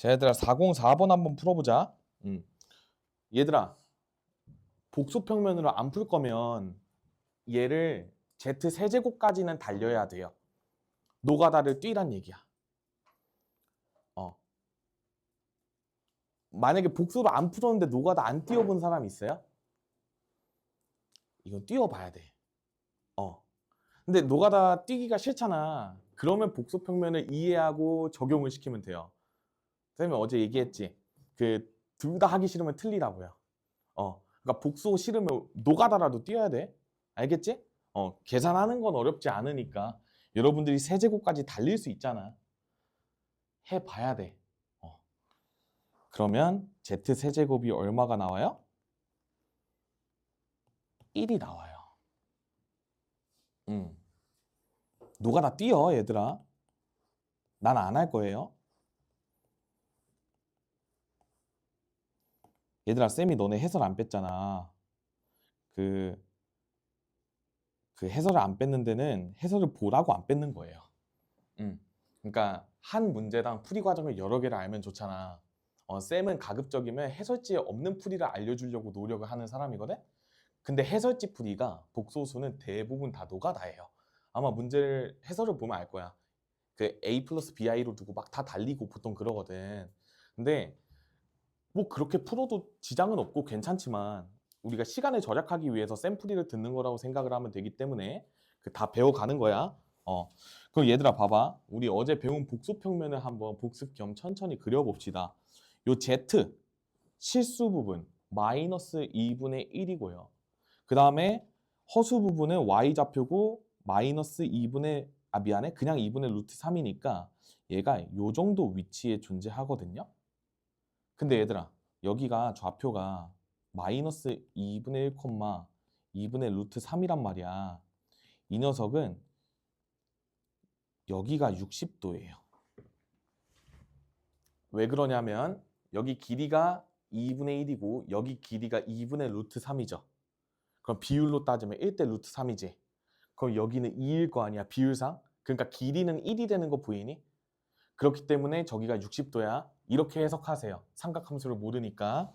자, 얘들아 404번 한번 풀어보자. 얘들아, 복수평면으로 안 풀 거면 얘를 Z 세제곱까지는 달려야 돼요. 노가다를 뛰란 얘기야. 만약에 복수로 안 풀었는데 노가다 안 뛰어본 사람 있어요? 이건 뛰어봐야 돼. 근데 노가다 뛰기가 싫잖아. 그러면 복수평면을 이해하고 적용을 시키면 돼요. 선생님이 어제 얘기했지. 둘 다 하기 싫으면 틀리라고요. 그러니까 복수 싫으면 노가다라도 뛰어야 돼. 알겠지? 계산하는 건 어렵지 않으니까 여러분들이 세제곱까지 달릴 수 있잖아. 해봐야 돼. 그러면 Z 세제곱이 얼마가 나와요? 1이 나와요. 노가다 뛰어 얘들아. 난 안 할 거예요. 얘들아, 쌤이 너네 해설 안 뺐잖아. 그 해설을 안 뺐는 데는 해설을 보라고 안 뺐는 거예요. 그러니까 한 문제당 풀이 과정을 여러 개를 알면 좋잖아. 쌤은 가급적이면 해설지에 없는 풀이를 알려주려고 노력을 하는 사람이거든? 근데 해설지 풀이가 복소수는 대부분 다 노가다예요. 아마 문제를 해설을 보면 알 거야. A 플러스 BI로 두고 막 다 달리고 보통 그러거든. 근데 뭐 그렇게 풀어도 지장은 없고 괜찮지만 우리가 시간을 절약하기 위해서 샘플리를 듣는 거라고 생각을 하면 되기 때문에 다 배워가는 거야. 그럼 얘들아 봐봐. 우리 어제 배운 복수평면을 한번 복습 겸 천천히 그려봅시다. 요 Z 실수 부분 마이너스 2분의 1이고요. 그 다음에 허수 부분은 Y좌표고 마이너스 2분의 미안해. 그냥 2분의 루트 3이니까 얘가 요 정도 위치에 존재하거든요. 근데 얘들아, 여기가 좌표가 마이너스 2분의 1, 2분의 루트 3이란 말이야. 이 녀석은 여기가 60도예요. 왜 그러냐면 여기 길이가 2분의 1이고 여기 길이가 2분의 루트 3이죠. 그럼 비율로 따지면 1대 루트 3이지. 그럼 여기는 2일 거 아니야, 비율상? 그러니까 길이는 1이 되는 거 보이니? 그렇기 때문에 저기가 60도야. 이렇게 해석하세요. 삼각함수를 모르니까.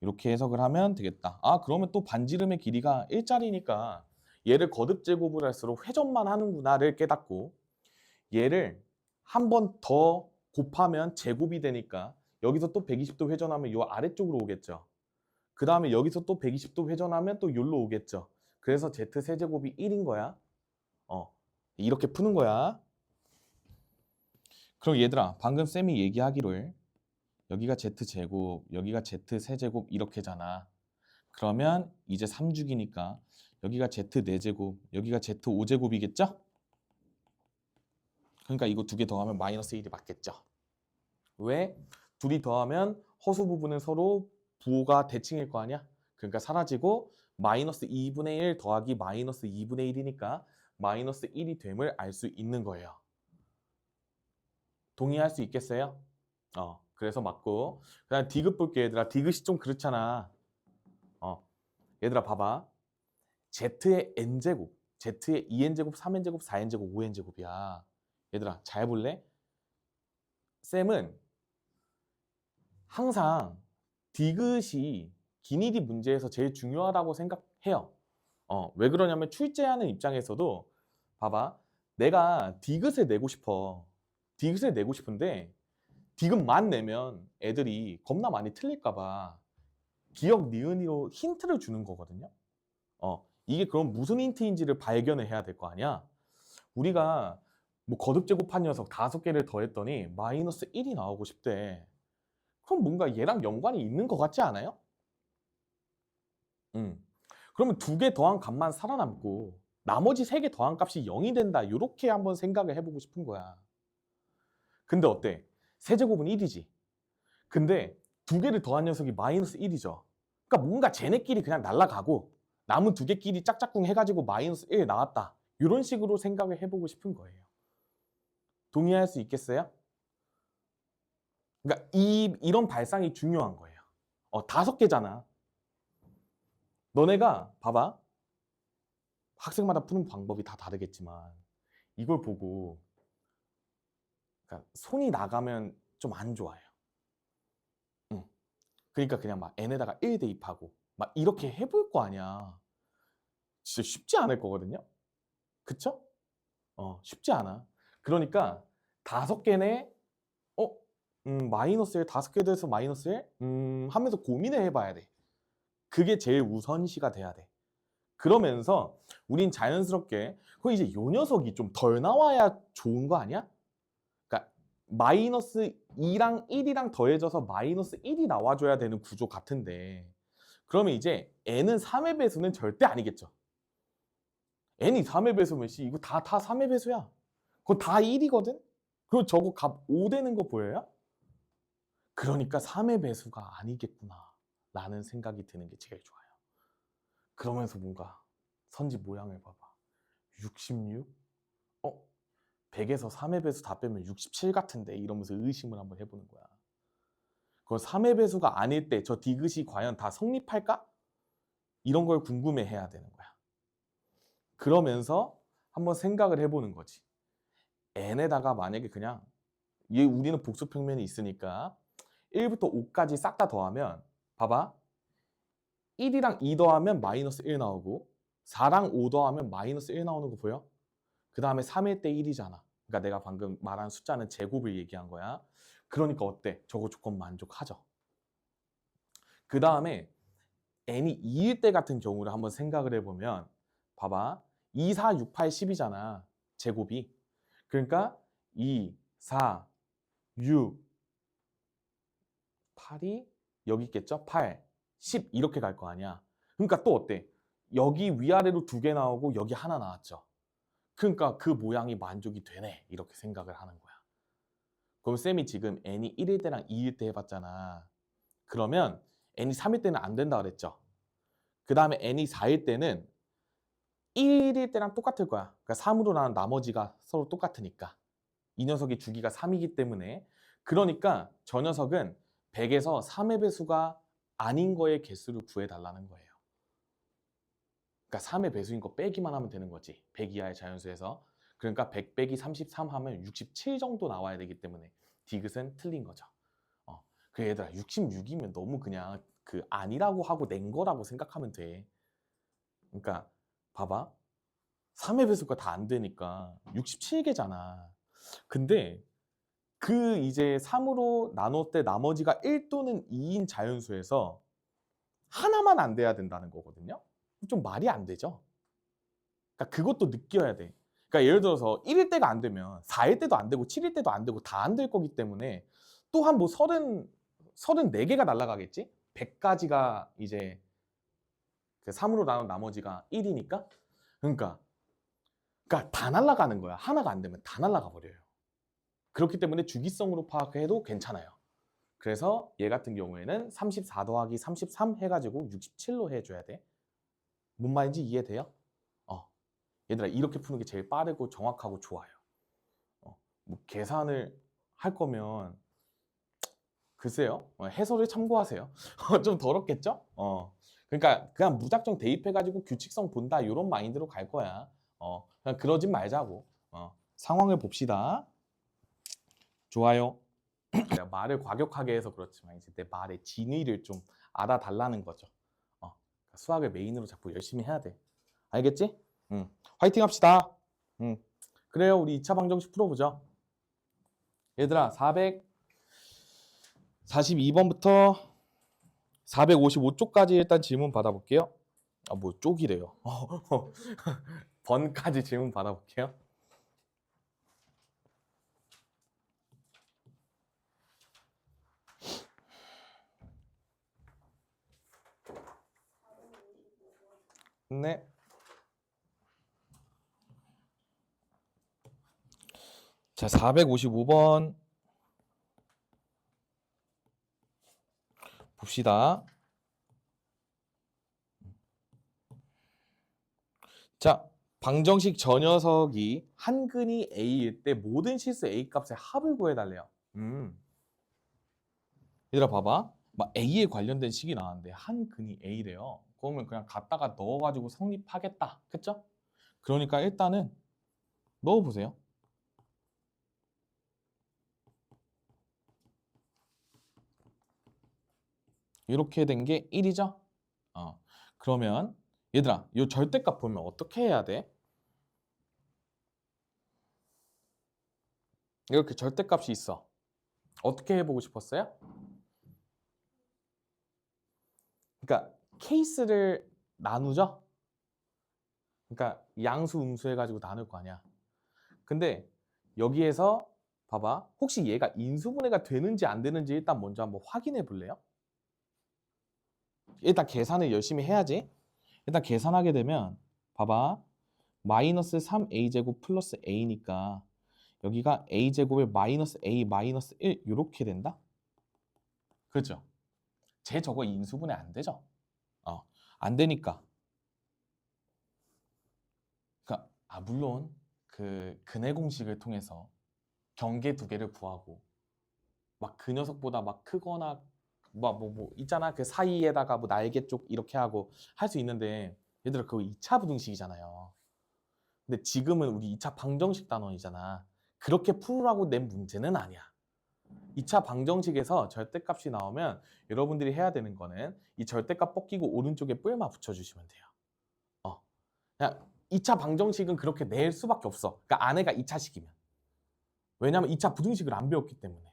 이렇게 해석을 하면 되겠다. 그러면 또 반지름의 길이가 1짜리니까 얘를 거듭 제곱을 할수록 회전만 하는구나를 깨닫고 얘를 한 번 더 곱하면 제곱이 되니까 여기서 또 120도 회전하면 요 아래쪽으로 오겠죠. 그 다음에 여기서 또 120도 회전하면 또 여기로 오겠죠. 그래서 Z 세제곱이 1인 거야. 이렇게 푸는 거야. 그럼 얘들아, 방금 쌤이 얘기하기를 여기가 Z제곱, 여기가 Z4제곱 이렇게잖아. 그러면 이제 3주기니까 여기가 Z4제곱, 여기가 Z5제곱이겠죠? 그러니까 이거 두 개 더하면 마이너스 1이 맞겠죠? 왜? 둘이 더하면 허수 부분은 서로 부호가 대칭일 거 아니야? 그러니까 사라지고 마이너스 2분의 1 더하기 마이너스 2분의 1이니까 마이너스 1이 됨을 알 수 있는 거예요. 동의할 수 있겠어요? 그래서 맞고. 그다음 디귿 볼게 얘들아. 디귿이 좀 그렇잖아. 얘들아 봐봐. Z의 n제곱, Z의 2n제곱, 3n제곱, 4n제곱, 5n제곱이야. 얘들아 잘 볼래? 쌤은 항상 디귿이 기니디 문제에서 제일 중요하다고 생각해요. 왜 그러냐면 출제하는 입장에서도 봐봐. 내가 디귿을 내고 싶어. 디귿을 내고 싶은데 디귿만 내면 애들이 겁나 많이 틀릴까 봐 기억 니은으로 힌트를 주는 거거든요. 이게 그럼 무슨 힌트인지를 발견을 해야 될 거 아니야. 우리가 뭐 거듭 제곱한 녀석 5개를 더했더니 마이너스 1이 나오고 싶대. 그럼 뭔가 얘랑 연관이 있는 것 같지 않아요? 그러면 2개 더한 값만 살아남고 나머지 3개 더한 값이 0이 된다. 이렇게 한번 생각을 해보고 싶은 거야. 근데 어때? 세제곱은 1이지. 근데 2개를 더한 녀석이 마이너스 1이죠. 그러니까 뭔가 쟤네끼리 그냥 날아가고 남은 2개끼리 짝짝꿍 해가지고 마이너스 1 나왔다. 이런 식으로 생각을 해보고 싶은 거예요. 동의할 수 있겠어요? 그러니까 이런 발상이 중요한 거예요. 5개잖아. 너네가 봐봐. 학생마다 푸는 방법이 다 다르겠지만 이걸 보고 그러니까 손이 나가면 좀 안 좋아요. 그러니까 그냥 막 n에다가 1 대입하고 막 이렇게 해볼 거 아니야. 진짜 쉽지 않을 거거든요. 그쵸? 쉽지 않아. 그러니까 5개네, 마이너스 1, 5개 돼서 마이너스 1? 하면서 고민을 해봐야 돼. 그게 제일 우선시가 돼야 돼. 그러면서 우린 자연스럽게 그 이제 요 녀석이 좀 덜 나와야 좋은 거 아니야? 그러니까 마이너스 2랑 1이랑 더해져서 마이너스 1이 나와줘야 되는 구조 같은데 그러면 이제 n은 3의 배수는 절대 아니겠죠. n이 3의 배수면 씨 이거 다 3의 배수야. 그거 다 1이거든? 그리고 저거 값 5 되는 거 보여요? 그러니까 3의 배수가 아니겠구나 라는 생각이 드는 게 제일 좋아요. 그러면서 뭔가 선지 모양을 봐봐. 66? 100에서 3의 배수 다 빼면 67 같은데 이러면서 의심을 한번 해보는 거야. 그 3의 배수가 아닐 때 저 디귿이 과연 다 성립할까? 이런 걸 궁금해 해야 되는 거야. 그러면서 한번 생각을 해보는 거지. n에다가 만약에 그냥 우리는 복수평면이 있으니까 1부터 5까지 싹 다 더하면 봐봐. 1이랑 2 더하면 마이너스 1 나오고 4랑 5 더하면 마이너스 1 나오는 거 보여? 그 다음에 3일 때 1이잖아. 그러니까 내가 방금 말한 숫자는 제곱을 얘기한 거야. 그러니까 어때? 저거 조건 만족하죠. 그 다음에 n이 2일 때 같은 경우를 한번 생각을 해보면 봐봐. 2, 4, 6, 8, 10이잖아. 제곱이. 그러니까 2, 4, 6, 8이 여기 있겠죠? 8, 10 이렇게 갈 거 아니야. 그러니까 또 어때? 여기 위아래로 2개 나오고 여기 하나 나왔죠. 그러니까 그 모양이 만족이 되네. 이렇게 생각을 하는 거야. 그럼 쌤이 지금 n이 1일 때랑 2일 때 해봤잖아. 그러면 n이 3일 때는 안 된다 그랬죠. 그 다음에 n이 4일 때는 1일 때랑 똑같을 거야. 그러니까 3으로 나눈 나머지가 서로 똑같으니까. 이 녀석이 주기가 3이기 때문에 그러니까 저 녀석은 100에서 3의 배수가 아닌 거의 개수를 구해달라는 거예요. 그러니까 3의 배수인 거 빼기만 하면 되는 거지. 100 이하의 자연수에서. 그러니까 100 빼기 33 하면 67 정도 나와야 되기 때문에 디귿은 틀린 거죠. 그 얘들아 66이면 너무 그냥 그 아니라고 하고 낸 거라고 생각하면 돼. 그러니까 봐봐. 3의 배수가 다 안 되니까 67개잖아. 근데 그 이제 3으로 나눴을 때 나머지가 1 또는 2인 자연수에서 하나만 안 돼야 된다는 거거든요. 좀 말이 안 되죠. 그러니까 그것도 느껴야 돼. 그러니까 예를 들어서 1일 때가 안 되면 4일 때도 안 되고 7일 때도 안 되고 다 안 될 거기 때문에 또한 뭐 34개가 날아가겠지? 100가지가 이제 그 3으로 나눈 나머지가 1이니까 그러니까 다 날아가는 거야. 하나가 안 되면 다 날아가 버려요. 그렇기 때문에 주기성으로 파악해도 괜찮아요. 그래서 얘 같은 경우에는 34 더하기 33 해가지고 67로 해줘야 돼. 뭔 말인지 이해돼요? 얘들아 이렇게 푸는 게 제일 빠르고 정확하고 좋아요. 뭐 계산을 할 거면 글쎄요. 해설을 참고하세요. 좀 더럽겠죠? 그러니까 그냥 무작정 대입해가지고 규칙성 본다 이런 마인드로 갈 거야. 그냥 그러진 말자고. 상황을 봅시다. 좋아요. 내가 말을 과격하게 해서 그렇지만 이제 내 말의 진위를 좀 알아달라는 거죠. 수학을 메인으로 자꾸 열심히 해야 돼. 알겠지? 화이팅 합시다. 그래요. 우리 2차 방정식 풀어보자. 얘들아 442번부터 455쪽까지 일단 질문 받아볼게요. 뭐 쪽이래요. 번까지 질문 받아볼게요. 네. 자, 455번 봅시다. 자, 방정식 저 녀석이 한 근이 A일 때 모든 실수 A 값의 합을 구해달래요. 얘들아 봐봐. 막 A에 관련된 식이 나왔는데 한 근이 A래요. 그러면 그냥 갖다가 넣어가지고 성립하겠다. 그쵸? 그러니까 일단은 넣어보세요. 이렇게 된 게 1이죠? 그러면 얘들아, 이 절대값 보면 어떻게 해야 돼? 이렇게 절대값이 있어. 어떻게 해보고 싶었어요? 그러니까 케이스를 나누죠? 그러니까 양수, 음수 해가지고 나눌 거 아니야. 근데 여기에서 봐봐. 혹시 얘가 인수분해가 되는지 안 되는지 일단 먼저 한번 확인해 볼래요? 일단 계산을 열심히 해야지. 일단 계산하게 되면 봐봐. 마이너스 3a제곱 플러스 a니까 여기가 a제곱에 마이너스 a 마이너스 1 이렇게 된다? 그렇죠? 제 저거 인수분해 안 되죠? 안 되니까. 그러니까 물론 그 근해 공식을 통해서 경계 두 개를 구하고 막 그 녀석보다 막 크거나 뭐 있잖아. 그 사이에다가 뭐 날개 쪽 이렇게 하고 할 수 있는데 얘들아 그거 2차 부등식이잖아요. 근데 지금은 우리 2차 방정식 단원이잖아. 그렇게 풀으라고 낸 문제는 아니야. 2차 방정식에서 절대값이 나오면 여러분들이 해야 되는 거는 이 절대값 벗기고 오른쪽에 뿔마 붙여주시면 돼요. 그냥 2차 방정식은 그렇게 낼 수밖에 없어. 그러니까 아내가 2차식이면. 왜냐면 2차 부등식을 안 배웠기 때문에.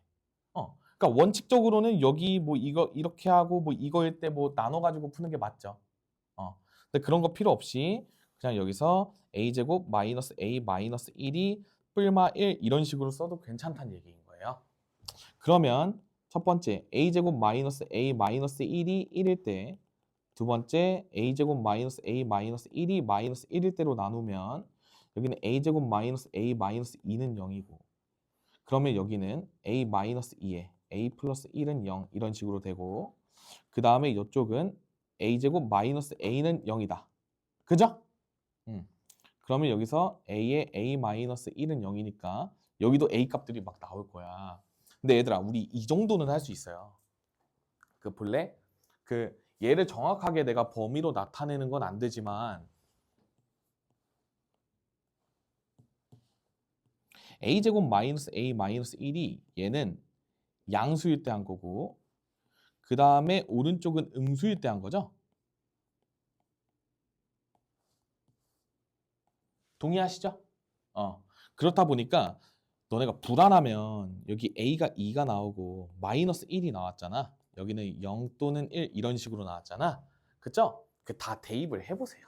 그러니까 원칙적으로는 여기 뭐 이거 이렇게 하고 뭐 이거일 때 뭐 나눠가지고 푸는 게 맞죠. 근데 그런 거 필요 없이 그냥 여기서 a제곱 마이너스 a 마이너스 1이 뿔마 1 이런 식으로 써도 괜찮다는 얘기인 거예요. 그러면 첫 번째 a제곱 마이너스 a 마이너스 1이 1일 때 두 번째 a제곱 마이너스 a 마이너스 1이 마이너스 1일 때로 나누면 여기는 a제곱 마이너스 a 마이너스 2는 0이고 그러면 여기는 a 마이너스 2에 a 플러스 1은 0 이런 식으로 되고 그 다음에 이쪽은 a제곱 마이너스 a는 0이다. 그죠? 그러면 여기서 a에 a 마이너스 1은 0이니까 여기도 a 값들이 막 나올 거야. 근데 얘들아 우리 이 정도는 할 수 있어요. 그 볼래? 그 얘를 정확하게 내가 범위로 나타내는 건 안 되지만 a제곱 마이너스 a 마이너스 1이 얘는 양수일 때 한 거고 그 다음에 오른쪽은 음수일 때 한 거죠? 동의하시죠? 그렇다 보니까 너네가 불안하면 여기 a가 2가 나오고 마이너스 1이 나왔잖아. 여기는 0 또는 1 이런 식으로 나왔잖아. 그쵸? 그 다 대입을 해보세요.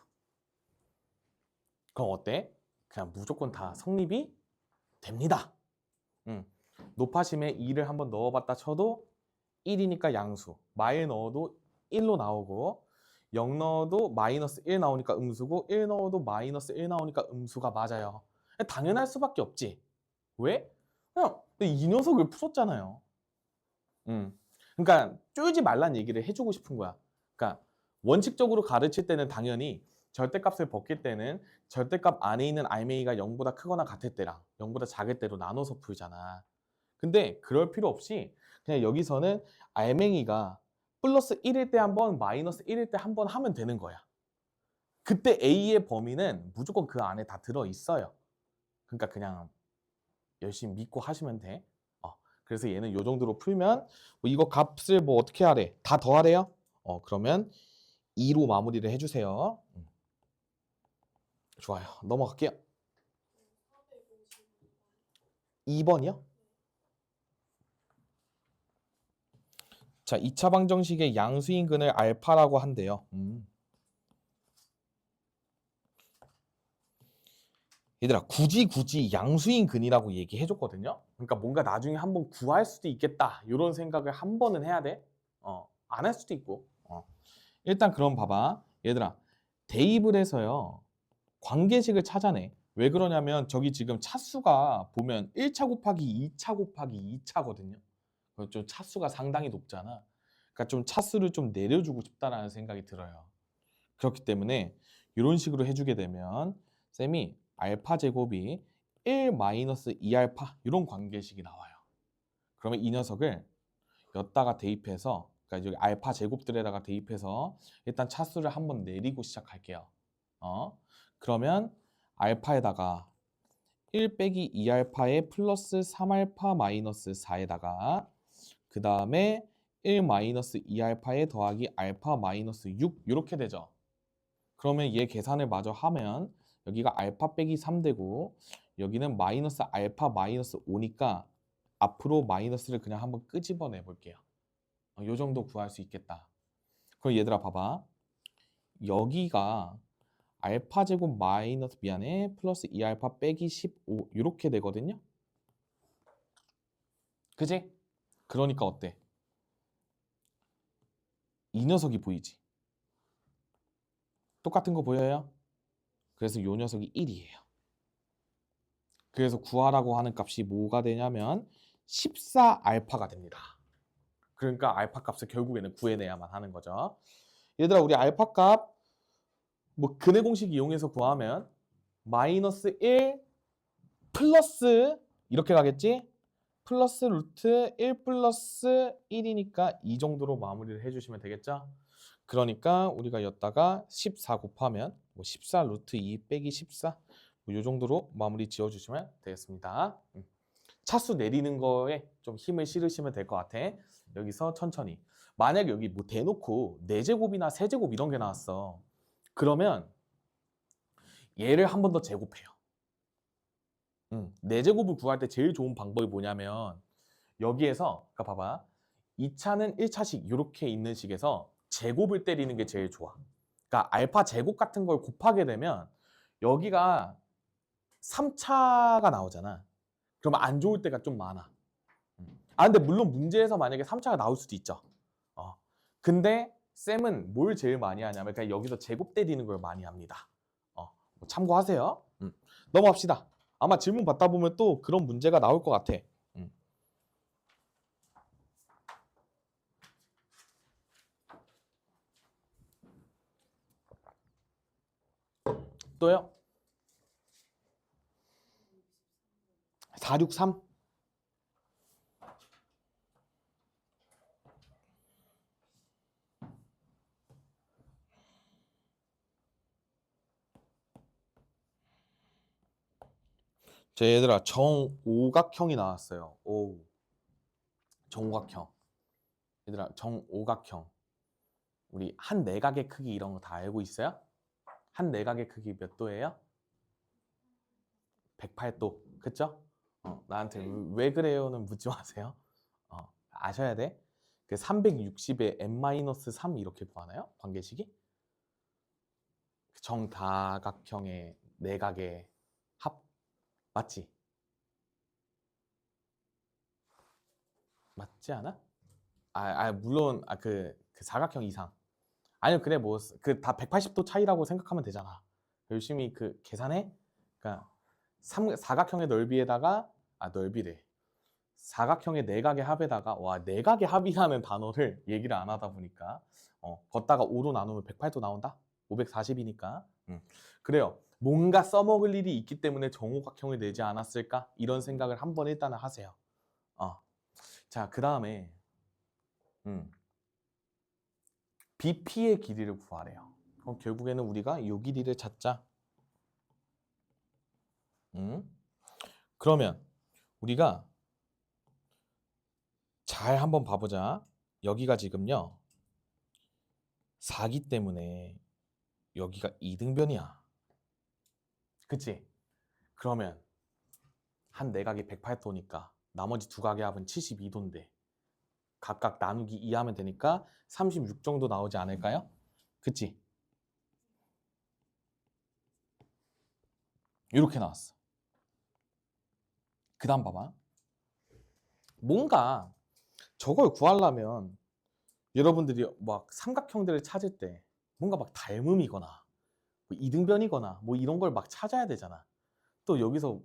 그럼 어때? 그냥 무조건 다 성립이 됩니다. 높아심에 2를 한번 넣어봤다 쳐도 1이니까 양수. 마에 넣어도 1로 나오고 0 넣어도 마이너스 1 나오니까 음수고 1 넣어도 마이너스 1 나오니까 음수가 맞아요. 당연할 수밖에 없지. 왜? 그냥 이 녀석을 풀었잖아요. 그러니까 쪼이지 말란 얘기를 해주고 싶은 거야. 그러니까 원칙적으로 가르칠 때는 당연히 절대값을 벗길 때는 절대값 안에 있는 RMA가 0보다 크거나 같을 때랑 0보다 작을 때로 나눠서 풀잖아. 근데 그럴 필요 없이 그냥 여기서는 알맹이가 플러스 1일 때 한 번, 마이너스 1일 때 한 번 하면 되는 거야. 그때 A의 범위는 무조건 그 안에 다 들어있어요. 그러니까 그냥 열심히 믿고 하시면 돼. 그래서 얘는 요 정도로 풀면 뭐 이거 값을 뭐 어떻게 하래? 다 더하래요? 그러면 2로 마무리를 해주세요. 좋아요. 넘어갈게요. 2번이요? 자, 2차 방정식의 양수인 근을 알파라고 한대요. 얘들아 굳이 양수인 근이라고 얘기해줬거든요. 그러니까 뭔가 나중에 한번 구할 수도 있겠다 이런 생각을 한 번은 해야 돼. 안 할 수도 있고. 일단 그럼 봐봐. 얘들아 대입을 해서요. 관계식을 찾아내. 왜 그러냐면 저기 지금 차수가 보면 1차 곱하기 2차 곱하기 2차거든요. 좀 차수가 상당히 높잖아. 그러니까 좀 차수를 좀 내려주고 싶다라는 생각이 들어요. 그렇기 때문에 이런 식으로 해주게 되면 쌤이 알파 제곱이 1 마이너스 2알파 이런 관계식이 나와요. 그러면 이 녀석을 여기다가 대입해서 그러니까 여기 알파 제곱들에다가 대입해서 일단 차수를 한번 내리고 시작할게요. 그러면 알파에다가 1 빼기 2알파에 플러스 3알파 마이너스 4에다가 그 다음에 1 마이너스 2알파에 더하기 알파 마이너스 6 이렇게 되죠. 그러면 얘 계산을 마저 하면 여기가 알파 빼기 3 되고 여기는 마이너스 알파 마이너스 5니까 앞으로 마이너스를 그냥 한번 끄집어내 볼게요. 요 정도 구할 수 있겠다. 그럼 얘들아 봐봐. 여기가 알파 제곱 마이너스 미안해 플러스 2알파 빼기 15 이렇게 되거든요. 그지? 그러니까 어때? 이 녀석이 보이지? 똑같은 거 보여요? 그래서 요 녀석이 1이에요. 그래서 구하라고 하는 값이 뭐가 되냐면 14알파가 됩니다. 그러니까 알파 값을 결국에는 구해내야만 하는 거죠. 얘들아 우리 알파 값 뭐 근해 공식 이용해서 구하면 마이너스 1 플러스 이렇게 가겠지? 플러스 루트 1 플러스 1이니까 이 정도로 마무리를 해주시면 되겠죠? 그러니까 우리가 여기다가 14 곱하면 뭐 14 루트 2 빼기 14 뭐 이 정도로 마무리 지어주시면 되겠습니다. 차수 내리는 거에 좀 힘을 실으시면 될 것 같아. 여기서 천천히. 만약 여기 뭐 대놓고 4제곱이나 3제곱 이런 게 나왔어. 그러면 얘를 한 번 더 제곱해요. 4제곱을 구할 때 제일 좋은 방법이 뭐냐면 여기에서 그러니까 봐봐. 2차는 1차식 이렇게 있는 식에서 제곱을 때리는 게 제일 좋아. 그러니까 알파 제곱 같은 걸 곱하게 되면 여기가 3차가 나오잖아. 그러면 안 좋을 때가 좀 많아. 근데 물론 문제에서 만약에 3차가 나올 수도 있죠. 근데 쌤은 뭘 제일 많이 하냐면 그냥 여기서 제곱 때리는 걸 많이 합니다. 뭐 참고하세요. 넘어갑시다. 아마 질문 받다 보면 또 그런 문제가 나올 것 같아. 또요? 463? 자, 얘들아 정오각형이 나왔어요. 오, 정오각형. 얘들아 정오각형. 우리 한 내각의 크기 이런 거 다 알고 있어요? 한 내각의 크기 몇 도예요? 108도. 그쵸? 나한테 왜 그래요는 묻지 마세요. 아셔야 돼. 그 360에 n-3 이렇게 구하나요? 관계식이? 정다각형의 내각의 합 맞지? 맞지 않아? 물론 그 사각형 이상. 아니요 그래 뭐 그 다 180도 차이라고 생각하면 되잖아. 열심히 그 계산해. 그러니까 사각형의 넓이에다가 넓이래. 사각형의 내각의 합에다가 와 내각의 합이라는 단어를 얘기를 안 하다 보니까 걷다가 5로 나누면 108도 나온다? 540이니까 그래요. 뭔가 써먹을 일이 있기 때문에 정오각형을 내지 않았을까? 이런 생각을 한번 일단은 하세요. 자, 그 다음에 BP의 길이를 구하래요. 그럼 결국에는 우리가 이 길이를 찾자. 그러면 우리가 잘 한번 봐보자. 여기가 지금요 4기 때문에 여기가 2등변이야. 그치? 그러면 한 내각이 108도니까 나머지 두 각의 합은 72도인데 각각 나누기 2 하면 되니까 36 정도 나오지 않을까요? 그치? 이렇게 나왔어. 그 다음 봐봐. 뭔가 저걸 구하려면 여러분들이 막 삼각형들을 찾을 때 뭔가 막 닮음이거나 뭐 이등변이거나 뭐 이런 걸 막 찾아야 되잖아. 또 여기서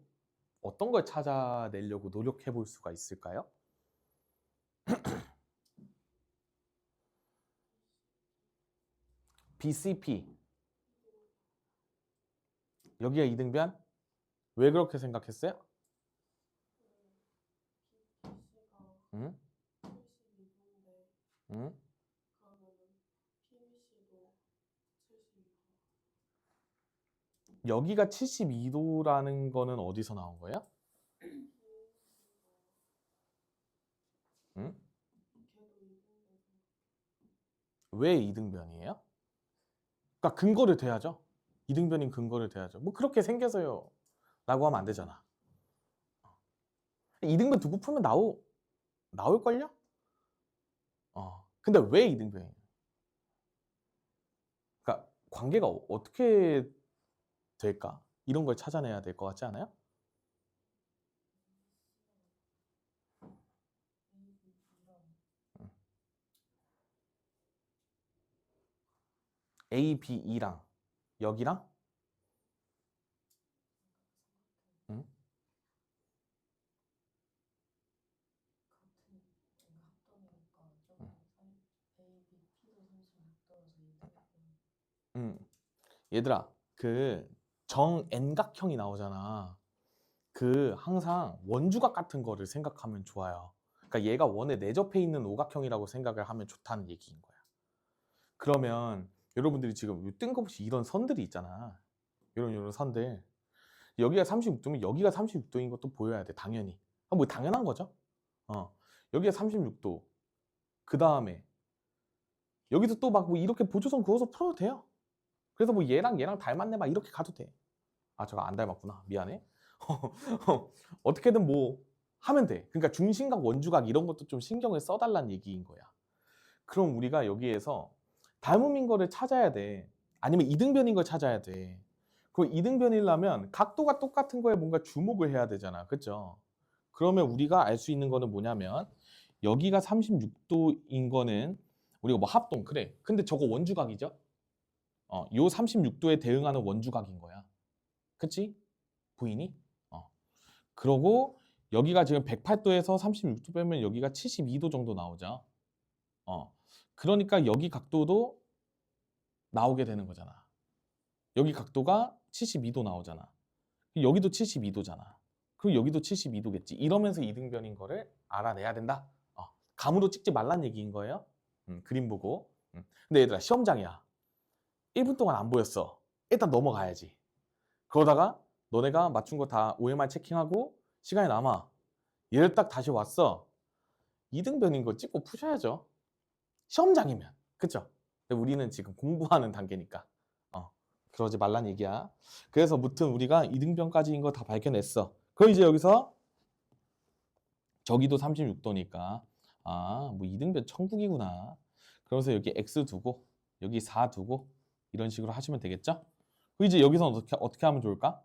어떤 걸 찾아내려고 노력해 볼 수가 있을까요? BCP 여기가 이등변? 왜 그렇게 생각했어요? 응? 응? 여기가 72도라는 거는 어디서 나온 거예요? 응? 왜 이등변이에요? 그러니까 근거를 대야죠. 이등변인 근거를 대야죠. 뭐 그렇게 생겨서요 라고 하면 안 되잖아. 이등변 두고 풀면 나올걸요? 근데 왜 이등변이에요? 그러니까 관계가 어떻게 될까? 이런 걸 찾아내야 될 것 같지 않아요? A, B, E랑 여기랑 응? 응. 얘들아, 그 정N각형이 나오잖아. 그 항상 원주각 같은 거를 생각하면 좋아요. 그러니까 얘가 원에 내접해 있는 오각형이라고 생각을 하면 좋다는 얘기인 거야. 그러면 여러분들이 지금 뜬금없이 이런 선들이 있잖아. 이런 선들. 여기가 36도면 여기가 36도인 것도 보여야 돼, 당연히. 뭐 당연한 거죠. 여기가 36도. 그 다음에 여기서 또 막 뭐 이렇게 보조선 그어서 풀어도 돼요. 그래서 뭐 얘랑 닮았네 막 이렇게 가도 돼. 아, 저거 안 닮았구나. 미안해. 어떻게든 뭐 하면 돼. 그러니까 중심각, 원주각 이런 것도 좀 신경을 써달라는 얘기인 거야. 그럼 우리가 여기에서 닮음인 거를 찾아야 돼. 아니면 이등변인 걸 찾아야 돼. 그 이등변이려면 각도가 똑같은 거에 뭔가 주목을 해야 되잖아. 그죠? 그러면 우리가 알 수 있는 거는 뭐냐면 여기가 36도인 거는 우리가 뭐 합동 그래. 근데 저거 원주각이죠? 요 36도에 대응하는 원주각인 거야. 그치? 보이니? 그러고 여기가 지금 108도에서 36도 빼면 여기가 72도 정도 나오죠. 그러니까 여기 각도도 나오게 되는 거잖아. 여기 각도가 72도 나오잖아. 여기도 72도잖아. 그럼 여기도 72도겠지. 이러면서 이등변인 거를 알아내야 된다. 감으로 찍지 말란 얘기인 거예요. 그림 보고. 근데 얘들아 시험장이야. 1분 동안 안 보였어. 일단 넘어가야지. 그러다가 너네가 맞춘 거 다 OMR 체킹하고 시간이 남아. 얘를 딱 다시 왔어. 이등변인 거 찍고 푸셔야죠. 시험장이면. 그쵸? 근데 우리는 지금 공부하는 단계니까. 그러지 말란 얘기야. 그래서 무튼 우리가 이등변까지인 거 다 밝혀냈어. 그럼 이제 여기서 저기도 36도니까 뭐 이등변 천국이구나. 그러면서 여기 x 두고 여기 4 두고 이런 식으로 하시면 되겠죠? 그럼 이제 여기서 어떻게 하면 좋을까?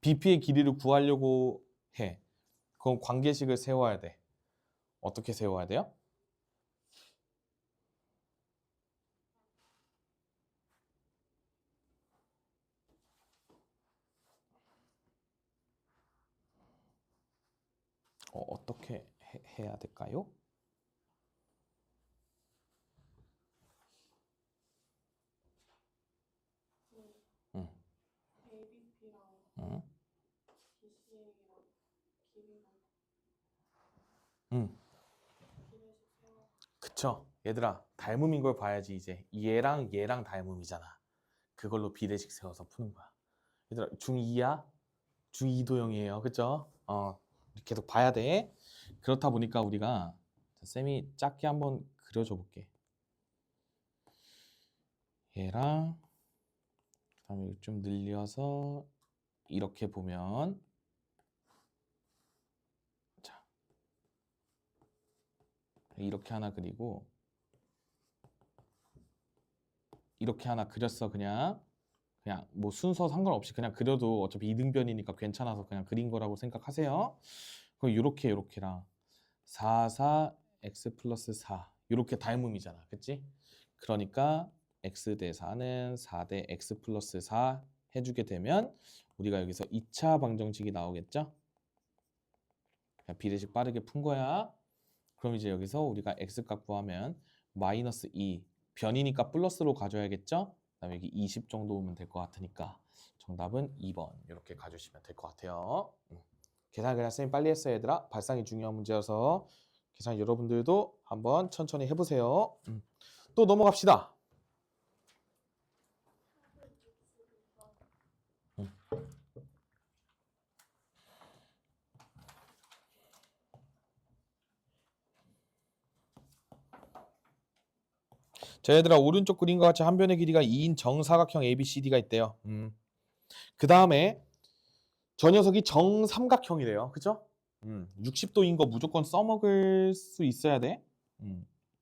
BP의 길이를 구하려고 해. 그럼 관계식을 세워야 돼. 어떻게 세워야 돼요? 어떻게 해야 될까요? 응. 응. 응. 그쵸. 얘들아, 닮음인 걸 봐야지 이제. 얘랑 얘랑 닮음이잖아. 그걸로 비례식 세워서 푸는 거야. 얘들아, 중2야? 중2도형이에요. 그쵸? 계속 봐야 돼. 그렇다 보니까 우리가 쌤이 작게 한번 그려줘 볼게. 얘랑 그다음에 좀 늘려서 이렇게 보면 자, 이렇게 하나 그리고 이렇게 하나 그렸어. 그냥 뭐 순서 상관없이 그냥 그려도 어차피 이등변이니까 괜찮아서 그냥 그린 거라고 생각하세요. 그럼 요렇게랑 4, 4, x 플러스 4 이렇게 닮음이잖아. 그치? 그러니까 x 대 4는 4 대 x 플러스 4 해주게 되면 우리가 여기서 2차 방정식이 나오겠죠? 그냥 비례식 빠르게 푼 거야. 그럼 이제 여기서 우리가 x값 구하면 마이너스 2 변이니까 플러스로 가져야겠죠? 그다음에 여기 20 정도 오면 될 것 같으니까 정답은 2번 이렇게 가주시면 될 것 같아요. 계산 그냥 쌤이 빨리 했어요 얘들아. 발상이 중요한 문제여서 계산 여러분들도 한번 천천히 해보세요. 또 넘어갑시다. 자, 얘들아, 오른쪽 그림과 같이 한 변의 길이가 2인 정사각형 ABCD가 있대요. 그 다음에 저 녀석이 정삼각형이래요. 그죠? 60도인 거 무조건 써먹을 수 있어야 돼.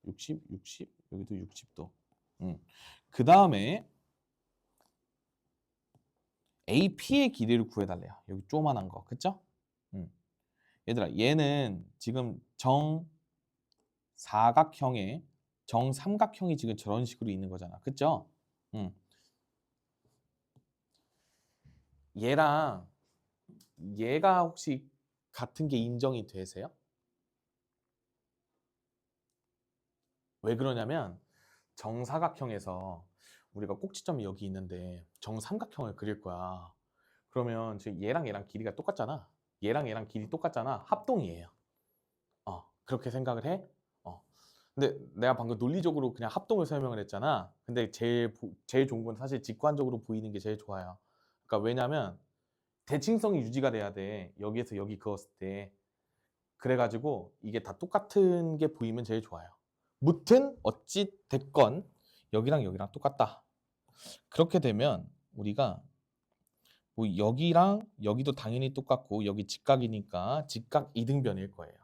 60, 여기도 60도. 그 다음에 AP의 길이를 구해달래요. 여기 조그만한 거, 그쵸? 얘들아, 얘는 지금 정사각형에 정삼각형이 지금 저런 식으로 있는 거잖아. 그쵸? 얘랑 얘가 혹시 같은 게 인정이 되세요? 왜 그러냐면 정사각형에서 우리가 꼭지점이 여기 있는데 정삼각형을 그릴 거야. 그러면 지금 얘랑 얘랑 길이가 똑같잖아. 얘랑 얘랑 길이 똑같잖아. 합동이에요. 그렇게 생각을 해? 근데 내가 방금 논리적으로 그냥 합동을 설명을 했잖아. 근데 제일 좋은 건 사실 직관적으로 보이는 게 제일 좋아요. 그러니까 왜냐면 대칭성이 유지가 돼야 돼. 여기에서 여기 그었을 때. 그래가지고 이게 다 똑같은 게 보이면 제일 좋아요. 무튼 어찌 됐건 여기랑 여기랑 똑같다. 그렇게 되면 우리가 뭐 여기랑 여기도 당연히 똑같고 여기 직각이니까 직각 이등변일 거예요.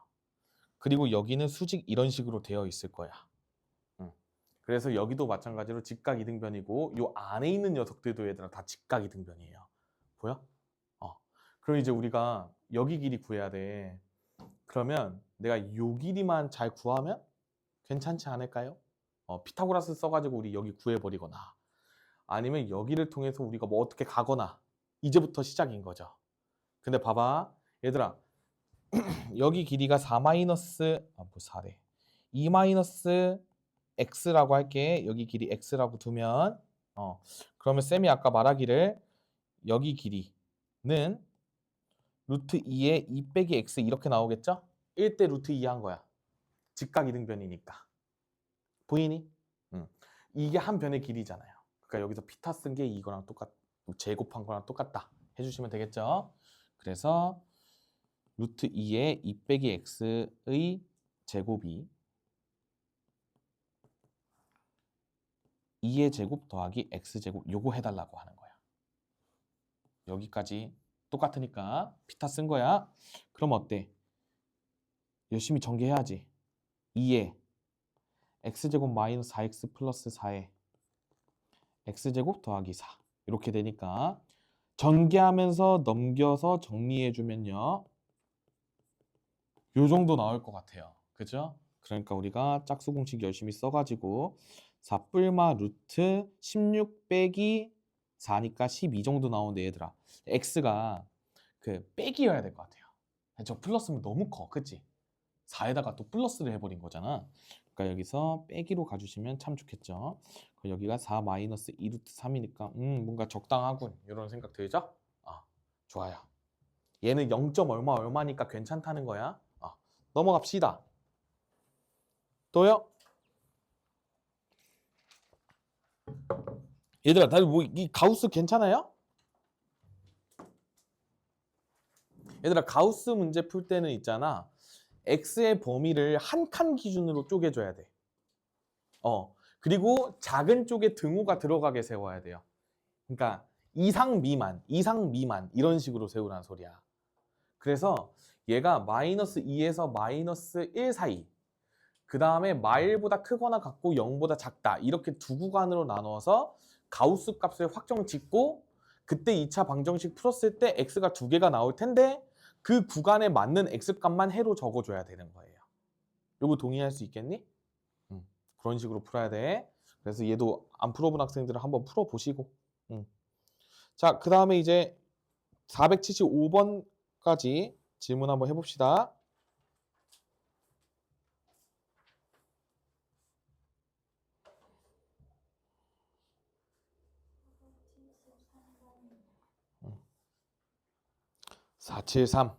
그리고 여기는 수직 이런 식으로 되어 있을 거야. 그래서 여기도 마찬가지로 직각 이등변이고 요 안에 있는 녀석들도 얘들아 다 직각 이등변이에요. 보여? 그럼 이제 우리가 여기 길이 구해야 돼. 그러면 내가 요 길이만 잘 구하면 괜찮지 않을까요? 피타고라스 써가지고 우리 여기 구해버리거나 아니면 여기를 통해서 우리가 뭐 어떻게 가거나 이제부터 시작인 거죠. 근데 봐봐 얘들아 여기 길이가 4 마이너스 뭐 4래 2 마이너스 x라고 할게. 여기 길이 x라고 두면 그러면 쌤이 아까 말하기를 여기 길이는 루트 2에 2 빼기 x 이렇게 나오겠죠? 1대 루트 2 한 거야. 직각 이등변이니까. 보이니? 이게 한 변의 길이잖아요. 그러니까 여기서 피타 쓴 게 이거랑 제곱한 거랑 똑같다 해주시면 되겠죠? 그래서 루트 2에 2 빼기 x의 제곱이 2의 제곱 더하기 x제곱 요거 해달라고 하는 거야. 여기까지 똑같으니까 피타 쓴 거야. 그럼 어때? 열심히 전개해야지. 2에 x제곱 마이너스 4x 플러스 4에 x제곱 더하기 4 이렇게 되니까 전개하면서 넘겨서 정리해주면요. 요 정도 나올 것 같아요. 그죠? 그러니까 우리가 짝수 공식 열심히 써가지고 4 뿔마 루트 16 빼기 4니까 12 정도 나오는데 얘들아 x가 그 빼기여야 될 것 같아요. 저 플러스면 너무 커. 그치? 4에다가 또 플러스를 해버린 거잖아. 그러니까 여기서 빼기로 가주시면 참 좋겠죠. 여기가 4 마이너스 2 루트 3이니까 뭔가 적당하군. 이런 생각 들죠? 좋아요. 얘는 0. 얼마니까 괜찮다는 거야. 넘어갑시다. 또요? 얘들아, 다들 이 가우스 괜찮아요? 얘들아, 가우스 문제 풀 때는 있잖아. x의 범위를 한 칸 기준으로 쪼개줘야 돼. 그리고 작은 쪽에 등호가 들어가게 세워야 돼요. 그러니까 이상 미만 이런 식으로 세우라는 소리야. 그래서 얘가 마이너스 2에서 마이너스 1 사이 그 다음에 마일보다 크거나 같고 0보다 작다 이렇게 두 구간으로 나눠서 가우스 값을 확정 짓고 그때 2차 방정식 풀었을 때 x가 두 개가 나올 텐데 그 구간에 맞는 x값만 해로 적어줘야 되는 거예요. 요거 동의할 수 있겠니? 그런 식으로 풀어야 돼. 그래서 얘도 안 풀어본 학생들은 한번 풀어보시고 자, 그 다음에 이제 475번까지 질문 한번 해봅시다. 음. 473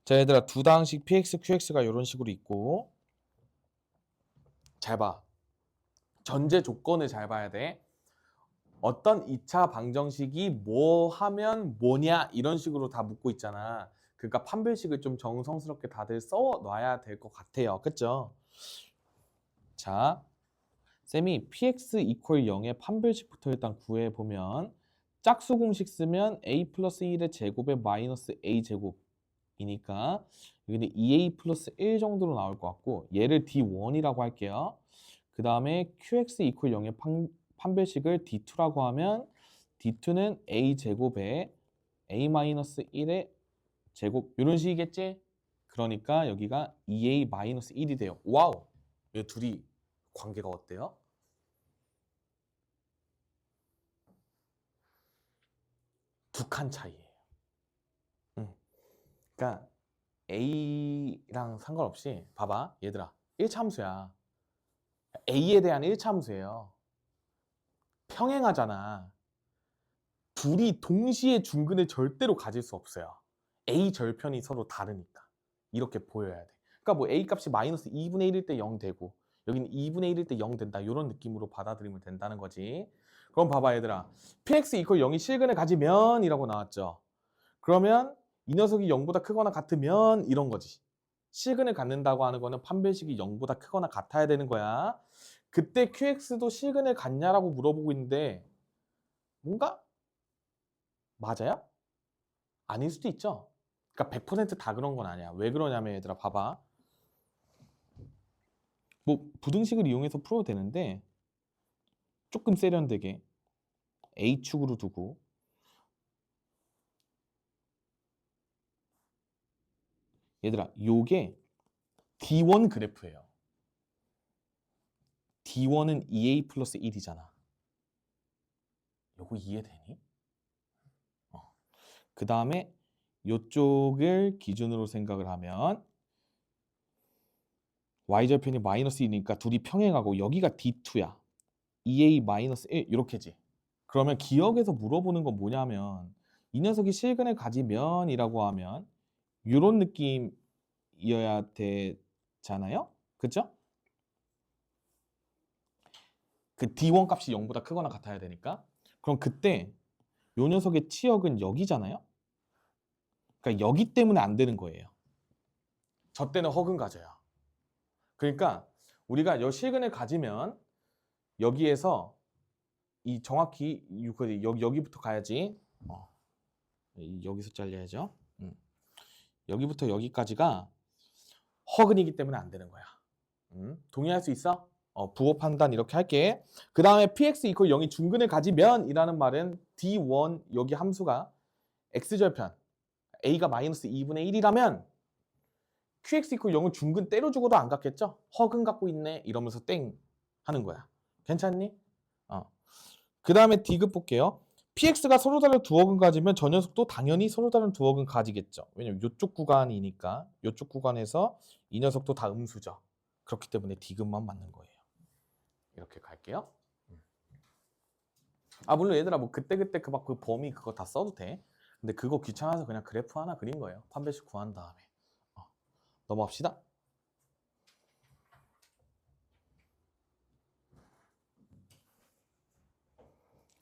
자, 얘들아 두 당식 px, qx가 이런 식으로 있고 잘 봐. 전제 조건을 잘 봐야 돼. 어떤 2차 방정식이 뭐 하면 뭐냐 이런 식으로 다 묻고 있잖아. 그러니까 판별식을 좀 정성스럽게 다들 써놔야 될 것 같아요. 그쵸? 자, 쌤이 px 이퀄 0의 판별식부터 일단 구해보면 짝수 공식 쓰면 a 플러스 1의 제곱에 마이너스 a 제곱이니까 여기는 2a 플러스 1 정도로 나올 것 같고 얘를 d1이라고 할게요. 그 다음에 qx 이퀄 0의 판별식을 d2라고 하면 d2는 a 제곱에 a 마이너스 1의 제곱 이런 식이겠지? 그러니까 여기가 2a 마이너스 1이 돼요. 와우! 이 둘이 관계가 어때요? 두 칸 차이예요. 그러니까 a랑 상관없이 봐봐 얘들아 1차함수야. a에 대한 1차함수예요. 평행하잖아. 둘이 동시에 중근을 절대로 가질 수 없어요. a 절편이 서로 다르니까. 이렇게 보여야 돼. 그러니까 뭐 a 값이 마이너스 2분의 1일 때 0 되고 여기는 2분의 1일 때 0 된다. 이런 느낌으로 받아들이면 된다는 거지. 그럼 봐봐 얘들아. px 이퀄 0이 실근을 가지면 이라고 나왔죠. 그러면 이 녀석이 0보다 크거나 같으면 이런 거지. 실근을 갖는다고 하는 거는 판별식이 0보다 크거나 같아야 되는 거야. 그때 qx도 실근을 갖냐라고 물어보고 있는데 뭔가 맞아요? 아닐 수도 있죠. 그러니까 100%다 그런 건 아니야. 왜 그러냐면 얘들아 봐봐. 뭐 부등식을 이용해서 풀어도 되는데 조금 세련되게 A축으로 두고 얘들아 요게 D1 그래프예요. D1은 2A 플러스 1이잖아. 요거 이해되니? 그 다음에 요쪽을 기준으로 생각을 하면 y절편이 마이너스 1이니까 둘이 평행하고 여기가 D2야. 2A 마이너스 1 이렇게지. 그러면 기억에서 물어보는 건 뭐냐면 이 녀석이 실근을 가지면 이라고 하면 이런 느낌이어야 되잖아요. 그쵸? 그 D1 값이 0보다 크거나 같아야 되니까. 그럼 그때 요 녀석의 치역은 여기잖아요. 그러니까 여기 때문에 안 되는 거예요. 저 때는 허근 가져요. 그러니까 우리가 요 실근을 가지면 여기에서 이 정확히 여기부터 가야지. 여기서 잘려야죠. 여기부터 여기까지가 허근이기 때문에 안 되는 거야. 동의할 수 있어? 부호 판단 이렇게 할게. 그 다음에 px 이퀄 0이 중근을 가지면 이라는 말은 d1 여기 함수가 x절편 a가 마이너스 2분의 1이라면 qx 이퀄 0은 중근 때려주고도 안 갖겠죠? 허근 갖고 있네 이러면서 땡 하는 거야. 괜찮니? 그 다음에 D급 볼게요. px가 서로 다른 두어근 가지면 저 녀석도 당연히 서로 다른 두어근 가지겠죠. 왜냐면 이쪽 구간이니까 이쪽 구간에서 이 녀석도 다 음수죠. 그렇기 때문에 D급만 맞는 거예요. 이렇게 갈게요. 물론 얘들아 뭐 그때그때 그 범위 그거 다 써도 돼. 근데 그거 귀찮아서 그냥 그래프 하나 그린 거예요. 판별식 구한 다음에. 넘어갑시다.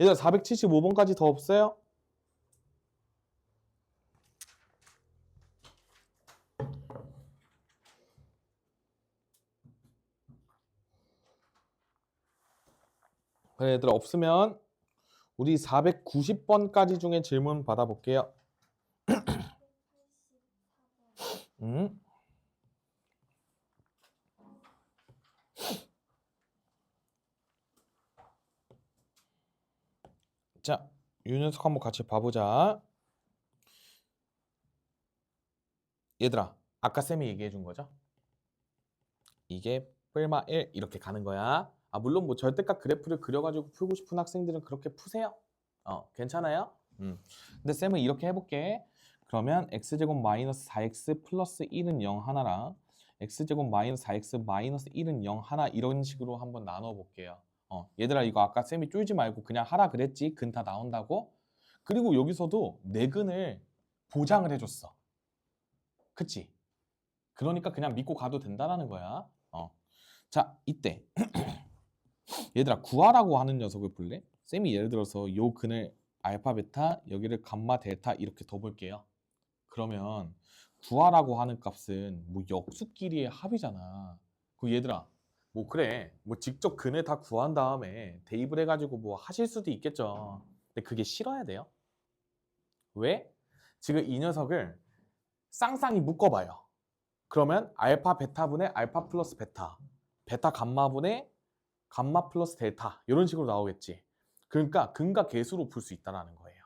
얘들아 475번까지 더 없어요? 그래 얘들아 없으면 우리 490번까지 중에 질문 받아볼게요. 자, 이 녀석 한번 같이 봐보자. 얘들아, 아까 쌤이 얘기해 준 거죠? 이게 뿔마 1 이렇게 가는 거야. 물론 뭐 절대값 그래프를 그려가지고 풀고 싶은 학생들은 그렇게 푸세요. 괜찮아요? 근데 쌤은 이렇게 해볼게. 그러면 x제곱 마이너스 4x 플러스 1은 0 하나랑 x제곱 마이너스 4x 마이너스 1은 0 하나 이런 식으로 한번 나눠 볼게요. 얘들아 이거 아까 쌤이 쫄지 말고 그냥 하라 그랬지. 근 다 나온다고. 그리고 여기서도 내 근을 보장을 해줬어. 그치? 그러니까 그냥 믿고 가도 된다는 거야. 자, 이때 얘들아 구하라고 하는 녀석을 볼래? 쌤이 예를 들어서 요 근을 알파 베타 여기를 감마 델타 이렇게 더 볼게요. 그러면 구하라고 하는 값은 뭐 역수끼리의 합이잖아. 그 얘들아 뭐 그래 뭐 직접 근을 다 구한 다음에 대입을 해가지고 뭐 하실 수도 있겠죠. 근데 그게 싫어야 돼요. 왜? 지금 이 녀석을 쌍쌍이 묶어봐요. 그러면 알파 베타분의 알파 플러스 베타, 베타 감마분의 감마 플러스 델타 이런 식으로 나오겠지. 그러니까 근과 계수로 풀 수 있다라는 거예요.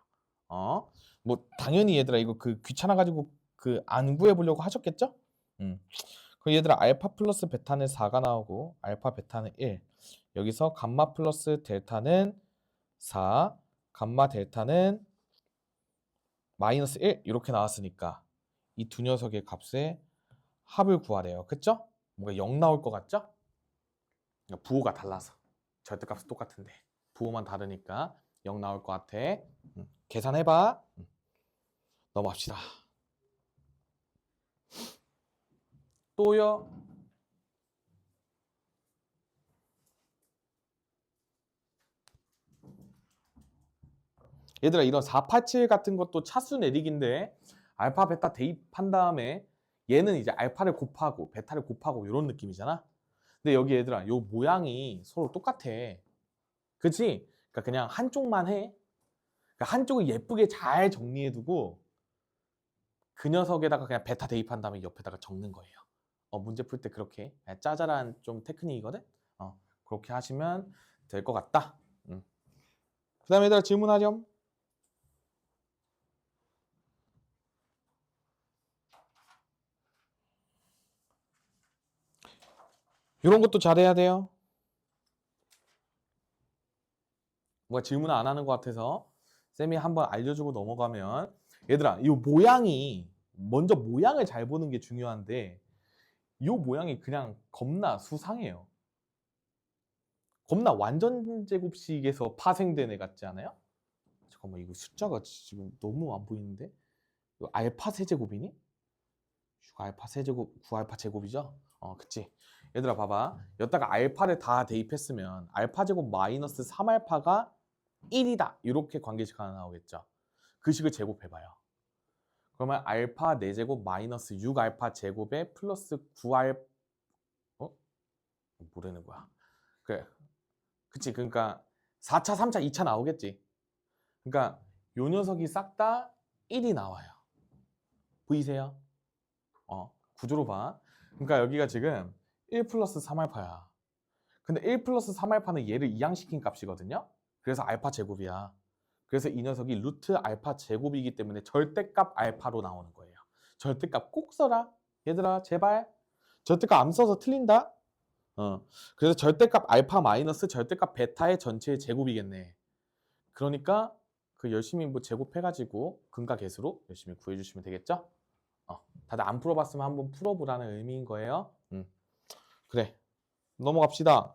뭐 당연히 얘들아 이거 그 귀찮아 가지고 그 안 구해 보려고 하셨겠죠? 그 얘들아 알파 플러스 베타는 4가 나오고 알파 베타는 1. 여기서 감마 플러스 델타는 4, 감마 델타는 마이너스 1 이렇게 나왔으니까 이 두 녀석의 값의 합을 구하래요. 그쵸? 뭔가 0 나올 것 같죠? 그러니까 부호가 달라서 절대값은 똑같은데 부호만 다르니까 0 나올 것 같아. 계산해봐. 넘어갑시다. 또요. 얘들아 이런 487 같은 것도 차수 내리기인데 알파 베타 대입한 다음에 얘는 이제 알파를 곱하고 베타를 곱하고 이런 느낌이잖아. 근데 여기 얘들아 요 모양이 서로 똑같아. 그치? 그러니까 그냥 한쪽만 해. 그러니까 한쪽을 예쁘게 잘 정리해두고 그 녀석에다가 그냥 베타 대입한 다음에 옆에다가 적는 거예요. 문제 풀 때 그렇게 짜잘한 좀 테크닉이거든. 그렇게 하시면 될 것 같다. 그 다음에 얘들아 질문하렴. 이런 것도 잘해야 돼요. 뭔가 질문 안 하는 것 같아서 쌤이 한번 알려주고 넘어가면 얘들아 이 모양이 먼저 모양을 잘 보는 게 중요한데 이 모양이 그냥 겁나 수상해요. 겁나 완전 제곱식에서 파생된 애 같지 않아요? 잠깐만 이거 숫자가 지금 너무 안 보이는데 이거 알파 세제곱이니? 알파 세제곱 9알파 제곱이죠? 그치. 얘들아 봐봐 여기다가 알파를 다 대입했으면 알파 제곱 마이너스 3알파가 1이다 이렇게 관계식 하나 나오겠죠. 그 식을 제곱해봐요. 그러면 알파 4제곱 마이너스 6알파 제곱에 플러스 9알 뭐라는 거야. 그래. 그치. 그러니까 4차, 3차, 2차 나오겠지. 그러니까 요 녀석이 싹 다 1이 나와요. 보이세요? 구조로 봐. 그러니까 여기가 지금 1 플러스 3알파야. 근데 1 플러스 3알파는 얘를 이항시킨 값이거든요. 그래서 알파 제곱이야. 그래서 이 녀석이 루트 알파 제곱이기 때문에 절대값 알파로 나오는 거예요. 절대값 꼭 써라. 얘들아 제발. 절대값 안 써서 틀린다. 그래서 절대값 알파 마이너스 절대값 베타의 전체의 제곱이겠네. 그러니까 그 열심히 뭐 제곱해가지고 근과 계수로 열심히 구해주시면 되겠죠? 다들 안 풀어봤으면 한번 풀어보라는 의미인 거예요. 그래. 넘어갑시다.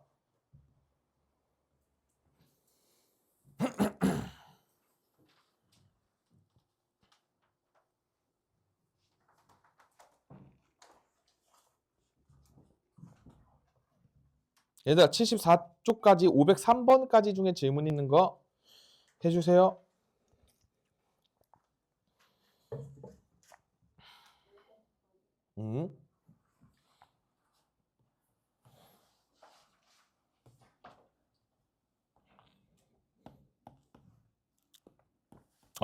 얘들아 74쪽까지 503번까지 중에 질문 있는 거 해주세요.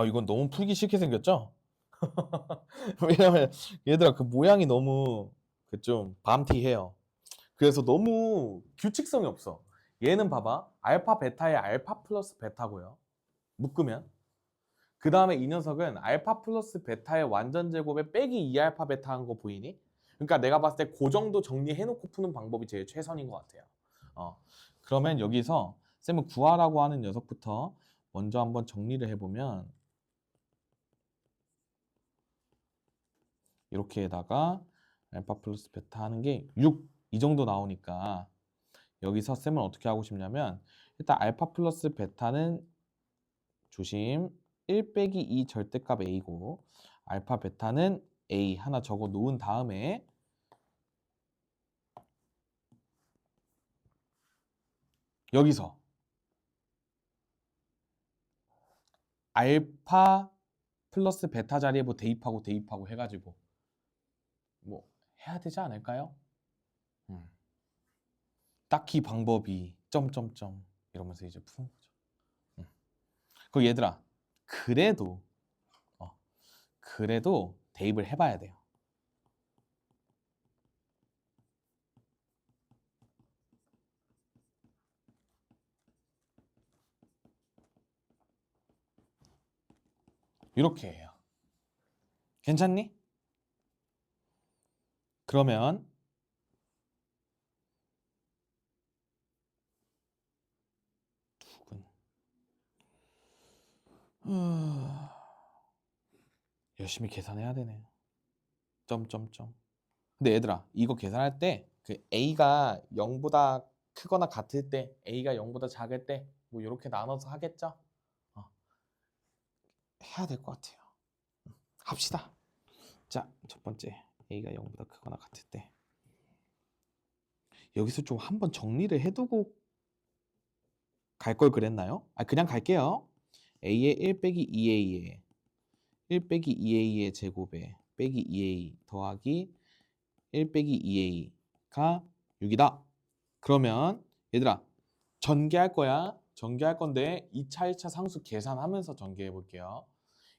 이건 너무 풀기 쉽게 생겼죠? 왜냐면 얘들아 그 모양이 너무 그 좀 밤티해요. 그래서 너무 규칙성이 없어. 얘는 봐봐. 알파 베타의 알파 플러스 베타고요. 묶으면. 그 다음에 이 녀석은 알파 플러스 베타의 완전 제곱에 빼기 2알파 베타 한 거 보이니? 그러니까 내가 봤을 때 그 정도 정리해놓고 푸는 방법이 제일 최선인 것 같아요. 그러면 여기서 쌤은 구하라고 하는 녀석부터 먼저 한번 정리를 해보면 이렇게에다가 알파 플러스 베타 하는 게 6 이 정도 나오니까 여기서 쌤은 어떻게 하고 싶냐면 일단 알파 플러스 베타는 조심 1 빼기 2 절대값 a고 알파 베타는 a 하나 적어 놓은 다음에 여기서 알파 플러스 베타 자리에 뭐 대입하고 해가지고 뭐 해야 되지 않을까요? 딱히 방법이 점점점 이러면서 이제 푸는 거죠. 그 얘들아 그래도 그래도 대입을 해봐야 돼요. 이렇게 해요. 괜찮니? 그러면 두근 열심히 계산해야 되네. 점점점. 근데 얘들아 이거 계산할 때 그 a가 0보다 크거나 같을 때 a가 0보다 작을 때 뭐 이렇게 나눠서 하겠죠? 해야 될 것 같아요. 합시다. 자, 첫 번째 a가 0보다 크거나 같을 때 여기서 좀 한번 정리를 해두고 갈 걸 그랬나요? 그냥 갈게요. a의 1 빼기 2a의 1 빼기 2a의 제곱에 빼기 2a 더하기 1 빼기 2a가 6이다. 그러면 얘들아 전개할 거야. 전개할 건데 2차, 1차 상수 계산하면서 전개해 볼게요.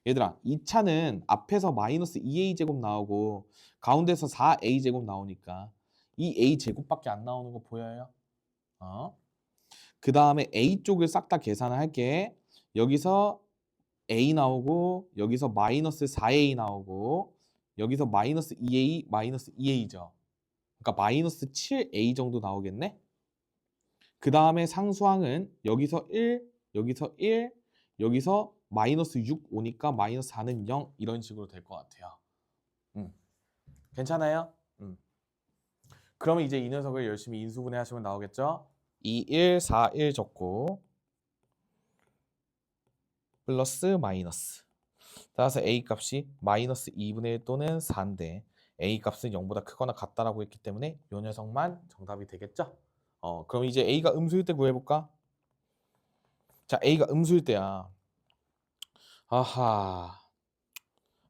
얘들아 2차는 앞에서 마이너스 2a 제곱 나오고 가운데서 4a 제곱 나오니까 이 a 제곱밖에 안 나오는 거 보여요? 그 다음에 a 쪽을 싹 다 계산을 할게. 여기서 a 나오고 여기서 마이너스 4a 나오고 여기서 마이너스 2a 마이너스 2a죠. 그러니까 마이너스 7a 정도 나오겠네. 그 다음에 상수항은 여기서 1, 여기서 1, 여기서 마이너스 6 오니까 마이너스 4는 0 이런 식으로 될 것 같아요. 괜찮아요? 그러면 이제 이 녀석을 열심히 인수분해 하시면 나오겠죠? 2, 1, 4, 1 적고 플러스 마이너스 따라서 a 값이 마이너스 2분의 1 또는 4인데 a 값은 0보다 크거나 같다라고 했기 때문에 이 녀석만 정답이 되겠죠? 그럼 이제 a가 음수일 때 구해볼까? 자, a가 음수일 때야. 아하,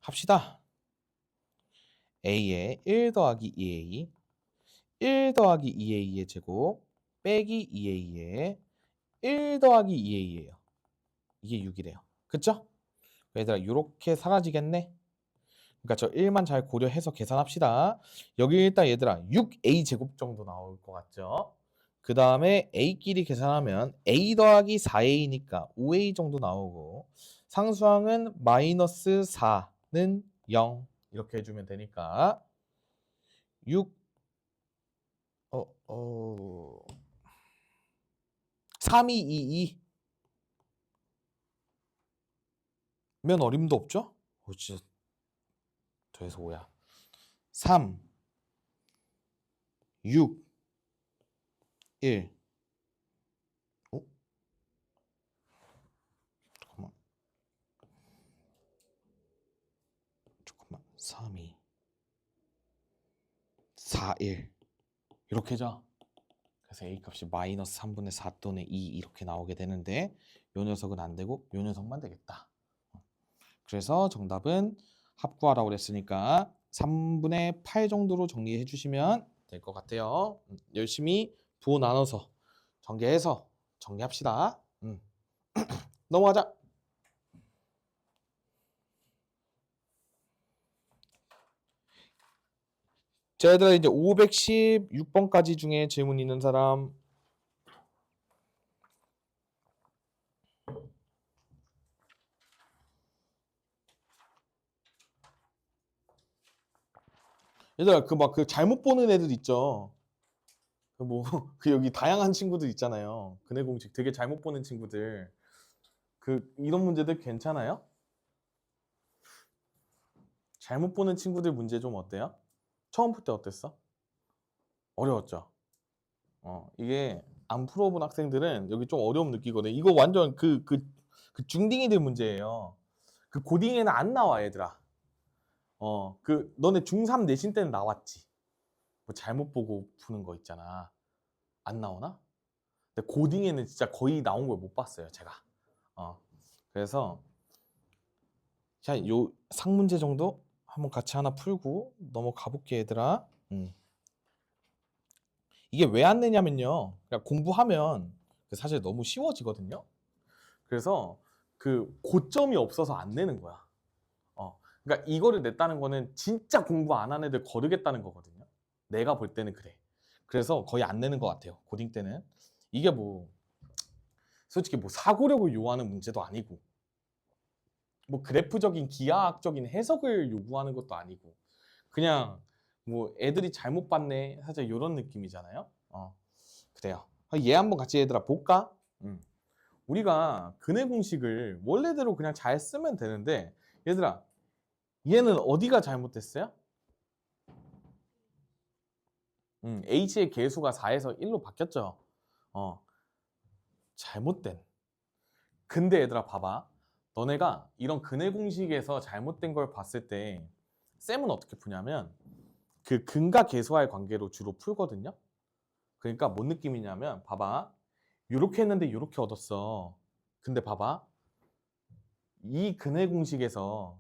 합시다. a의 1 더하기 2a 1 더하기 2a의 제곱 빼기 2a의 1 더하기 2a예요. 이게 6이래요. 그쵸? 얘들아 이렇게 사라지겠네? 그러니까 저 1만 잘 고려해서 계산합시다. 여기 일단 얘들아 6a 제곱 정도 나올 것 같죠? 그 다음에 a끼리 계산하면 a 더하기 4a니까 5a 정도 나오고 상수항은 마이너스 4는 0 이렇게 해주면 되니까 6 3, 2, 2, 2 면 어림도 없죠? 진짜 더해서 5야. 3, 6, 1 잠깐만 3, 2 4, 1 이렇게 자. 그래서 a 값이 마이너스 3분의 4 또는 2 이렇게 나오게 되는데 요 녀석은 안 되고 요 녀석만 되겠다. 그래서 정답은 합구하라고 그랬으니까 3분의 8 정도로 정리해 주시면 될 것 같아요. 열심히 부호 나눠서 전개해서 정리합시다. 넘어가자. 자, 얘들아 이제 516번까지 중에 질문 있는 사람. 얘들아 그 잘못 보는 애들 있죠. 그 여기 다양한 친구들 있잖아요. 근해 공식 되게 잘못 보는 친구들. 이런 문제들 괜찮아요? 잘못 보는 친구들 문제 좀 어때요? 처음 풀 때 어땠어? 어려웠죠? 이게 안 풀어본 학생들은 여기 좀 어려움 느끼거든. 이거 완전 그 중딩이들 문제예요. 그 고딩에는 안 나와 얘들아. 너네 중3 내신 때는 나왔지. 뭐 잘못 보고 푸는 거 있잖아. 안 나오나? 근데 고딩에는 진짜 거의 나온 걸 못 봤어요, 제가. 그래서 자, 요 상문제 정도 한번 같이 하나 풀고 넘어가 볼게, 얘들아. 이게 왜 안 내냐면요. 그냥 공부하면 사실 너무 쉬워지거든요. 그래서 그 고점이 없어서 안 내는 거야. 그러니까 이거를 냈다는 거는 진짜 공부 안 한 애들 거르겠다는 거거든요. 내가 볼 때는 그래. 그래서 거의 안 내는 것 같아요. 고딩 때는. 이게 뭐 솔직히 뭐 사고력을 요하는 문제도 아니고 뭐 그래프적인 기하학적인 해석을 요구하는 것도 아니고 그냥 뭐 애들이 잘못 봤네 사실 이런 느낌이잖아요. 그래요. 얘 한번 같이 얘들아 볼까? 우리가 근해 공식을 원래대로 그냥 잘 쓰면 되는데 얘들아 얘는 어디가 잘못됐어요? h의 계수가 4에서 1로 바뀌었죠. 잘못된. 근데 얘들아 봐봐. 너네가 이런 근해 공식에서 잘못된 걸 봤을 때 쌤은 어떻게 푸냐면 그 근과 계수와의 관계로 주로 풀거든요. 그러니까 뭔 느낌이냐면 봐봐. 요렇게 했는데 요렇게 얻었어. 근데 봐봐. 이 근해 공식에서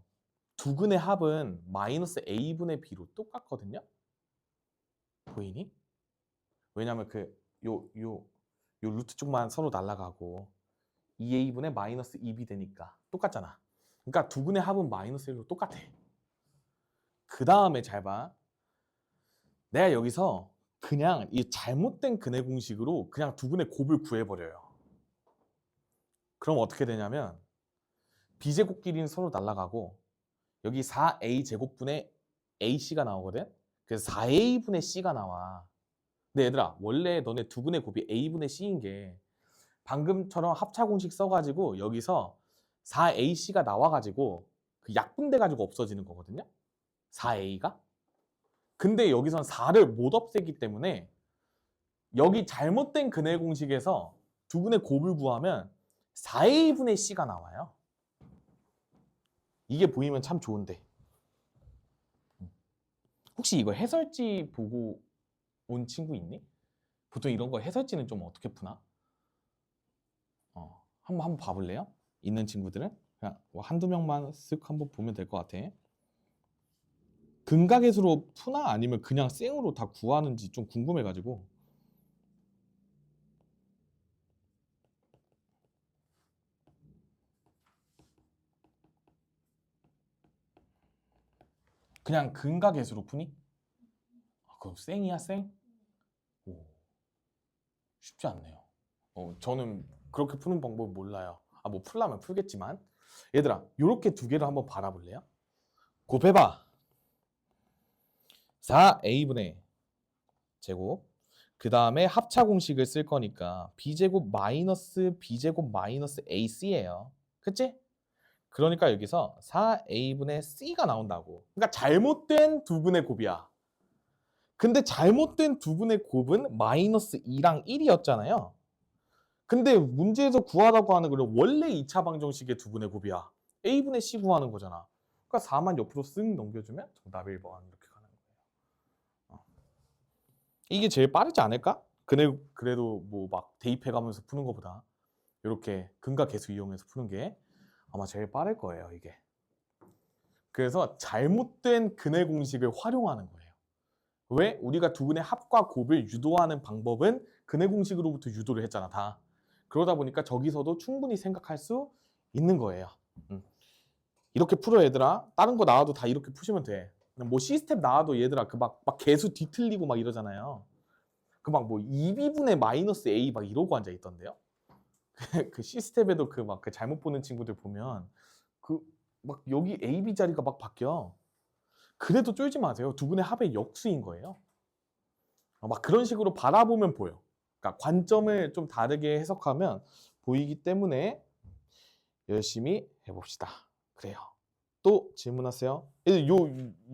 두 근의 합은 마이너스 a분의 b로 똑같거든요. 보이니? 왜냐면 요 루트 쪽만 서로 날아가고 2a분의 마이너스 2b 되니까 똑같잖아. 그러니까 두 근의 합은 마이너스 1로 똑같아. 그 다음에 잘 봐. 내가 여기서 그냥 이 잘못된 근해 공식으로 그냥 두 근의 곱을 구해버려요. 그럼 어떻게 되냐면 b제곱끼리는 서로 날아가고 여기 4a 제곱분의 ac가 나오거든. 그래서 4a분의 c가 나와. 근데 얘들아 원래 너네 두 근의 곱이 a분의 c인 게 방금처럼 합차 공식 써가지고 여기서 4ac가 나와가지고 그 약분돼가지고 없어지는 거거든요. 4a가. 근데 여기선 4를 못 없애기 때문에 여기 잘못된 근해 공식에서 두 근의 곱을 구하면 4a분의 c가 나와요. 이게 보이면 참 좋은데 혹시 이거 해설지 보고 온 친구 있니? 보통 이런 거 해설지는 좀 어떻게 푸나? 한번 봐볼래요? 있는 친구들은 그냥 뭐 한두 명만 쓱 한번 보면 될 것 같아. 근각에서로 푸나 아니면 그냥 생으로 다 구하는지 좀 궁금해가지고. 그냥 근각에서로 푸니? 그럼 생이야 생? 오, 쉽지 않네요. 저는 그렇게 푸는 방법 몰라요. 뭐 풀라면 풀겠지만 얘들아 요렇게 두 개를 한번 바라볼래요? 곱해봐. 4a분의 제곱 그 다음에 합차 공식을 쓸 거니까 b제곱 마이너스 b제곱 마이너스 ac예요. 그치? 그러니까 여기서 4a분의 c가 나온다고. 그러니까 잘못된 두 근의 곱이야. 근데 잘못된 두 근의 곱은 마이너스 2랑 1이었잖아요. 근데 문제에서 구하라고 하는 거는 원래 2차 방정식의 두 근의 곱이야. a분의 c 구하는 거잖아. 그러니까 4만 옆으로 쓱 넘겨주면 정답 1번 이렇게 가는 거예요. 이게 제일 빠르지 않을까? 그래도 뭐 막 대입해가면서 푸는 것보다 이렇게 근과 계수 이용해서 푸는 게 아마 제일 빠를 거예요, 이게. 그래서 잘못된 근해 공식을 활용하는 거예요. 왜? 우리가 두 근의 합과 곱을 유도하는 방법은 근해 공식으로부터 유도를 했잖아, 다. 그러다 보니까 저기서도 충분히 생각할 수 있는 거예요. 이렇게 풀어 얘들아. 다른 거 나와도 다 이렇게 푸시면 돼. 뭐 시스템 나와도 얘들아 그 막 계수 뒤틀리고 막 이러잖아요. 그 막 뭐 2b분의 마이너스 a 막 이러고 앉아 있던데요. 그 시스템에도 그 막 그 잘못 보는 친구들 보면 그 막 여기 a, b 자리가 막 바뀌어. 그래도 쫄지 마세요. 두 분의 합의 역수인 거예요. 막 그런 식으로 바라보면 보여. 그러니까 관점을 좀 다르게 해석하면 보이기 때문에 열심히 해봅시다. 그래요. 또 질문하세요.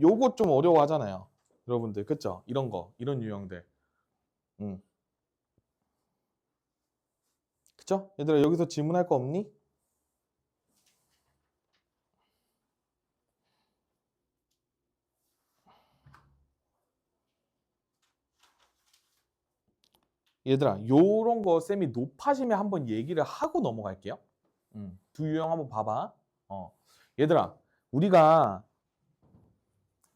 요거 좀 어려워하잖아요. 여러분들 그쵸? 이런 거, 이런 유형들. 그쵸? 얘들아 여기서 질문할 거 없니? 얘들아, 요런 거 쌤이 높아지면 한번 얘기를 하고 넘어갈게요. 두 유형 한번 봐봐. 얘들아, 우리가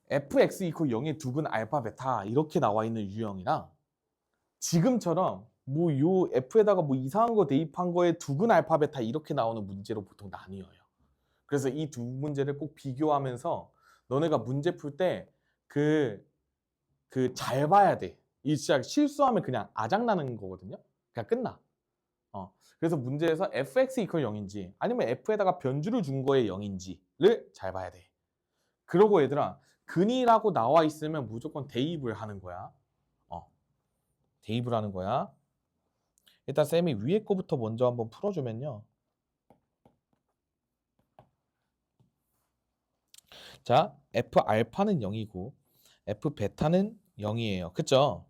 fx 이퀄 0의 두근 알파 베타 이렇게 나와 있는 유형이랑 지금처럼 뭐 요 f에다가 뭐 이상한 거 대입한 거에 두근 알파 베타 이렇게 나오는 문제로 보통 나뉘어요. 그래서 이 두 문제를 꼭 비교하면서 너네가 문제 풀 때 잘 봐야 돼. 이 진짜 실수하면 그냥 아작나는 거거든요. 그냥 끝나. 그래서 문제에서 fx 이퀄 0인지 아니면 f에다가 변주를 준 거에 0인지를 잘 봐야 돼. 그러고 얘들아, 근이라고 나와 있으면 무조건 대입을 하는 거야. 대입을 하는 거야. 일단 쌤이 위에 거부터 먼저 한번 풀어주면요. 자, f 알파는 0이고 f 베타는 0이에요. 그쵸?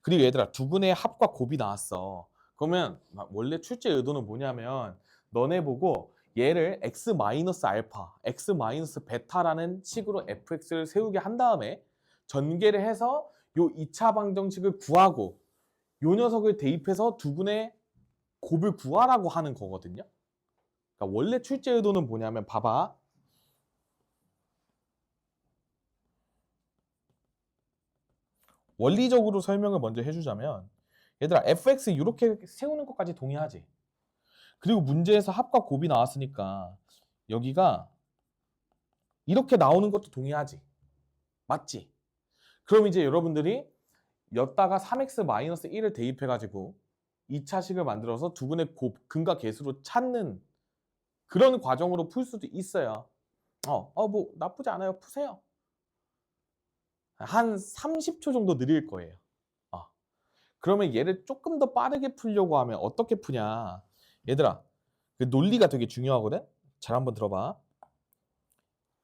그리고 얘들아, 두근의 합과 곱이 나왔어. 그러면 원래 출제 의도는 뭐냐면 너네 보고 얘를 x 마이너스 알파, x 마이너스 베타라는 식으로 fx를 세우게 한 다음에 전개를 해서 요 2차 방정식을 구하고 요 녀석을 대입해서 두근의 곱을 구하라고 하는 거거든요. 그러니까 원래 출제 의도는 뭐냐면 봐봐. 원리적으로 설명을 먼저 해주자면 얘들아, fx 이렇게 세우는 것까지 동의하지? 그리고 문제에서 합과 곱이 나왔으니까 여기가 이렇게 나오는 것도 동의하지? 맞지? 그럼 이제 여러분들이 였다가 3x-1을 대입해가지고 2차식을 만들어서 두근의 곱, 근과 계수로 찾는 그런 과정으로 풀 수도 있어요. 뭐 나쁘지 않아요. 푸세요. 한 30초 정도 느릴 거예요. 그러면 얘를 조금 더 빠르게 풀려고 하면 어떻게 푸냐. 얘들아, 그 논리가 되게 중요하거든? 잘 한번 들어봐.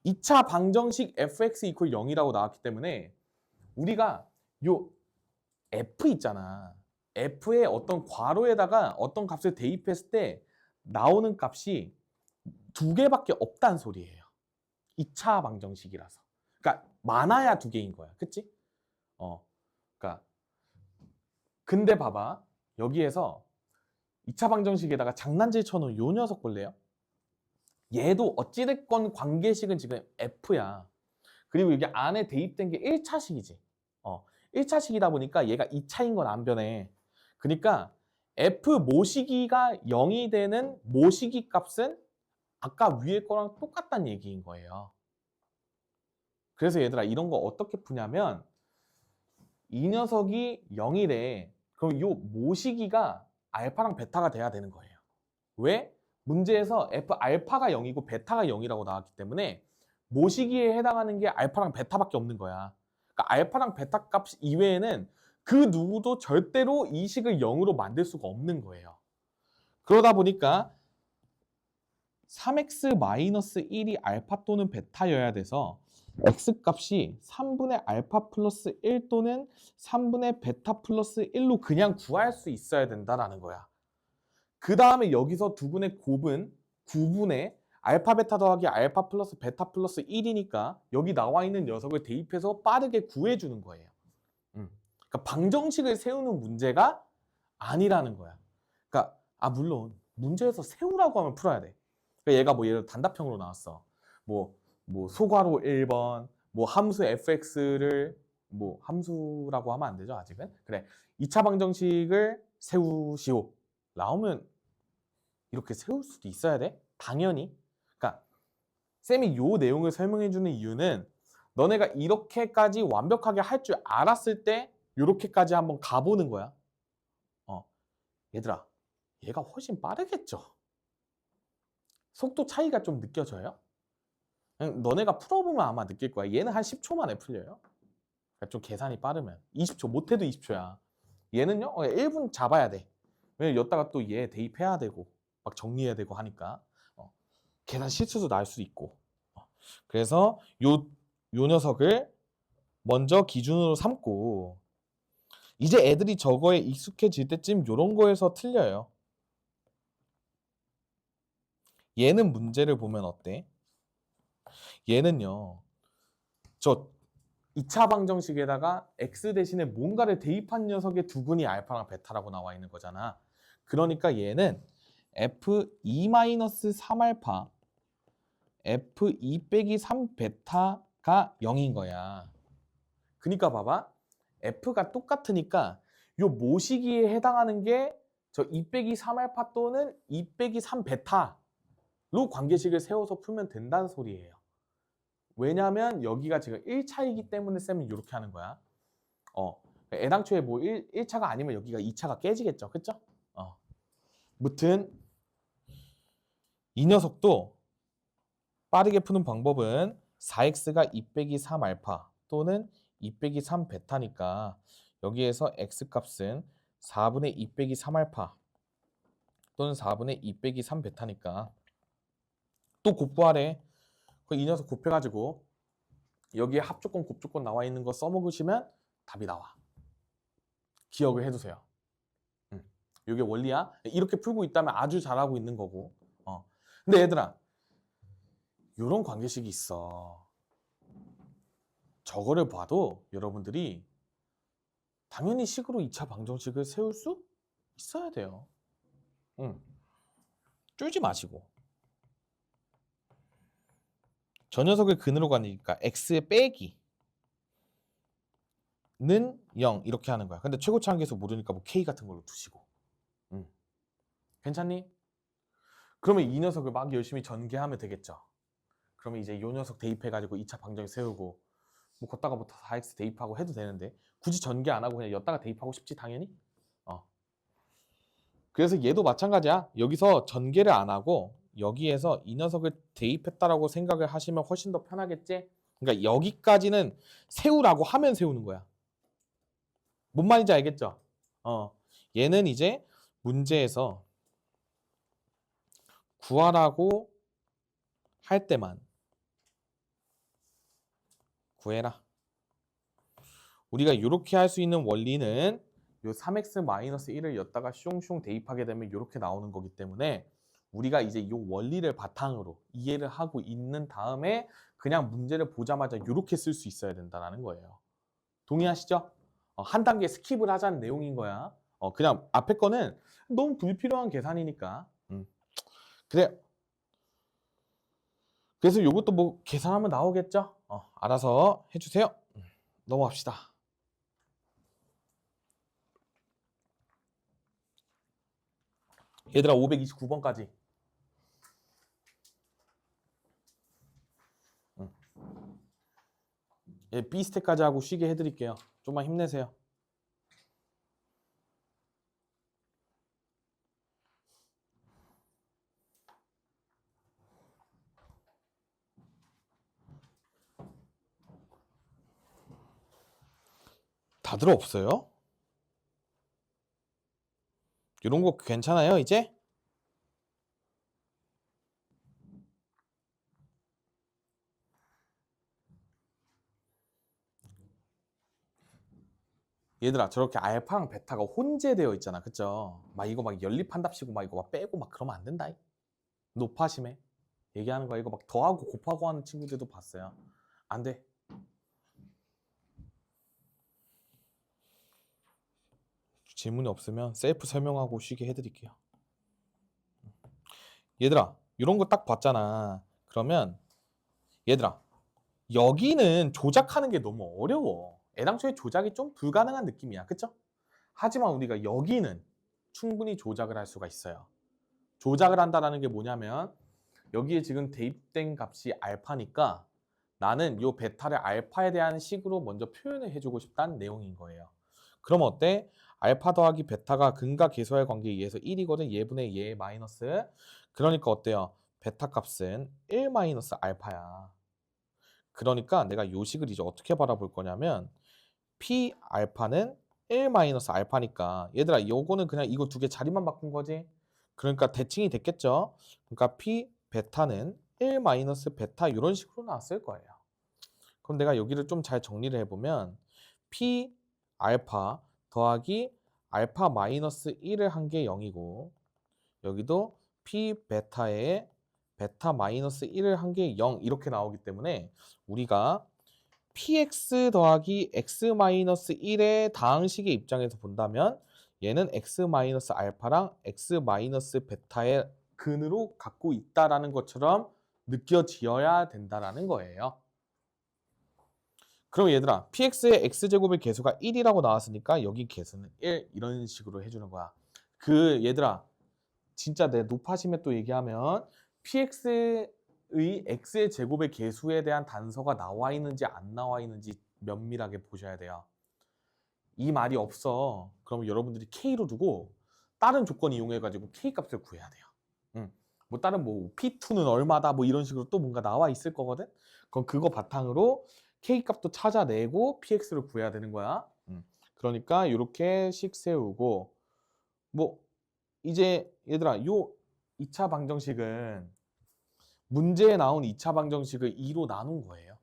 2차 방정식 fx 이퀄 0이라고 나왔기 때문에 우리가 요 f 있잖아. f의 어떤 괄호에다가 어떤 값을 대입했을 때 나오는 값이 두 개밖에 없다는 소리예요. 2차 방정식이라서. 그러니까 많아야 두 개인 거야. 그치? 그러니까 근데 봐봐. 여기에서 2차 방정식에다가 장난질 쳐놓은 요 녀석 볼래요? 얘도 어찌됐건 관계식은 지금 F야. 그리고 여기 안에 대입된 게 1차식이지. 1차식이다 보니까 얘가 2차인 건 안 변해. 그러니까 F 모시기가 0이 되는 모시기 값은 아까 위에 거랑 똑같다는 얘기인 거예요. 그래서 얘들아, 이런 거 어떻게 푸냐면 이 녀석이 0이래. 그럼 이 모시기가 알파랑 베타가 돼야 되는 거예요. 왜? 문제에서 F 알파가 0이고 베타가 0이라고 나왔기 때문에 모시기에 해당하는 게 알파랑 베타밖에 없는 거야. 그러니까 알파랑 베타 값 이외에는 그 누구도 절대로 이 식을 0으로 만들 수가 없는 거예요. 그러다 보니까 3x-1이 알파 또는 베타여야 돼서 x 값이 3분의 알파 플러스 1 또는 3분의 베타 플러스 1로 그냥 구할 수 있어야 된다는 거야. 그 다음에 여기서 두분의 곱은 9분의 알파 베타 더하기 알파 플러스 베타 플러스 1이니까 여기 나와 있는 녀석을 대입해서 빠르게 구해주는 거예요. 그러니까 방정식을 세우는 문제가 아니라는 거야. 그러니까 물론 문제에서 세우라고 하면 풀어야 돼. 그러니까 얘가 뭐 예를 들어 단답형으로 나왔어. 뭐 소괄호 1번, 뭐 함수 fx를 뭐 함수라고 하면 안 되죠, 아직은. 그래, 2차 방정식을 세우시오. 나오면 이렇게 세울 수도 있어야 돼? 당연히. 그러니까 쌤이 요 내용을 설명해 주는 이유는 너네가 이렇게까지 완벽하게 할 줄 알았을 때 이렇게까지 한번 가보는 거야. 얘들아, 얘가 훨씬 빠르겠죠? 속도 차이가 좀 느껴져요? 너네가 풀어보면 아마 느낄 거야. 얘는 한 10초 만에 풀려요. 그러니까 좀 계산이 빠르면. 20초, 못해도 20초야. 얘는요, 1분 잡아야 돼. 왜냐면 여기다가 또 얘 대입해야 되고 막 정리해야 되고 하니까 계산 실수도 날 수 있고. 그래서 요 녀석을 먼저 기준으로 삼고 이제 애들이 저거에 익숙해질 때쯤 요런 거에서 틀려요. 얘는 문제를 보면 어때? 얘는요, 저 2차 방정식에다가 x 대신에 뭔가를 대입한 녀석의 두근이 알파랑 베타라고 나와 있는 거잖아. 그러니까 얘는 f2-3알파 f2 빼기 3 베타가 0인 거야. 그러니까 봐봐. f가 똑같으니까 요 모시기에 해당하는 게 저 2 빼기 3알파 또는 2 빼기 3 베타로 관계식을 세워서 풀면 된다는 소리예요. 왜냐면 여기가 지금 1차이기 때문에 쌤은 이렇게 하는 거야. 애당초에 뭐 1차가 아니면 여기가 2차가 깨지겠죠. 그쵸? 무튼 이 녀석도 빠르게 푸는 방법은 4x가 2 빼기 3알파 또는 2 빼기 3 베타니까 여기에서 x 값은 4분의 2 빼기 3알파 또는 4분의 2 빼기 3 베타니까 또 곱구하래. 이 녀석 곱해가지고 여기에 합조건 곱조건 나와 있는 거 써먹으시면 답이 나와. 기억을 해두세요. 이게 원리야. 이렇게 풀고 있다면 아주 잘하고 있는 거고. 근데 얘들아, 이런 관계식이 있어. 저거를 봐도 여러분들이 당연히 식으로 2차 방정식을 세울 수 있어야 돼요. 쫄지 마시고. 저 녀석을 근으로 가니까 x의 빼기는 0 이렇게 하는 거야. 근데 최고차 한계수 모르니까 뭐 k 같은 걸로 두시고. 괜찮니? 그러면 이 녀석을 막 열심히 전개하면 되겠죠. 그러면 이제 이 녀석 대입해가지고 2차 방정식 세우고 뭐 걷다가 뭐 4x 대입하고 해도 되는데 굳이 전개 안 하고 그냥 엿다가 대입하고 싶지 당연히. 그래서 얘도 마찬가지야. 여기서 전개를 안 하고 여기에서 이 녀석을 대입했다라고 생각을 하시면 훨씬 더 편하겠지? 그러니까 여기까지는 세우라고 하면 세우는 거야. 뭔 말인지 알겠죠? 얘는 이제 문제에서 구하라고 할 때만 구해라. 우리가 이렇게 할 수 있는 원리는 요 3x-1을 엿다가 슝슝 대입하게 되면 이렇게 나오는 거기 때문에 우리가 이제 이 원리를 바탕으로 이해를 하고 있는 다음에 그냥 문제를 보자마자 이렇게 쓸 수 있어야 된다는 거예요. 동의하시죠? 한 단계 스킵을 하자는 내용인 거야. 그냥 앞에 거는 너무 불필요한 계산이니까. 그래. 그래서 이것도 뭐 계산하면 나오겠죠? 알아서 해주세요. 넘어갑시다. 얘들아 529번까지. 예, B 스택까지 하고 쉬게 해드릴게요. 좀만 힘내세요. 다들 없어요? 이런 거 괜찮아요 이제? 얘들아 저렇게 알파랑 베타가 혼재되어 있잖아 그쵸? 막 이거 막 연립한답시고 막 이거 막 빼고 막 그러면 안 된다. 높아심에 얘기하는 거야. 이거 막 더하고 곱하고 하는 친구들도 봤어요. 안 돼. 질문이 없으면 셀프 설명하고 쉬게 해드릴게요. 얘들아 이런 거 딱 봤잖아. 그러면 얘들아 여기는 조작하는 게 너무 어려워. 애당초에 조작이 좀 불가능한 느낌이야. 그쵸? 하지만 우리가 여기는 충분히 조작을 할 수가 있어요. 조작을 한다는 게 뭐냐면 여기에 지금 대입된 값이 알파니까 나는 이 베타를 알파에 대한 식으로 먼저 표현을 해주고 싶다는 내용인 거예요. 그럼 어때? 알파 더하기 베타가 근과 계수할 관계에 의해서 1이거든. 예분의 예 마이너스. 그러니까 어때요? 베타 값은 1 마이너스 알파야. 그러니까 내가 이 식을 이제 어떻게 바라볼 거냐면 P 알파는 1 마이너스 알파니까 얘들아 요거는 그냥 이거 두 개 자리만 바꾼 거지. 그러니까 대칭이 됐겠죠. 그러니까 P 베타는 1 마이너스 베타 이런 식으로 나왔을 거예요. 그럼 내가 여기를 좀 잘 정리를 해보면 P 알파 더하기 알파 마이너스 1을 한 게 0이고 여기도 P 베타에 베타 마이너스 1을 한 게 0 이렇게 나오기 때문에 우리가 px 더하기 x-1의 다항식의 입장에서 본다면 얘는 x-알파랑 x-베타의 근으로 갖고 있다라는 것처럼 느껴지어야 된다라는 거예요. 그럼 얘들아, px의 x제곱의 개수가 1이라고 나왔으니까 여기 개수는 1 이런 식으로 해주는 거야. 얘들아, 진짜 내 높아심에 또 얘기하면 px의 x의 제곱의 개수에 대한 단서가 나와 있는지 안 나와 있는지 면밀하게 보셔야 돼요. 이 말이 없어. 그러면 여러분들이 k로 두고 다른 조건 이용해가지고 k 값을 구해야 돼요. 뭐 다른 뭐 p2는 얼마다 뭐 이런 식으로 또 뭔가 나와 있을 거거든. 그럼 그거 바탕으로 k 값도 찾아내고 px를 구해야 되는 거야. 그러니까 이렇게 식 세우고 뭐 이제 얘들아 요 2차 방정식은 문제에 나온 2차 방정식을 2로 나눈 거예요.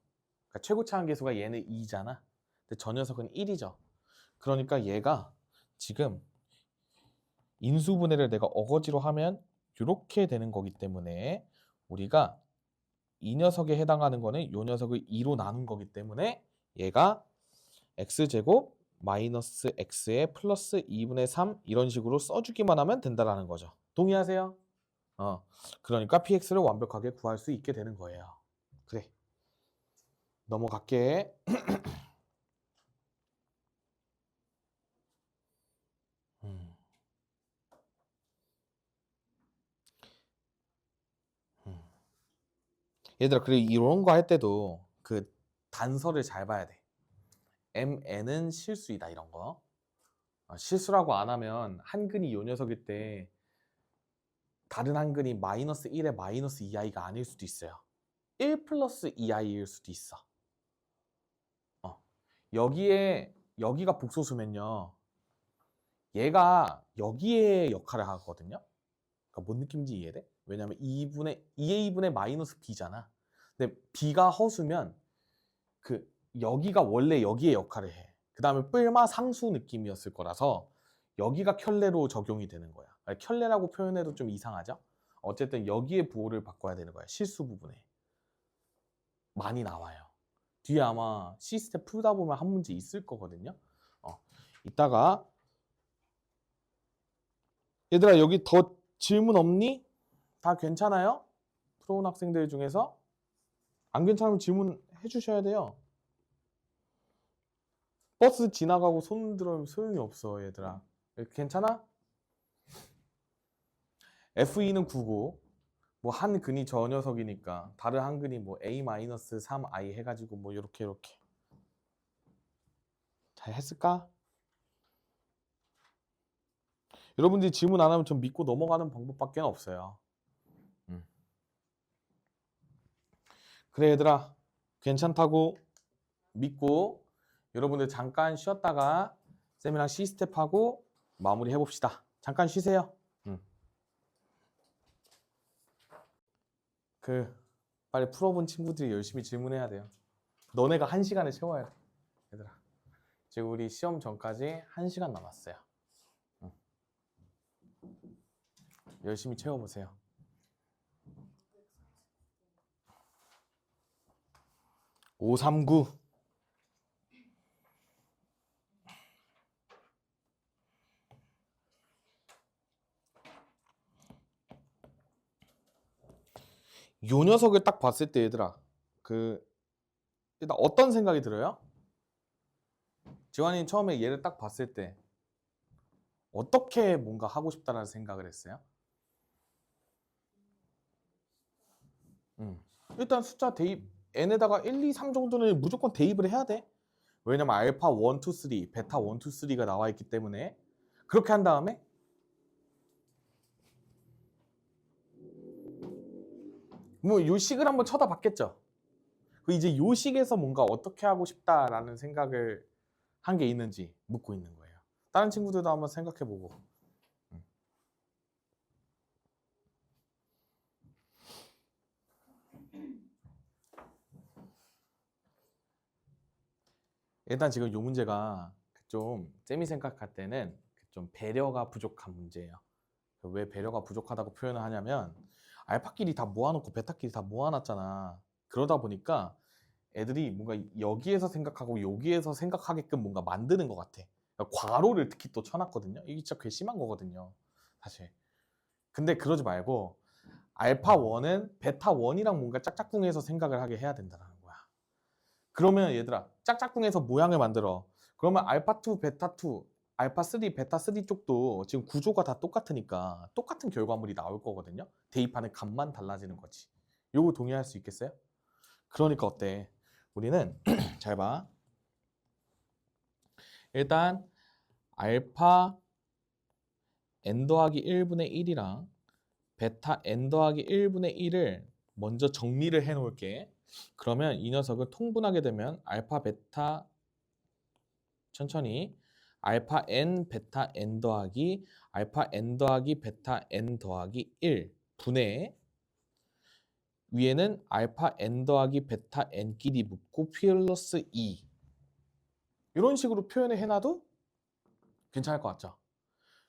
그러니까 최고차항 계수가 얘는 2잖아. 근데 저 녀석은 1이죠. 그러니까 얘가 지금 인수분해를 내가 어거지로 하면 이렇게 되는 거기 때문에 우리가 이 녀석에 해당하는 거는 이 녀석을 2로 나눈 거기 때문에 얘가 x제곱 마이너스 x에 플러스 2분의 3 이런 식으로 써주기만 하면 된다라는 거죠. 동의하세요? 그러니까 px를 완벽하게 구할 수 있게 되는 거예요. 그래. 넘어갈게. 얘들아, 그리고 이런 거 할 때도 그 단서를 잘 봐야 돼. MN은 실수이다 이런 거. 실수라고 안 하면 한근이 요 녀석일 때 다른 한근이 마이너스 1에 마이너스 2i가 아닐 수도 있어요. 1 플러스 2i일 수도 있어. 여기가 복소수면요. 얘가 여기에 역할을 하거든요. 그러니까 뭔 느낌인지 이해돼? 왜냐면 2a분의 마이너스 b잖아. 근데 b가 허수면 여기가 원래 여기에 역할을 해. 그 다음에 뿔마 상수 느낌이었을 거라서 여기가 켤레로 적용이 되는 거야. 켤레라고 표현해도 좀 이상하죠? 어쨌든 여기에 부호를 바꿔야 되는 거야. 실수 부분에. 많이 나와요. 뒤에 아마 시스템 풀다 보면 한 문제 있을 거거든요. 이따가 얘들아 여기 더 질문 없니? 다 괜찮아요? 풀어온 학생들 중에서? 안 괜찮으면 질문해 주셔야 돼요. 버스 지나가고 손 들어오면 소용이 없어 얘들아. 괜찮아? F2는 9고 뭐 한 근이 저 녀석이니까 다른 한 근이 뭐 A-3i 해가지고 뭐 요렇게 잘 했을까? 여러분들이 질문 안 하면 전 믿고 넘어가는 방법밖에 없어요. 그래 얘들아 괜찮다고 믿고 여러분들 잠깐 쉬었다가 쌤이랑 C스텝하고 마무리 해봅시다. 잠깐 쉬세요. 빨리 풀어본 친구들이 열심히 질문해야 돼요. 너네가 1시간을 채워야 돼 얘들아. 지금 우리 시험 전까지 1시간 남았어요. 열심히 채워보세요. 539 요 녀석을 딱 봤을 때 얘들아 일단 어떤 생각이 들어요? 지환이 처음에 얘를 딱 봤을 때 어떻게 뭔가 하고 싶다라는 생각을 했어요? 일단 숫자 대입 n에다가 1, 2, 3 정도는 무조건 대입을 해야 돼. 왜냐면 알파 1, 2, 3, 베타 1, 2, 3가 나와 있기 때문에 그렇게 한 다음에 뭐 요 식을 한번 쳐다봤겠죠. 이제 요 식에서 뭔가 어떻게 하고 싶다라는 생각을 한 게 있는지 묻고 있는 거예요. 다른 친구들도 한번 생각해보고. 일단 지금 요 문제가 좀 쌤이 생각할 때는 좀 배려가 부족한 문제예요. 왜 배려가 부족하다고 표현을 하냐면 알파끼리 다 모아놓고 베타끼리 다 모아놨잖아. 그러다 보니까 애들이 뭔가 여기에서 생각하고 여기에서 생각하게끔 뭔가 만드는 것 같아. 그러니까 괄호를 특히 또 쳐놨거든요. 이게 진짜 괘씸한 거거든요, 사실. 근데 그러지 말고 알파 1은 베타 1이랑 뭔가 짝짝꿍해서 생각을 하게 해야 된다는 거야. 그러면 얘들아, 짝짝꿍해서 모양을 만들어. 그러면 알파 2, 베타 2, 알파 3, 베타 3 쪽도 지금 구조가 다 똑같으니까 똑같은 결과물이 나올 거거든요. 대입하는 값만 달라지는 거지. 요거 동의할 수 있겠어요? 그러니까 어때? 우리는 잘 봐. 일단 알파 n 더하기 1분의 1이랑 베타 n 더하기 1분의 1을 먼저 정리를 해 놓을게. 그러면 이 녀석을 통분하게 되면 알파 베타 천천히 알파 n 베타 n 더하기 알파 n 더하기 베타 n 더하기 1 분의 위에는 알파 n 더하기 베타 n끼리 묶고 플러스 2 이런 식으로 표현을 해놔도 괜찮을 것 같죠?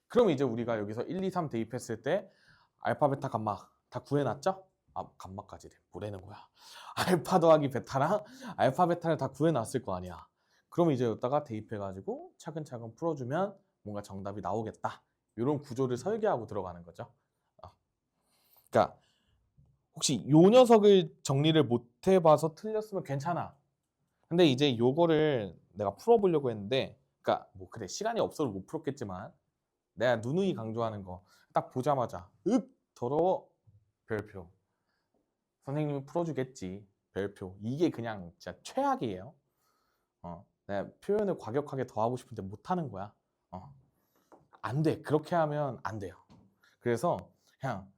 그럼 이제 우리가 여기서 1, 2, 3 대입했을 때 알파, 베타, 감마 다 구해놨죠? 아, 감마까지 뭐라는 거야? 알파 더하기 베타랑 알파, 베타를 다 구해놨을 거 아니야. 그럼 이제 여기다가 대입해가지고 차근차근 풀어주면 뭔가 정답이 나오겠다. 이런 구조를 설계하고 들어가는 거죠. 그러니까 혹시 요 녀석을 정리를 못 해봐서 틀렸으면 괜찮아. 근데 이제 요거를 내가 풀어보려고 했는데, 그러니까 뭐 그래 시간이 없어서 못 풀었겠지만 내가 누누이 강조하는 거 딱 보자마자 윽 더러워 별표. 선생님이 풀어주겠지 별표. 이게 그냥 진짜 최악이에요. 내가 표현을 과격하게 더하고 싶은데 못하는 거야. 안 돼. 그렇게 하면 안 돼요. 그래서 그냥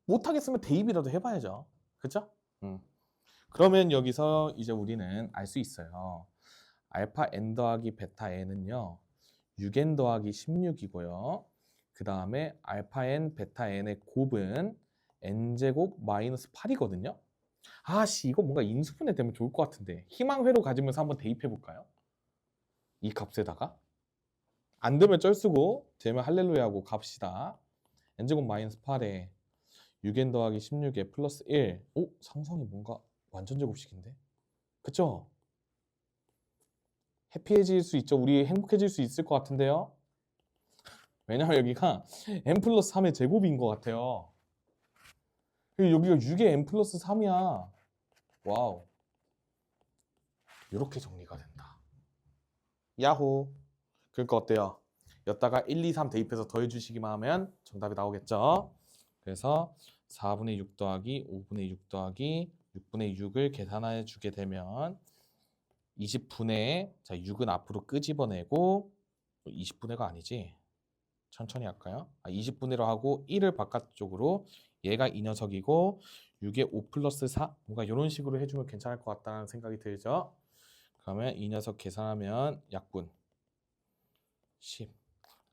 못하겠으면 대입이라도 해봐야죠. 그쵸? 그러면 여기서 이제 우리는 알 수 있어요. 알파 n 더하기 베타 n은요 6n 더하기 16이고요. 그 다음에 알파 n 베타 n의 곱은 n제곱 마이너스 8이거든요. 아씨 이거 뭔가 인수분해 되면 좋을 것 같은데 희망회로 가지면서 한번 대입해 볼까요? 이 값에다가 안 되면 쩔쓰고 되면 할렐루야하고 갑시다. n제곱 마이너스 8에 6n 더하기 16에 플러스 1. 오? 상성이 뭔가 완전 제곱식인데? 그쵸? 해피해질 수 있죠. 우리 행복해질 수 있을 것 같은데요. 왜냐면 여기가 n 플러스 3의 제곱인 것 같아요. 여기가 6의 n 플러스 3이야. 와우. 이렇게 정리가 된다. 야호. 그러니까 어때요? 여기다가 1, 2, 3 대입해서 더해주시기만 하면 정답이 나오겠죠. 그래서 4분의 6 더하기 5분의 6 더하기 6분의 6을 계산해 주게 되면 20분의 자 6은 앞으로 끄집어내고 20분의가 아니지. 천천히 할까요? 20분의로 하고 1을 바깥쪽으로 얘가 이 녀석이고 6에 5 플러스 4 뭔가 이런 식으로 해주면 괜찮을 것 같다는 생각이 들죠. 그러면 이 녀석 계산하면 약분 10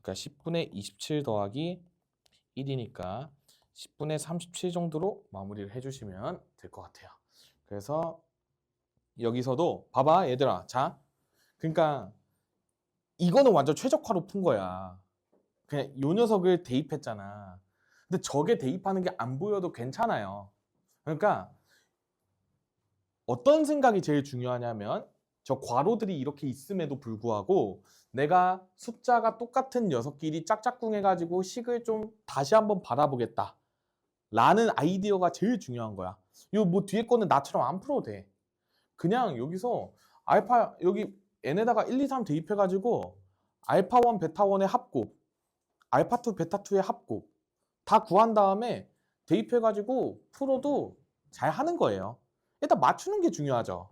그러니까 10분의 27 더하기 1이니까 10분의 37 정도로 마무리를 해주시면 될 것 같아요. 그래서 여기서도 봐봐 얘들아 자 그러니까 이거는 완전 최적화로 푼 거야. 그냥 요 녀석을 대입했잖아. 근데 저게 대입하는 게 안 보여도 괜찮아요. 그러니까 어떤 생각이 제일 중요하냐면 저 괄호들이 이렇게 있음에도 불구하고 내가 숫자가 똑같은 녀석끼리 짝짝꿍 해가지고 식을 좀 다시 한번 바라보겠다 라는 아이디어가 제일 중요한 거야. 요 뭐 뒤에 거는 나처럼 안 풀어도 돼. 그냥 여기서 알파 여기 n에다가 1, 2, 3 대입해가지고 알파 1, 베타 1의 합곱 알파 2, 베타 2의 합곱 다 구한 다음에 대입해가지고 풀어도 잘 하는 거예요. 일단 맞추는 게 중요하죠.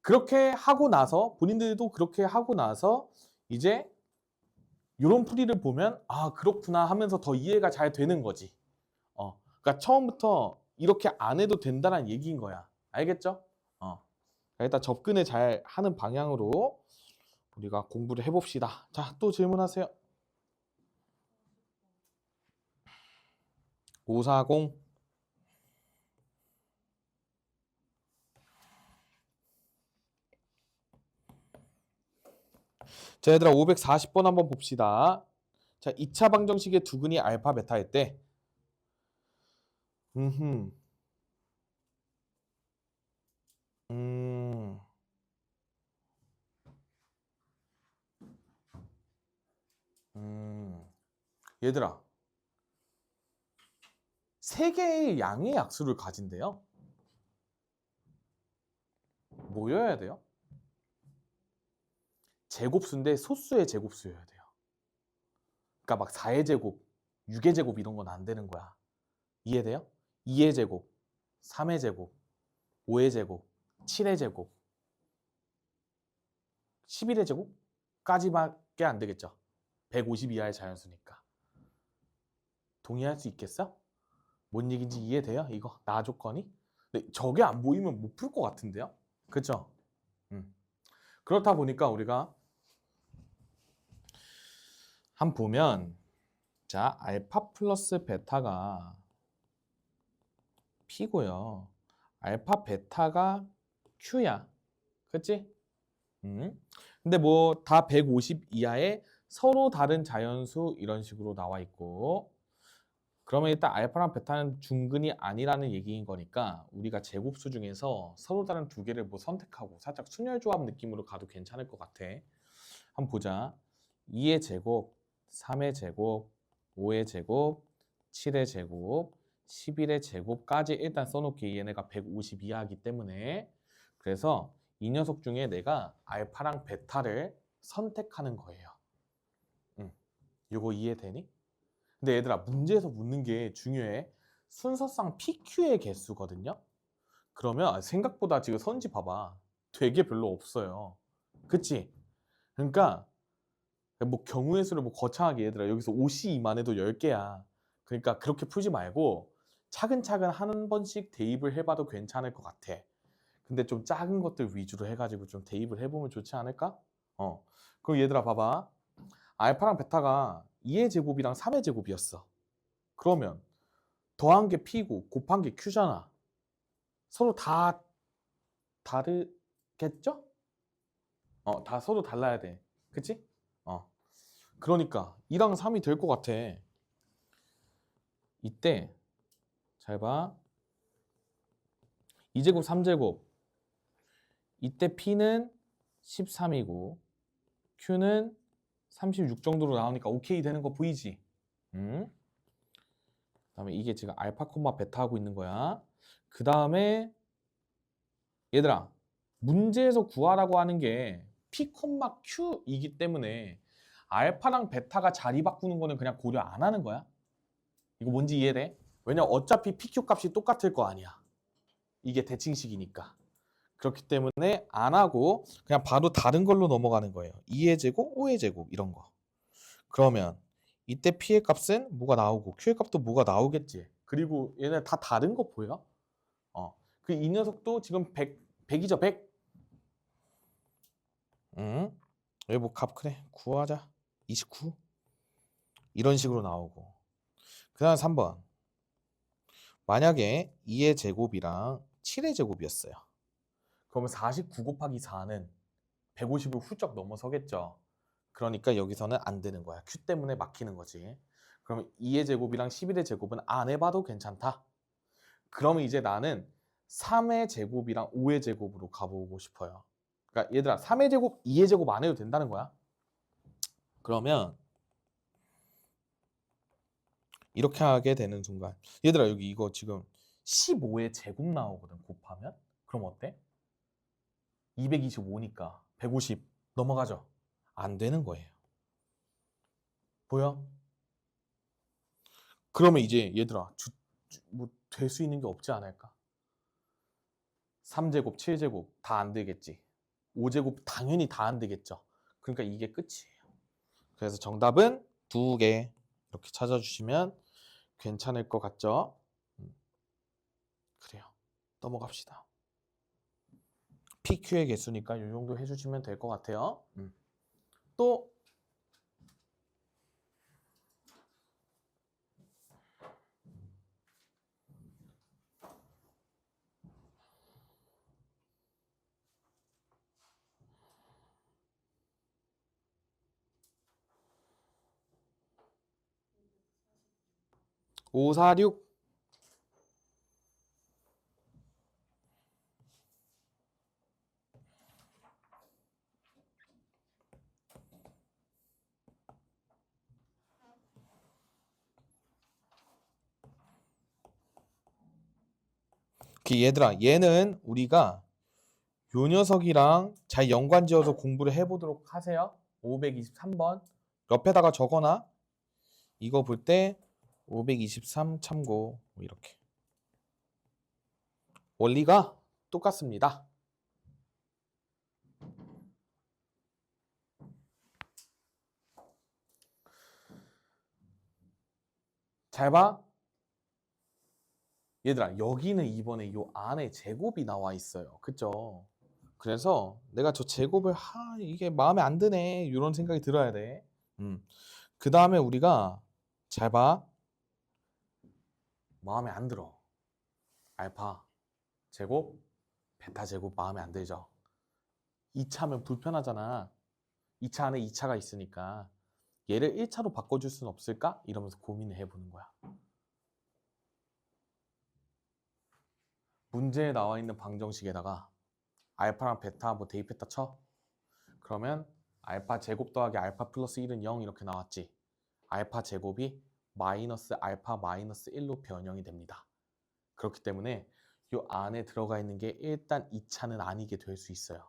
그렇게 하고 나서 본인들도 그렇게 하고 나서 이제 이런 풀이를 보면 아 그렇구나 하면서 더 이해가 잘 되는 거지. 그러니까 처음부터 이렇게 안 해도 된다는 얘기인 거야. 알겠죠? 일단 접근을 잘 하는 방향으로 우리가 공부를 해봅시다. 자, 또 질문하세요. 540 자 얘들아 540번 한번 봅시다. 자 2차 방정식의 두근이 알파 베타일 때 얘들아, 세 개의 양의 약수를 가진대요. 뭐여야 돼요? 제곱수인데 소수의 제곱수여야 돼요. 그러니까 막 4의 제곱, 6의 제곱 이런 건 안 되는 거야. 이해돼요? 2의 제곱, 3의 제곱, 5의 제곱, 7의 제곱, 11의 제곱까지밖에 안 되겠죠. 150 이하의 자연수니까. 동의할 수 있겠어? 뭔 얘기인지 이해돼요? 이거 나 조건이? 근데 저게 안 보이면 못 풀 것 같은데요? 그쵸? 그렇다 보니까 우리가 한번 보면 자, 알파 플러스 베타가 P고요. 알파 베타가 Q야. 그치? 근데 뭐 다 150 이하의 서로 다른 자연수 이런 식으로 나와 있고, 그러면 일단 알파랑 베타는 중근이 아니라는 얘기인 거니까 우리가 제곱수 중에서 서로 다른 두 개를 뭐 선택하고 살짝 순열조합 느낌으로 가도 괜찮을 것 같아. 한번 보자. 2의 제곱, 3의 제곱, 5의 제곱, 7의 제곱, 11의 제곱까지 일단 써놓기. 얘네가 150 이하이기 때문에. 그래서 이 녀석 중에 내가 알파랑 베타를 선택하는 거예요. 이거 이해되니? 근데 얘들아, 문제에서 묻는 게 중요해. 순서상 PQ의 개수거든요. 그러면 생각보다 지금 선지 봐봐. 되게 별로 없어요. 그치? 그러니까 뭐 경우의 수를 뭐 거창하게 얘들아 여기서 52만 해도 10개야. 그러니까 그렇게 풀지 말고 차근차근 한 번씩 대입을 해봐도 괜찮을 것 같아. 근데 좀 작은 것들 위주로 해가지고 좀 대입을 해보면 좋지 않을까? 그럼 얘들아 봐봐. 알파랑 베타가 2의 제곱이랑 3의 제곱이었어. 그러면 더한 게 P고 곱한 게 Q잖아. 서로 다 다르겠죠? 다 서로 달라야 돼. 그치? 그러니까 2랑 3이 될 것 같아. 이때 잘 봐. 2제곱, 3제곱. 이때 P는 13이고 Q는 36 정도로 나오니까 오케이 되는 거 보이지? 그다음에 이게 지금 알파 콤마 베타 하고 있는 거야. 그 다음에 얘들아, 문제에서 구하라고 하는 게 P 콤마 Q이기 때문에 알파랑 베타가 자리 바꾸는 거는 그냥 고려 안 하는 거야. 이거 뭔지 이해돼? 왜냐 어차피 PQ 값이 똑같을 거 아니야. 이게 대칭식이니까. 그렇기 때문에 안 하고 그냥 바로 다른 걸로 넘어가는 거예요. 2의 제곱, 5의 제곱 이런 거. 그러면 이때 P의 값은 뭐가 나오고 Q의 값도 뭐가 나오겠지. 그리고 얘네 다 다른 거 보여? 그 이 녀석도 지금 100이죠, 100. 여기 뭐 값 그래. 구하자. 29. 이런 식으로 나오고. 그 다음 3번. 만약에 2의 제곱이랑 7의 제곱이었어요. 그러면 49 곱하기 4는 150을 훌쩍 넘어서겠죠. 그러니까 여기서는 안 되는 거야. Q 때문에 막히는 거지. 그러면 2의 제곱이랑 11의 제곱은 안 해봐도 괜찮다. 그러면 이제 나는 3의 제곱이랑 5의 제곱으로 가보고 싶어요. 그러니까 얘들아 3의 제곱, 2의 제곱 안 해도 된다는 거야. 그러면 이렇게 하게 되는 순간 얘들아 여기 이거 지금 15의 제곱 나오거든 곱하면. 그럼 어때? 225니까 150 넘어가죠. 안 되는 거예요. 보여? 그러면 이제 얘들아 뭐 될 수 있는 게 없지 않을까? 3제곱, 7제곱 다 안 되겠지. 5제곱 당연히 다 안 되겠죠. 그러니까 이게 끝이에요. 그래서 정답은 2개 이렇게 찾아주시면 괜찮을 것 같죠? 그래요. 넘어갑시다. PQ의 개수니까 이 정도 해주시면 될 것 같아요. 또546 얘들아, 얘는 우리가 요 녀석이랑 잘 연관지어서 공부를 해보도록 하세요. 523번 옆에다가 적어놔. 이거 볼 때 523 참고 뭐 이렇게. 원리가 똑같습니다. 잘 봐. 얘들아, 여기는 이번에 요 안에 제곱이 나와 있어요. 그쵸? 그래서 내가 저 제곱을 이게 마음에 안 드네 이런 생각이 들어야 돼. 그 다음에 우리가 잘 봐. 마음에 안 들어. 알파 제곱, 베타 제곱 마음에 안 들죠? 2차면 불편하잖아. 2차 안에 2차가 있으니까 얘를 1차로 바꿔줄 수는 없을까? 이러면서 고민을 해보는 거야. 문제에 나와 있는 방정식에다가 알파랑 베타 뭐 대입했다 쳐. 그러면 알파 제곱 더하기 알파 플러스 1은 0 이렇게 나왔지. 알파 제곱이 마이너스 알파 마이너스 1로 변형이 됩니다. 그렇기 때문에 이 안에 들어가 있는 게 일단 2차는 아니게 될 수 있어요.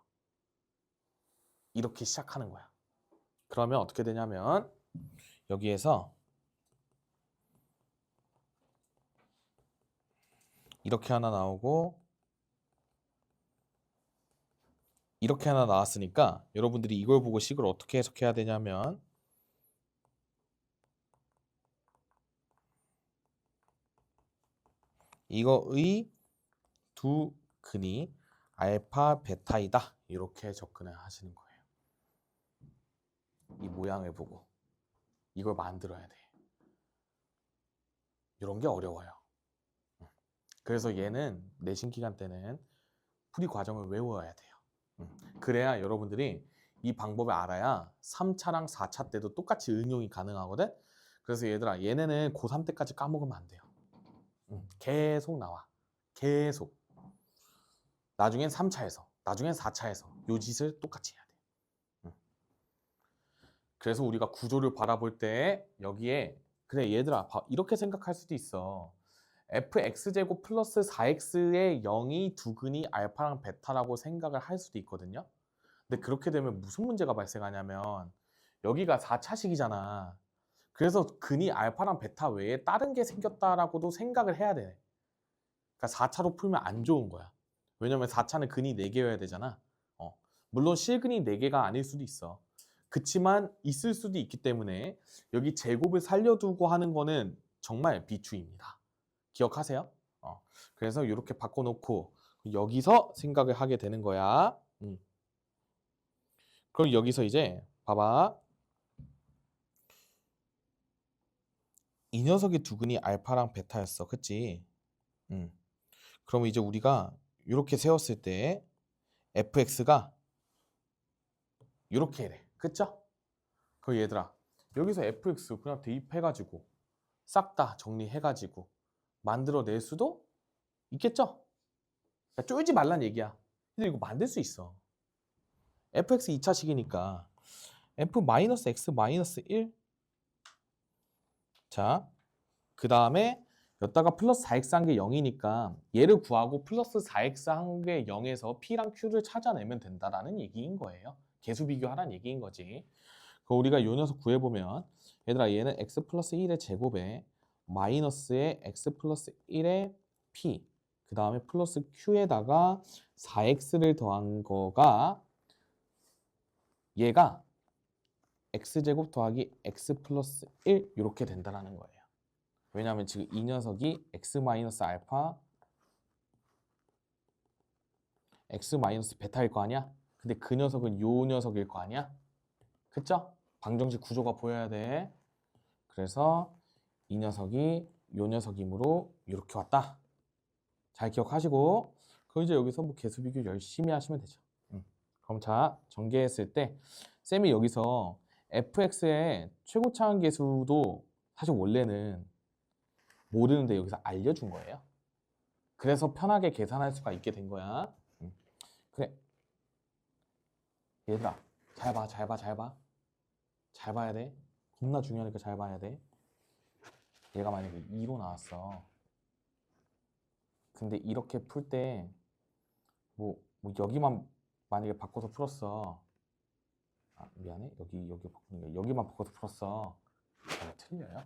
이렇게 시작하는 거야. 그러면 어떻게 되냐면 여기에서 이렇게 하나 나오고 이렇게 하나 나왔으니까 여러분들이 이걸 보고 식을 어떻게 해석해야 되냐면 이거의 두 근이 알파 베타이다 이렇게 접근을 하시는 거예요. 이 모양을 보고 이걸 만들어야 돼. 이런 게 어려워요. 그래서 얘는 내신 기간 때는 풀이 과정을 외워야 돼요. 그래야 여러분들이 이 방법을 알아야 3차랑 4차 때도 똑같이 응용이 가능하거든. 그래서 얘들아, 얘네는 고3 때까지 까먹으면 안 돼요. 계속 나와. 계속. 나중엔 3차에서, 나중엔 4차에서 요 짓을 똑같이 해야 돼. 그래서 우리가 구조를 바라볼 때 여기에 그래 얘들아 이렇게 생각할 수도 있어. fx제곱 플러스 4x의 0이 두 근이 알파랑 베타라고 생각을 할 수도 있거든요. 근데 그렇게 되면 무슨 문제가 발생하냐면 여기가 4차식이잖아. 그래서 근이 알파랑 베타 외에 다른 게 생겼다라고도 생각을 해야 돼. 그러니까 4차로 풀면 안 좋은 거야. 왜냐면 4차는 근이 4개여야 되잖아. 물론 실근이 4개가 아닐 수도 있어. 그치만 있을 수도 있기 때문에 여기 제곱을 살려두고 하는 거는 정말 비추입니다. 기억하세요? 그래서 이렇게 바꿔놓고 여기서 생각을 하게 되는 거야. 그럼 여기서 이제 봐봐. 이 녀석의 두근이 알파랑 베타였어. 그치? 그럼 이제 우리가 이렇게 세웠을 때 fx가 이렇게 돼. 그쵸? 그럼 얘들아 여기서 fx 그냥 대입해가지고 싹 다 정리해가지고 만들어낼 수도 있겠죠? 그러니까 쫄지 말란 얘기야. 근데 이거 만들 수 있어. fx 2차식이니까 f-x-1 자, 그 다음에 여기다가 플러스 4x 한 게 0이니까 얘를 구하고 플러스 4x 한 게 0에서 p랑 q를 찾아내면 된다라는 얘기인 거예요. 계수 비교하라는 얘기인 거지. 그 우리가 요 녀석 구해보면 얘들아 얘는 x 플러스 1의 제곱에 마이너스의 x 플러스 1의 p 그 다음에 플러스 q에다가 4x를 더한 거가 얘가 x제곱 더하기 x 플러스 1 이렇게 된다는 거예요. 왜냐하면 지금 이 녀석이 x 마이너스 알파 x 마이너스 베타일 거 아니야? 근데 그 녀석은 요 녀석일 거 아니야? 그쵸? 방정식 구조가 보여야 돼. 그래서 이 녀석이 요 녀석이므로 이렇게 왔다. 잘 기억하시고 그럼 이제 여기서 뭐 계수 비교 열심히 하시면 되죠. 그럼 자 전개했을 때 쌤이 여기서 fx의 최고차항 계수도 사실 원래는 모르는데 여기서 알려준 거예요. 그래서 편하게 계산할 수가 있게 된 거야. 그래 얘들아 잘 봐, 잘 봐, 잘 봐. 잘 봐야 돼. 겁나 중요하니까 잘 봐야 돼. 얘가 만약에 2로 나왔어. 근데 이렇게 풀 때 뭐 여기만 만약에 바꿔서 풀었어. 아, 미안해. 여기 바꾸는 게 여기만 바꿔서 풀었어. 이거 틀려요?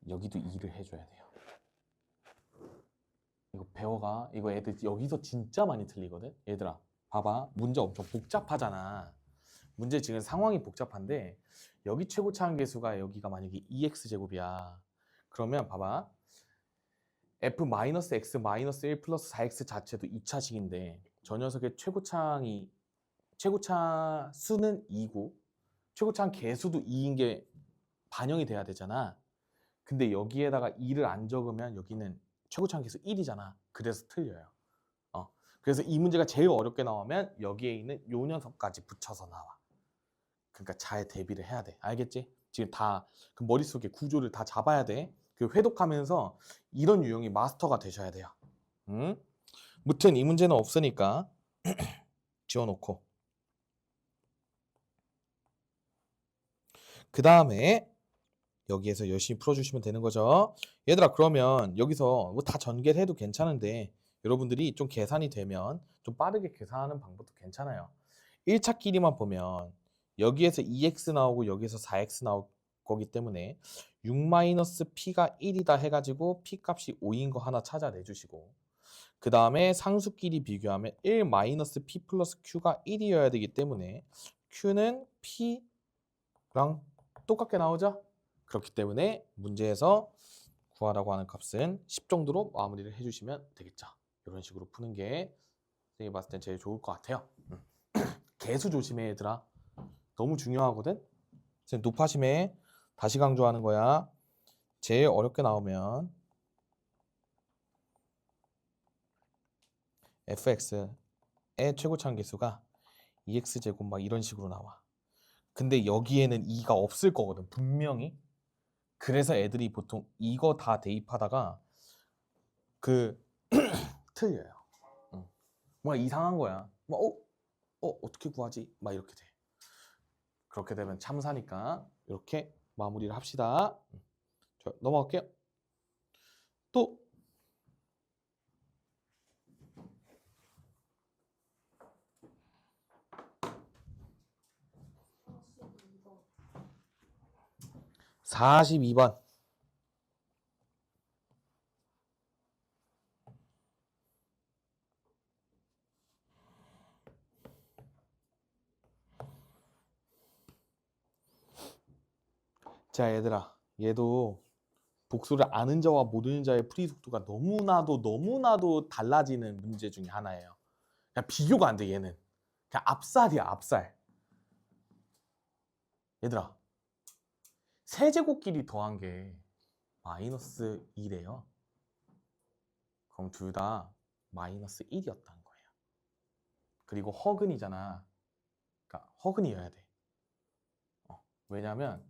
여기도 2를 해줘야 돼요. 이거 배워가. 이거 애들 여기서 진짜 많이 틀리거든. 얘들아, 봐봐. 문제 엄청 복잡하잖아. 문제 지금 상황이 복잡한데 여기 최고차항 계수가 여기가 만약에 2x제곱이야. 그러면 봐봐. f-x-1 플러스 4x 자체도 2차식인데 저 녀석의 최고차 수는 2고 최고차항 계수도 2인 게 반영이 돼야 되잖아. 근데 여기에다가 2를 안 적으면 여기는 최고차항 계수 1이잖아. 그래서 틀려요. 그래서 이 문제가 제일 어렵게 나오면 여기에 있는 요 녀석까지 붙여서 나와. 그러니까 잘 대비를 해야 돼. 알겠지? 지금 다 그 머릿속에 구조를 다 잡아야 돼. 그 회독하면서 이런 유형이 마스터가 되셔야 돼요. 응? 무튼 이 문제는 없으니까 지워놓고 그 다음에 여기에서 열심히 풀어주시면 되는 거죠. 얘들아, 그러면 여기서 뭐 다 전개를 해도 괜찮은데 여러분들이 좀 계산이 되면 좀 빠르게 계산하는 방법도 괜찮아요. 1차 끼리만 보면 여기에서 2x 나오고 여기에서 4x 나올 거기 때문에 6-p가 1이다 해가지고 p 값이 5인 거 하나 찾아내 주시고 그 다음에 상수끼리 비교하면 1-p 플러스 q가 1이어야 되기 때문에 q는 p랑 똑같게 나오죠? 그렇기 때문에 문제에서 구하라고 하는 값은 10 정도로 마무리를 해주시면 되겠죠. 이런 식으로 푸는 게 선생님이 봤을 땐 제일 좋을 것 같아요. 개수 조심해 얘들아. 너무 중요하거든. 선생님 높아심에 다시 강조하는 거야. 제일 어렵게 나오면 fx의 최고차항 계수가 2x제곱 막 이런 식으로 나와. 근데 여기에는 2가 없을 거거든 분명히. 그래서 애들이 보통 이거 다 대입하다가 틀려요. 뭔가 이상한 거야. 어떻게 구하지? 막 이렇게 돼. 그렇게 되면 참사니까 이렇게 마무리를 합시다. 자, 넘어갈게요. 또 42번. 자, 얘들아. 얘도 복수를 아는 자와 모르는 자의 풀이 속도가 너무나도 달라지는 문제 중에 하나예요. 그냥 비교가 안 돼, 얘는. 그냥 압살이야, 압살. 얘들아, 세제곱끼리 더한 게 마이너스 2래요. 그럼 둘 다 마이너스 1이었다는 거예요. 그리고 허근이잖아. 그러니까 허근이어야 돼. 왜냐면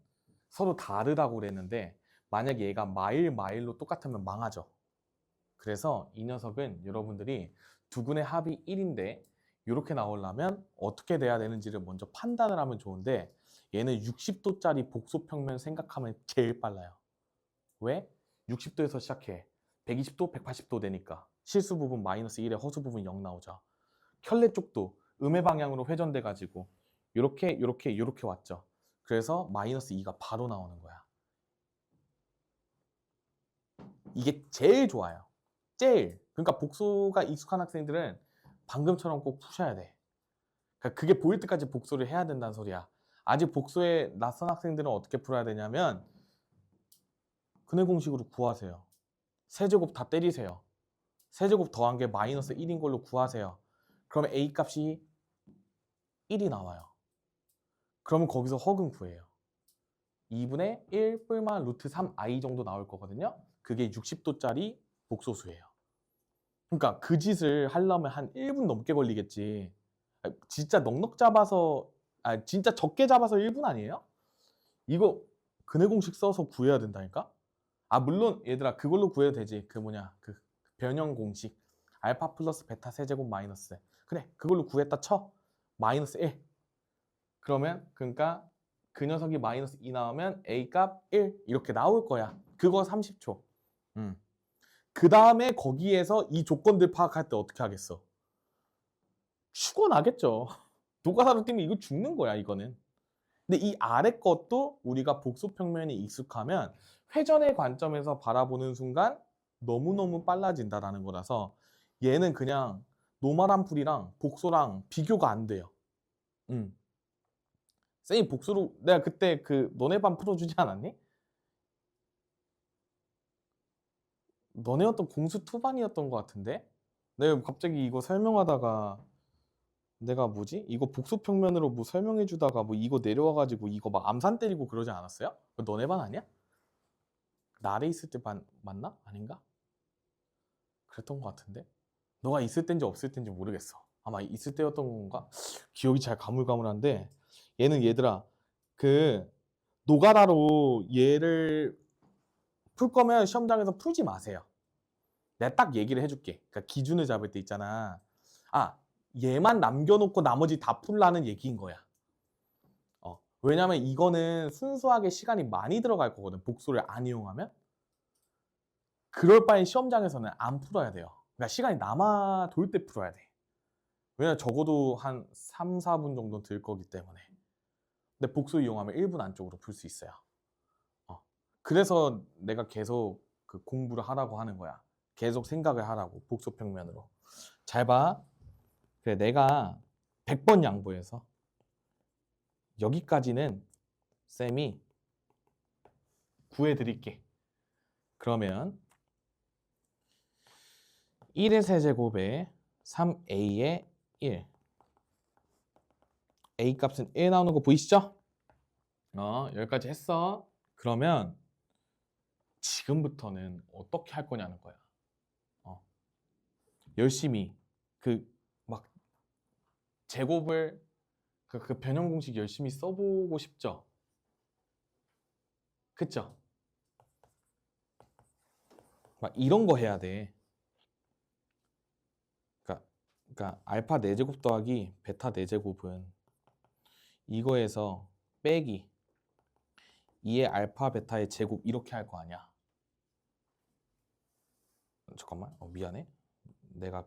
서로 다르다고 그랬는데 만약에 얘가 마일로 똑같으면 망하죠. 그래서 이 녀석은 여러분들이 두근의 합이 1인데 이렇게 나오려면 어떻게 돼야 되는지를 먼저 판단을 하면 좋은데 얘는 60도짜리 복소평면 생각하면 제일 빨라요. 왜? 60도에서 시작해. 120도, 180도 되니까 실수 부분 마이너스 1에 허수 부분 0 나오죠. 켤레 쪽도 음의 방향으로 회전돼 가지고 이렇게 왔죠. 그래서 마이너스 2가 바로 나오는 거야. 이게 제일 좋아요. 제일. 그러니까 복소가 익숙한 학생들은 방금처럼 꼭 푸셔야 돼. 그러니까 그게 보일 때까지 복소를 해야 된다는 소리야. 아직 복소에 낯선 학생들은 어떻게 풀어야 되냐면 근해 공식으로 구하세요. 세제곱 다 때리세요. 세제곱 더한 게 마이너스 1인 걸로 구하세요. 그러면 A 값이 1이 나와요. 그러면 거기서 허근 구해요. 2분의 1 뿔마 루트 3i 정도 나올 거거든요. 그게 60도짜리 복소수예요. 그러니까 그 짓을 하려면 한 1분 넘게 걸리겠지. 진짜 넉넉 잡아서 진짜 적게 잡아서 1분 아니에요? 이거 근해 공식 써서 구해야 된다니까? 물론 얘들아 그걸로 구해도 되지. 그 변형 공식 알파 플러스 베타 세제곱 마이너스 그래 그걸로 구했다 쳐. 마이너스 1. 그러면 그러니까 그 녀석이 마이너스 2 나오면 A 값 1 이렇게 나올 거야. 그거 30초. 그 다음에 거기에서 이 조건들 파악할 때 어떻게 하겠어? 죽어나겠죠. 노가다로 뛰면 이거 죽는 거야, 이거는. 근데 이 아래 것도 우리가 복소평면이 익숙하면 회전의 관점에서 바라보는 순간 너무너무 빨라진다라는 거라서 얘는 그냥 노멀한 풀이랑 복소랑 비교가 안 돼요. 쌤이 복수로 내가 그때 그 너네 반 풀어주지 않았니? 너네였던 공수 투반이었던 것 같은데? 내가 갑자기 이거 설명하다가 내가 뭐지? 이거 복수평면으로 뭐 설명해주다가 뭐 이거 내려와가지고 이거 막 암산 때리고 그러지 않았어요? 그거 너네 반 아니야? 나 아래 있을 때 반 맞나? 아닌가? 그랬던 것 같은데? 너가 있을 땐지 없을 땐지 모르겠어. 아마 있을 때였던 건가? 기억이 잘 가물가물한데 얘는 얘들아 그 노가다로 얘를 풀 거면 시험장에서 풀지 마세요. 내가 딱 얘기를 해줄게. 그러니까 기준을 잡을 때 있잖아. 아, 얘만 남겨놓고 나머지 다 풀라는 얘기인 거야. 왜냐면 이거는 순수하게 시간이 많이 들어갈 거거든. 복수를 안 이용하면. 그럴 바엔 시험장에서는 안 풀어야 돼요. 그러니까 시간이 남아 돌 때 풀어야 돼. 왜냐면 적어도 한 3, 4분 정도 들 거기 때문에. 근데 복수 이용하면 1분 안쪽으로 풀 수 있어요. 그래서 내가 계속 그 공부를 하라고 하는 거야. 계속 생각을 하라고. 복소평면으로. 잘 봐. 그래, 내가 100번 양보해서 여기까지는 쌤이 구해드릴게. 그러면 1의 세제곱에 3a의 1. a 값은 1 나오는 거 보이시죠? 여기까지 했어. 그러면 지금부터는 어떻게 할 거냐는 거야. 열심히 막 제곱을 그 변형 공식 열심히 써보고 싶죠? 그쵸? 막 이런 거 해야 돼. 그러니까 알파 4제곱 더하기 베타 4제곱은 이거에서 빼기 2의 알파 베타의 제곱 이렇게 할 거 아니야. 잠깐만. 미안해. 내가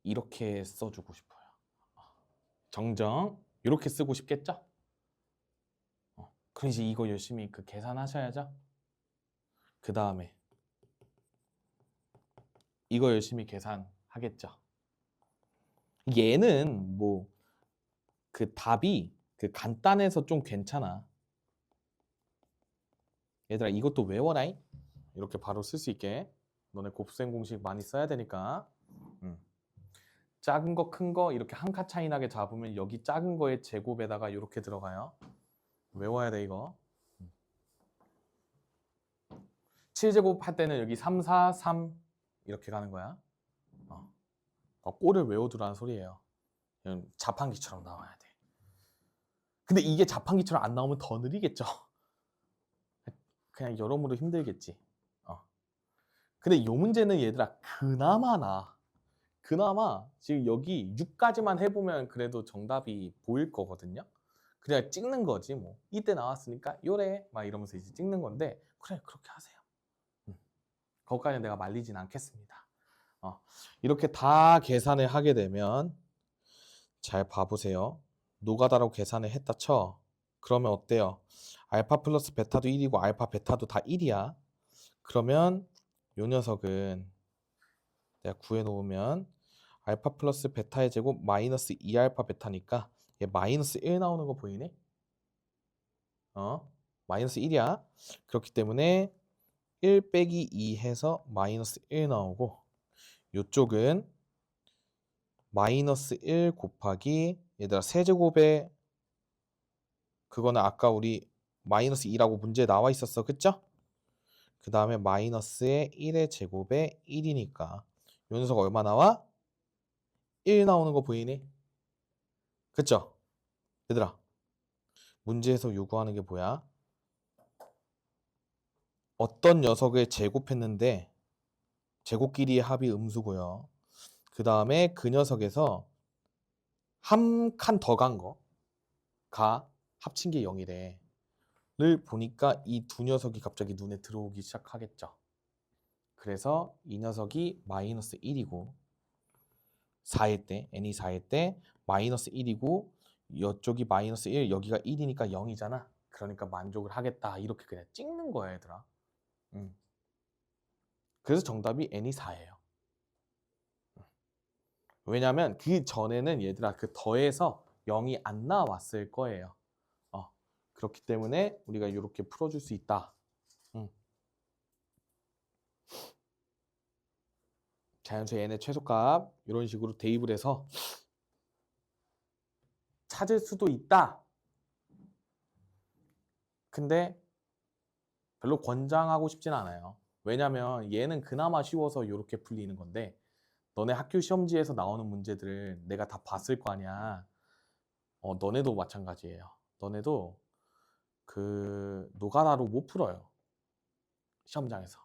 이렇게 써주고 싶어요. 정정 이렇게 쓰고 싶겠죠? 그럼 이제 이거 열심히 계산하셔야죠. 그 다음에 이거 열심히 계산하겠죠. 얘는 뭐 답이 간단해서 좀 괜찮아. 얘들아 이것도 외워라잉. 이렇게 바로 쓸 수 있게. 너네 곱셈 공식 많이 써야 되니까. 작은 거, 큰 거 이렇게 한 칸 차이 나게 잡으면 여기 작은 거의 제곱에다가 이렇게 들어가요. 외워야 돼 이거. 7제곱 할 때는 여기 3, 4, 3 이렇게 가는 거야. 꼴을 외워두라는 소리예요. 자판기처럼 나와야 돼. 근데 이게 자판기처럼 안 나오면 더 느리겠죠. 그냥 여러모로 힘들겠지. 근데 이 문제는 얘들아 그나마 지금 여기 6까지만 해보면 그래도 정답이 보일 거거든요. 그냥 찍는 거지 뭐. 이때 나왔으니까 요래 막 이러면서 이제 찍는 건데 그래 그렇게 하세요. 거기까지는 내가 말리진 않겠습니다. 이렇게 다 계산을 하게 되면 잘 봐보세요. 노가다로 계산을 했다 쳐. 그러면 어때요? 알파 플러스 베타도 1이고 알파 베타도 다 1이야. 그러면 요 녀석은 내가 구해놓으면 알파 플러스 베타의 제곱 마이너스 2알파 베타니까 얘 마이너스 1 나오는 거 보이네? 마이너스 1이야. 그렇기 때문에 1 빼기 2 해서 마이너스 1 나오고 요쪽은 마이너스 1 곱하기 얘들아 세제곱에 그거는 아까 우리 마이너스 2라고 문제에 나와 있었어. 그쵸? 그 다음에 마이너스의 1의 제곱에 1이니까 요 녀석 얼마 나와? 1 나오는 거 보이니? 그쵸? 얘들아 문제에서 요구하는 게 뭐야? 어떤 녀석을 제곱했는데 제곱끼리의 합이 음수고요. 그 다음에 그 녀석에서 한 칸 더 간 거가 합친 게 0이래. 를 보니까 이 두 녀석이 갑자기 눈에 들어오기 시작하겠죠. 그래서 이 녀석이 마이너스 1이고 4일 때 n이 4일 때 마이너스 1이고 이쪽이 마이너스 1 여기가 1이니까 0이잖아. 그러니까 만족을 하겠다. 이렇게 그냥 찍는 거야 얘들아. 그래서 정답이 n이 4예요. 왜냐면 그 전에는 얘들아 그 더해서 0이 안 나왔을 거예요. 그렇기 때문에 우리가 이렇게 풀어줄 수 있다. 자연수의 n의 최소값 이런 식으로 대입을 해서 찾을 수도 있다. 근데 별로 권장하고 싶진 않아요. 왜냐면 얘는 그나마 쉬워서 이렇게 풀리는 건데 너네 학교 시험지에서 나오는 문제들을 내가 다 봤을 거 아니야. 너네도 마찬가지예요. 너네도 그 노가다로 못 풀어요. 시험장에서.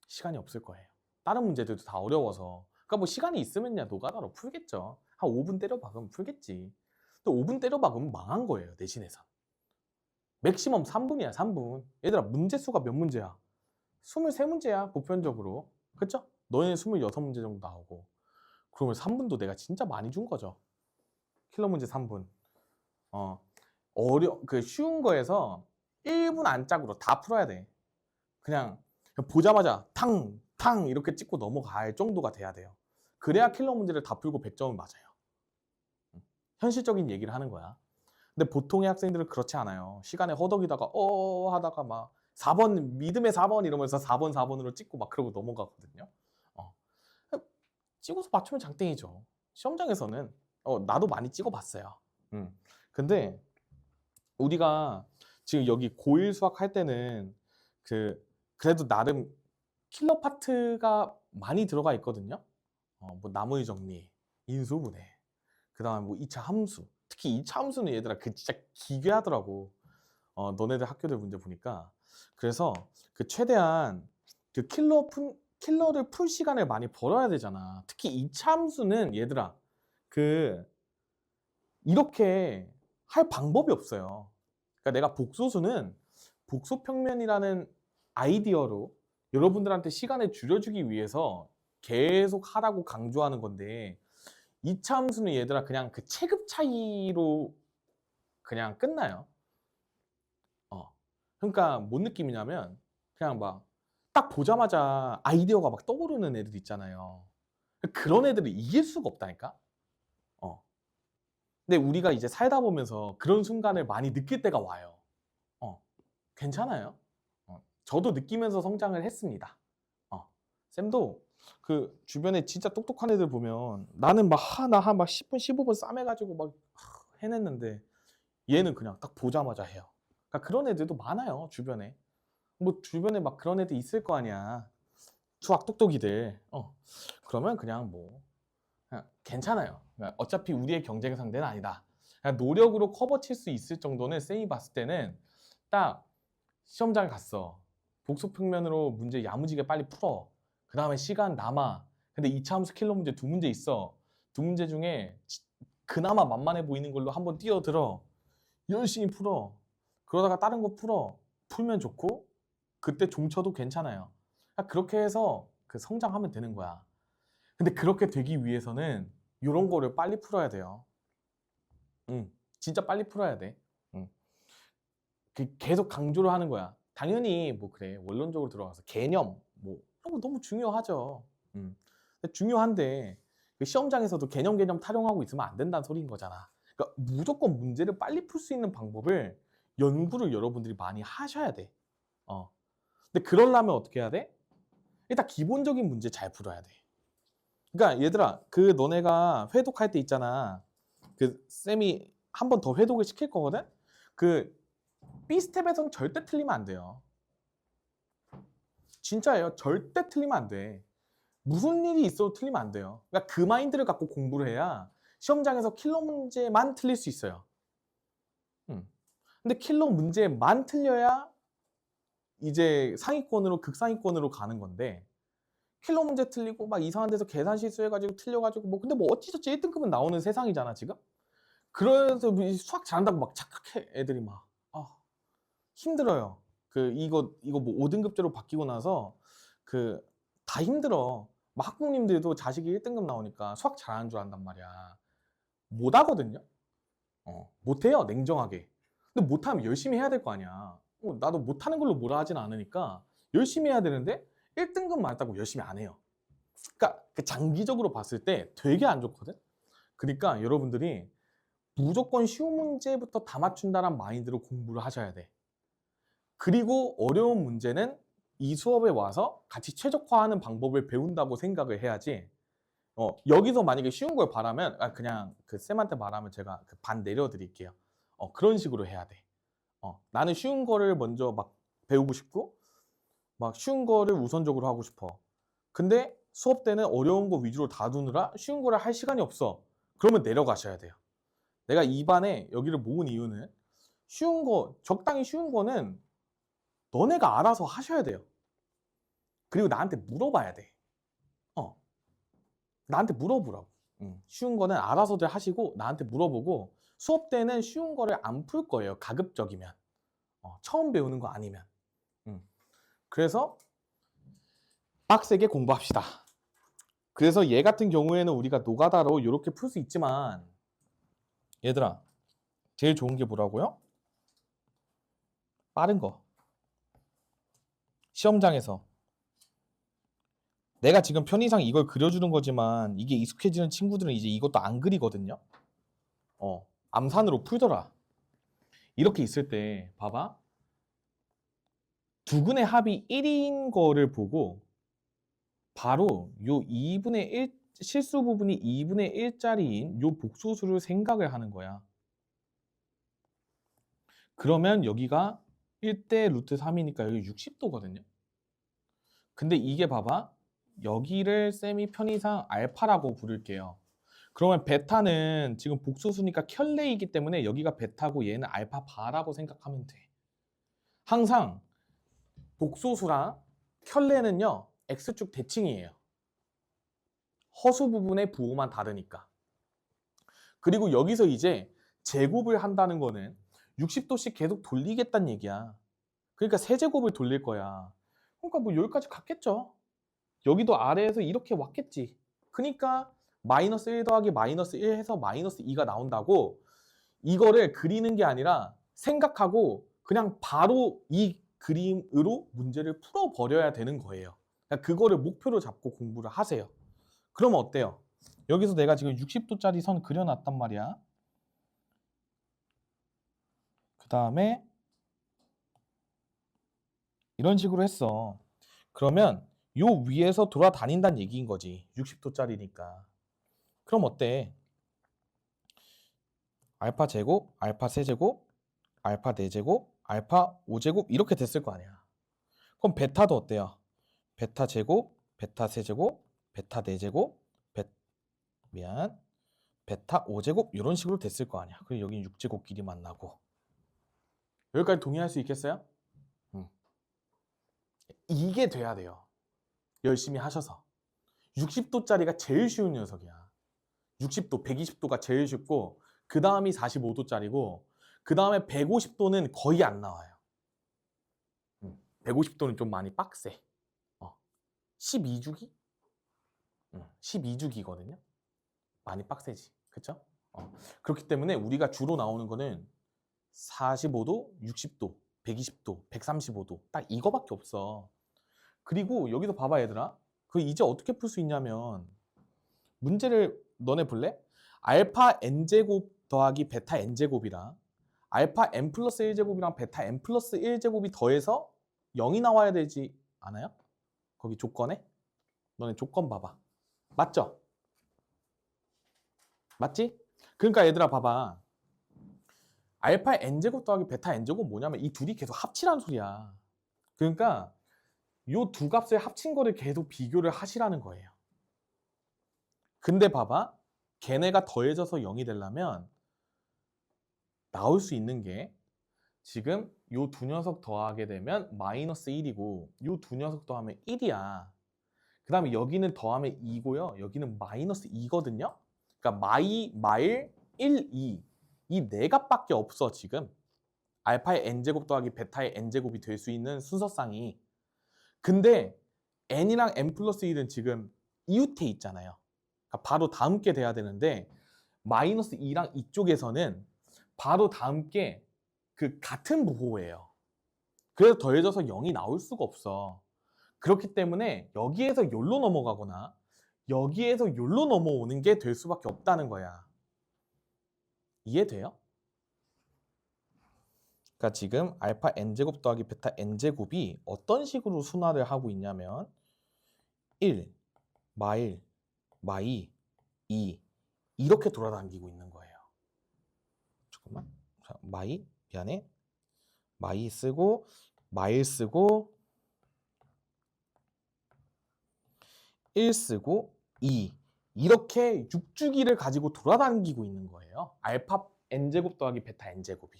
시간이 없을 거예요. 다른 문제들도 다 어려워서. 그러니까 뭐 시간이 있으면야 노가다로 풀겠죠. 한 5분 때려 박으면 풀겠지. 근데 5분 때려 박으면 망한 거예요. 내신에서. 맥시멈 3분이야. 3분. 얘들아 문제 수가 몇 문제야? 23문제야. 보편적으로. 그쵸? 너희는 26문제 정도 나오고. 그러면 3분도 내가 진짜 많이 준 거죠. 킬러 문제 3분. 그 쉬운 거에서 1분 안짝으로 다 풀어야 돼. 그냥 보자마자 탕 이렇게 찍고 넘어갈 정도가 돼야 돼요. 그래야 킬러 문제를 다 풀고 100점은 맞아요. 현실적인 얘기를 하는 거야. 근데 보통의 학생들은 그렇지 않아요. 시간에 허덕이다가 하다가 막 4번 믿음의 4번 이러면서 4번으로 찍고 막 그러고 넘어가거든요. 찍어서 맞추면 장땡이죠. 시험장에서는 나도 많이 찍어봤어요. 근데 우리가 지금 여기 고1 수학 할 때는 그래도 나름 킬러 파트가 많이 들어가 있거든요. 뭐 나머지 정리, 인수분해, 그 다음에 뭐 2차 함수. 특히 2차 함수는 얘들아 그 진짜 기괴하더라고. 너네들 학교들 문제 보니까. 그래서 그 최대한 그 킬러를 풀 시간을 많이 벌어야 되잖아. 특히 2차 함수는 얘들아 이렇게 할 방법이 없어요. 그러니까 내가 복소수는 복소평면이라는 아이디어로 여러분들한테 시간을 줄여주기 위해서 계속 하라고 강조하는 건데 2차 함수는 얘들아 그냥 그 체급 차이로 그냥 끝나요. 그러니까 뭔 느낌이냐면 그냥 막 딱 보자마자 아이디어가 막 떠오르는 애들 있잖아요. 그런 애들을 이길 수가 없다니까. 근데 우리가 이제 살다 보면서 그런 순간을 많이 느낄 때가 와요. 괜찮아요. 저도 느끼면서 성장을 했습니다. 쌤도 그 주변에 진짜 똑똑한 애들 보면 나는 막 나 한 막 10분 15분 싸매가지고 막 해냈는데 얘는 그냥 딱 보자마자 해요. 그러니까 그런 애들도 많아요 주변에. 뭐 주변에 막 그런 애들 있을 거 아니야. 수학 똑똑이들. 그러면 그냥 뭐 그냥 괜찮아요. 그러니까 어차피 우리의 경쟁 상대는 아니다. 그냥 노력으로 커버 칠 수 있을 정도는 쌤이 봤을 때는 딱 시험장에 갔어. 복수평면으로 문제 야무지게 빨리 풀어. 그 다음에 시간 남아. 근데 2차 함수 킬러 문제 2문제 있어. 2문제 중에 그나마 만만해 보이는 걸로 한번 뛰어들어. 열심히 풀어. 그러다가 다른 거 풀어. 풀면 좋고 그때 종쳐도 괜찮아요. 그렇게 해서 그 성장하면 되는 거야. 근데 그렇게 되기 위해서는 이런 거를 빨리 풀어야 돼요. 진짜 빨리 풀어야 돼. 계속 강조를 하는 거야. 당연히 뭐 그래 원론적으로 들어가서 개념 뭐 이런 거 너무 중요하죠. 중요한데 그 시험장에서도 개념 타령하고 있으면 안 된다는 소리인 거잖아. 그러니까 무조건 문제를 빨리 풀 수 있는 방법을 연구를 여러분들이 많이 하셔야 돼. 근데 그러려면 어떻게 해야 돼? 일단 기본적인 문제 잘 풀어야 돼. 그러니까 얘들아 그 너네가 회독할 때 있잖아. 그 쌤이 한 번 더 회독을 시킬 거거든. 그 B스텝에선 절대 틀리면 안 돼요. 진짜예요. 절대 틀리면 안 돼. 무슨 일이 있어도 틀리면 안 돼요. 그러니까 그 마인드를 갖고 공부를 해야 시험장에서 킬러 문제만 틀릴 수 있어요. 근데 킬러 문제만 틀려야 이제 상위권으로 극상위권으로 가는 건데 킬러 문제 틀리고 막 이상한 데서 계산 실수해가지고 틀려가지고 뭐 근데 뭐 어찌저찌 1등급은 나오는 세상이잖아 지금. 그래서 수학 잘한다고 막 착각해 애들이 막 힘들어요. 이거 뭐 5등급제로 바뀌고 나서 그 다 힘들어. 막 학부모님들도 자식이 1등급 나오니까 수학 잘하는 줄 안단 말이야. 못하거든요. 못해요, 냉정하게. 근데 못하면 열심히 해야 될 거 아니야. 나도 못하는 걸로 뭐라 하진 않으니까 열심히 해야 되는데 1등급 맞다고 열심히 안 해요. 그러니까 그 장기적으로 봤을 때 되게 안 좋거든. 그러니까 여러분들이 무조건 쉬운 문제부터 다 맞춘다는 마인드로 공부를 하셔야 돼. 그리고 어려운 문제는 이 수업에 와서 같이 최적화하는 방법을 배운다고 생각을 해야지. 여기서 만약에 쉬운 걸 바라면 그냥 그 쌤한테 말하면 제가 그 반 내려드릴게요. 그런 식으로 해야 돼. 나는 쉬운 거를 먼저 막 배우고 싶고 막 쉬운 거를 우선적으로 하고 싶어. 근데 수업 때는 어려운 거 위주로 다루느라 쉬운 거를 할 시간이 없어. 그러면 내려가셔야 돼요. 내가 이 반에 여기를 모은 이유는 쉬운 거, 적당히 쉬운 거는 너네가 알아서 하셔야 돼요. 그리고 나한테 물어봐야 돼. 나한테 물어보라고. 쉬운 거는 알아서들 하시고 나한테 물어보고 수업 때는 쉬운 거를 안 풀 거예요. 가급적이면. 처음 배우는 거 아니면. 그래서 빡세게 공부합시다. 그래서 얘 같은 경우에는 우리가 노가다로 이렇게 풀 수 있지만 얘들아 제일 좋은 게 뭐라고요? 빠른 거. 시험장에서 내가 지금 편의상 이걸 그려주는 거지만 이게 익숙해지는 친구들은 이제 이것도 안 그리거든요. 암산으로 풀더라. 이렇게 있을 때 봐봐. 두근의 합이 1인 거를 보고 바로 요 2분의 1 실수 부분이 2분의 1짜리인 요 복소수를 생각을 하는 거야. 그러면 여기가 1대 루트 3이니까 여기 60도거든요. 근데 이게 봐봐. 여기를 쌤이 편의상 알파라고 부를게요. 그러면 베타는 지금 복소수니까 켤레이기 때문에 여기가 베타고 얘는 알파 바라고 생각하면 돼. 항상 복소수랑 켤레는요. X축 대칭이에요. 허수 부분의 부호만 다르니까. 그리고 여기서 이제 제곱을 한다는 거는 60도씩 계속 돌리겠다는 얘기야. 그러니까 세제곱을 돌릴 거야. 그러니까 뭐 여기까지 갔겠죠. 여기도 아래에서 이렇게 왔겠지. 그러니까 마이너스 1 더하기 마이너스 1 해서 마이너스 2가 나온다고 이거를 그리는 게 아니라 생각하고 그냥 바로 이 그림으로 문제를 풀어버려야 되는 거예요. 그러니까 그거를 목표로 잡고 공부를 하세요. 그러면 어때요? 여기서 내가 지금 60도짜리 선 그려놨단 말이야. 그 다음에 이런 식으로 했어. 그러면 요 위에서 돌아다닌다는 얘기인 거지. 60도짜리니까. 그럼 어때? 알파 제곱, 알파 세제곱, 알파 4제곱, 알파 5제곱 이렇게 됐을 거 아니야. 그럼 베타도 어때요? 베타 제곱, 베타 세제곱, 베타 4제곱, 베타 5제곱 이런 식으로 됐을 거 아니야. 그리고 여기는 6제곱끼리 만나고. 여기까지 동의할 수 있겠어요? 이게 돼야 돼요. 열심히 하셔서. 60도짜리가 제일 쉬운 녀석이야. 60도, 120도가 제일 쉽고 그 다음이 45도짜리고 그 다음에 150도는 거의 안 나와요. 150도는 좀 많이 빡세. 12주기? 12주기거든요. 많이 빡세지. 그쵸? 그렇기 때문에 우리가 주로 나오는 거는 45도, 60도, 120도, 135도 딱 이거밖에 없어. 그리고 여기서 봐봐 얘들아. 그 이제 어떻게 풀 수 있냐면 문제를 너네 볼래? 알파 n제곱 더하기 베타 n제곱이랑 알파 n 플러스 1제곱이랑 베타 n 플러스 1제곱이 더해서 0이 나와야 되지 않아요? 거기 조건에? 너네 조건 봐봐. 맞죠? 맞지? 그러니까 얘들아 봐봐. 알파 n제곱 더하기 베타 n제곱 뭐냐면 이 둘이 계속 합치라는 소리야. 그러니까 요 두 값을 합친 거를 계속 비교를 하시라는 거예요. 근데 봐봐. 걔네가 더해져서 0이 되려면 나올 수 있는 게 지금 요 두 녀석 더하게 되면 마이너스 1이고 요 두 녀석 더하면 1이야. 그 다음에 여기는 더하면 2고요. 여기는 마이너스 2거든요. 그러니까 마일, 1, 2. 이 네 값밖에 없어 지금. 알파의 n제곱 더하기 베타의 n제곱이 될 수 있는 순서상이. 근데 n이랑 n 플러스 1은 지금 이웃해 있잖아요. 그러니까 바로 다음 게 돼야 되는데 마이너스 2랑 이쪽에서는 바로 다음 게 그 같은 부호예요. 그래서 더해져서 0이 나올 수가 없어. 그렇기 때문에 여기에서 요로 넘어가거나 여기에서 요로 넘어오는 게 될 수밖에 없다는 거야. 이해돼요? 그러니까 지금 알파 n제곱 더하기 베타 n제곱이 어떤 식으로 순화를 하고 있냐면 1, 마일, 마이, 2 이렇게 돌아다니고 있는 거예요. 잠깐만. 자, 마이, 미안해. 마이 쓰고 마일 쓰고 1 쓰고 2 이렇게 6주기를 가지고 돌아다니고 있는 거예요. 알파 n제곱 더하기 베타 n제곱이.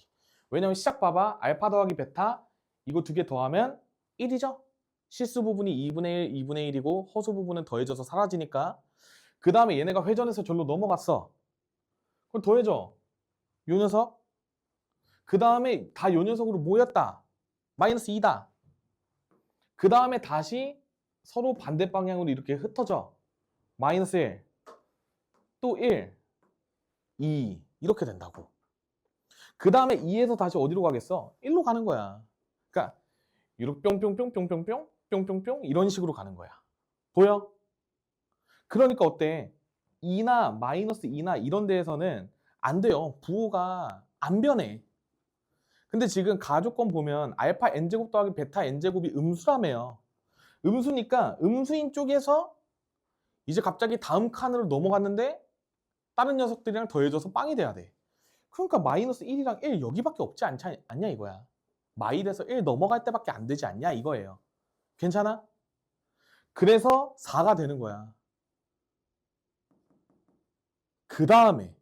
왜냐면 시작 봐봐. 알파 더하기 베타 이거 두 개 더하면 1이죠? 실수 부분이 2분의 1, 2분의 1이고 허수 부분은 더해져서 사라지니까 그 다음에 얘네가 회전해서 절로 넘어갔어. 그럼 더해져. 요 녀석. 그 다음에 다 요 녀석으로 모였다. 마이너스 2다. 그 다음에 다시 서로 반대 방향으로 이렇게 흩어져. 마이너스 1, 또 1, 2 이렇게 된다고. 그 다음에 2에서 다시 어디로 가겠어? 1로 가는 거야. 그러니까 이렇게 뿅뿅뿅 뿅뿅뿅 뿅뿅뿅 이런 식으로 가는 거야. 보여? 그러니까 어때? 2나 마이너스 2나 이런 데에서는 안 돼요. 부호가 안 변해. 근데 지금 가조건 보면 알파 n제곱 더하기 베타 n제곱이 음수라며요. 음수니까 음수인 쪽에서 이제 갑자기 다음 칸으로 넘어갔는데 다른 녀석들이랑 더해져서 빵이 돼야 돼. 그러니까 마이너스 1이랑 1 여기밖에 없지 않냐 이거야. 마일에서 1 넘어갈 때밖에 안 되지 않냐 이거예요. 괜찮아? 그래서 4가 되는 거야. 그 다음에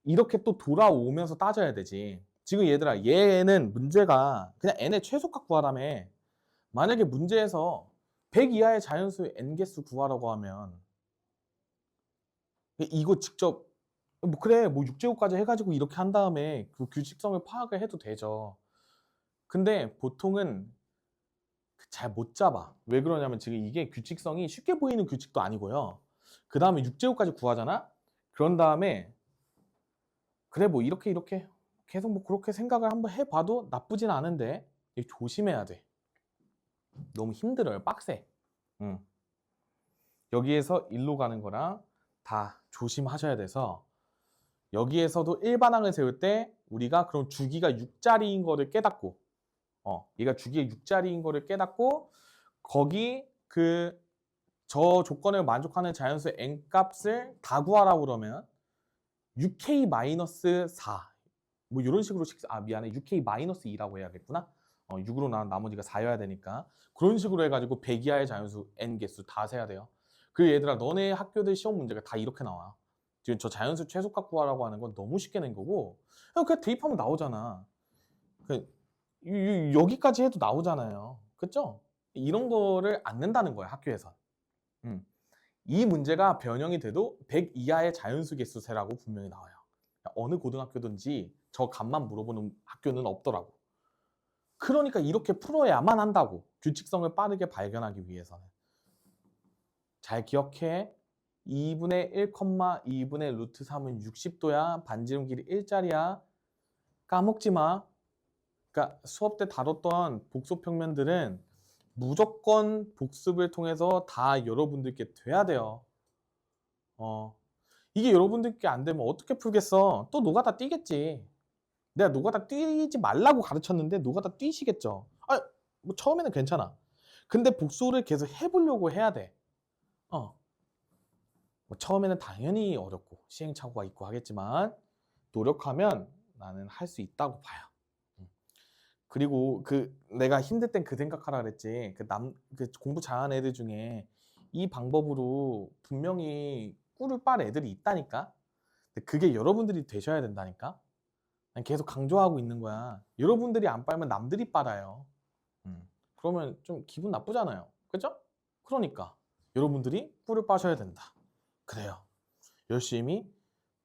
이렇게 또 돌아오면서 따져야 되지. 지금 얘들아 얘는 문제가 그냥 n의 최소값 구하라며. 만약에 문제에서 100 이하의 자연수의 n개수 구하라고 하면 이거 직접 뭐 그래 뭐 6제곱까지 해가지고 이렇게 한 다음에 그 규칙성을 파악을 해도 되죠. 근데 보통은 잘 못 잡아. 왜 그러냐면 지금 이게 규칙성이 쉽게 보이는 규칙도 아니고요. 그 다음에 6제곱까지 구하잖아? 그런 다음에 그래 뭐 이렇게 계속 뭐 그렇게 생각을 한번 해봐도 나쁘진 않은데 조심해야 돼. 너무 힘들어요. 빡세. 여기에서 일로 가는 거랑 다 조심하셔야 돼서 여기에서도 일반항을 세울 때 우리가 그럼 주기가 6자리인 거를 깨닫고 얘가 주기가 6자리인 거를 깨닫고 거기 저 조건을 만족하는 자연수의 n 값을 다 구하라고 그러면 6k-4 뭐 이런 식으로 미안해 6k-2라고 해야겠구나. 6으로 나머지가 4여야 되니까 그런 식으로 해가지고 100 이하의 자연수 n 개수 다 세야 돼요. 그리고 얘들아 너네 학교들 시험 문제가 다 이렇게 나와. 지금 저 자연수 최소값 구하라고 하는 건 너무 쉽게 낸 거고 그냥 대입하면 나오잖아. 여기까지 해도 나오잖아요. 그쵸? 이런 거를 안 낸다는 거야 학교에서. 이 문제가 변형이 돼도 100 이하의 자연수 개수 세라고 분명히 나와요. 어느 고등학교든지 저 값만 물어보는 학교는 없더라고. 그러니까 이렇게 풀어야만 한다고. 규칙성을 빠르게 발견하기 위해서는. 잘 기억해. 2분의 1, 2분의 루트 3은 60도야. 반지름 길이 1짜리야. 까먹지 마. 그러니까 수업 때 다뤘던 복소평면들은 무조건 복습을 통해서 다 여러분들께 돼야 돼요. 이게 여러분들께 안 되면 어떻게 풀겠어? 또 노가다 뛰겠지. 내가 노가다 뛰지 말라고 가르쳤는데 노가다 뛰시겠죠. 뭐 처음에는 괜찮아. 근데 복수를 계속 해보려고 해야 돼. 뭐 처음에는 당연히 어렵고 시행착오가 있고 하겠지만 노력하면 나는 할 수 있다고 봐요. 그리고 내가 힘들 땐 그 생각하라 그랬지. 공부 잘하는 애들 중에 이 방법으로 분명히 꿀을 빨 애들이 있다니까. 근데 그게 여러분들이 되셔야 된다니까. 난 계속 강조하고 있는 거야. 여러분들이 안 빨면 남들이 빨아요. 그러면 좀 기분 나쁘잖아요. 그죠? 그러니까 여러분들이 꿀을 빠셔야 된다. 그래요. 열심히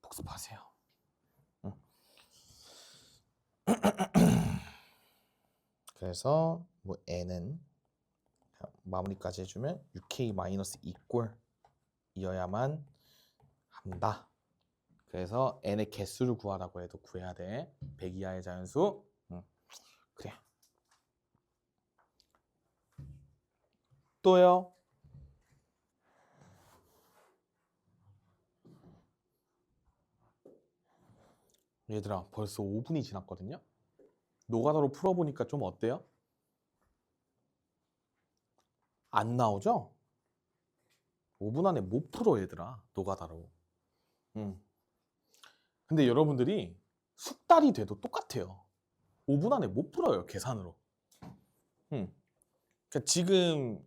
복습하세요. 그래서 뭐 n은 마무리까지 해주면 6k-2꼴이어야만 합니다. 그래서 n의 개수를 구하라고 해도 구해야 돼. 100 이하의 자연수. 그래. 또요. 얘들아, 벌써 5분이 지났거든요. 노가다로 풀어보니까 좀 어때요? 안 나오죠? 5분 안에 못 풀어, 얘들아. 노가다로. 근데 여러분들이 숙달이 돼도 똑같아요. 5분 안에 못 풀어요, 계산으로. 그러니까 지금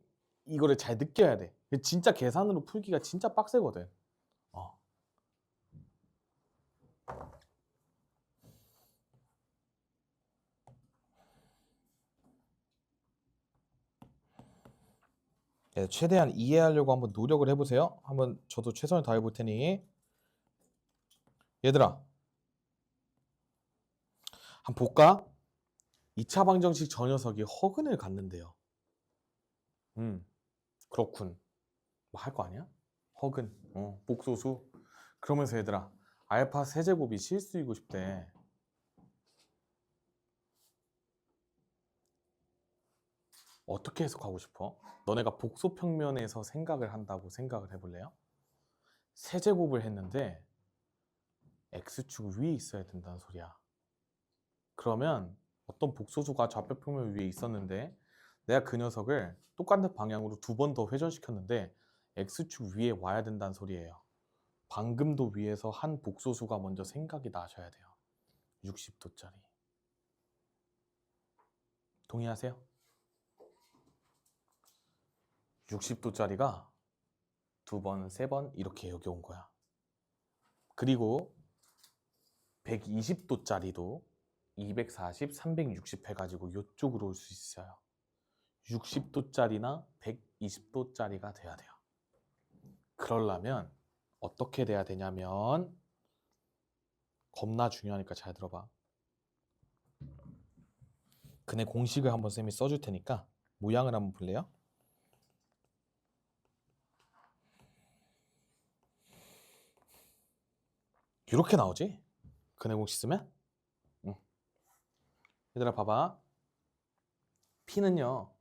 이거를 잘 느껴야 돼. 진짜 계산으로 풀기가 진짜 빡세거든. 네, 최대한 이해하려고 한번 노력을 해보세요. 한번 저도 최선을 다해 볼 테니. 얘들아, 한번 볼까? 2차 방정식 저 녀석이 허근을 갖는데요. 그렇군. 뭐 할 거 아니야? 허근, 복소수. 그러면서 얘들아, 알파 세제곱이 실수이고 싶대. 어떻게 해석하고 싶어? 너네가 복소 평면에서 생각을 한다고 생각을 해볼래요? 세제곱을 했는데 x축 위에 있어야 된다는 소리야. 그러면 어떤 복소수가 좌표 평면 위에 있었는데 내가 그 녀석을 똑같은 방향으로 2번 더 회전시켰는데 x축 위에 와야 된다는 소리예요. 방금도 위에서 한 복소수가 먼저 생각이 나셔야 돼요. 60도짜리. 동의하세요? 60도짜리가 2번, 3번 이렇게 여기 온 거야. 그리고 120도짜리도 240, 360 해가지고 이쪽으로 올 수 있어요. 60도짜리나 120도짜리가 돼야 돼요. 그러려면 어떻게 돼야 되냐면 겁나 중요하니까 잘 들어봐. 근의 공식을 한번 쌤이 써줄 테니까 모양을 한번 볼래요? 이렇게 나오지? 근의 공식 쓰면? 얘들아 봐봐. P는요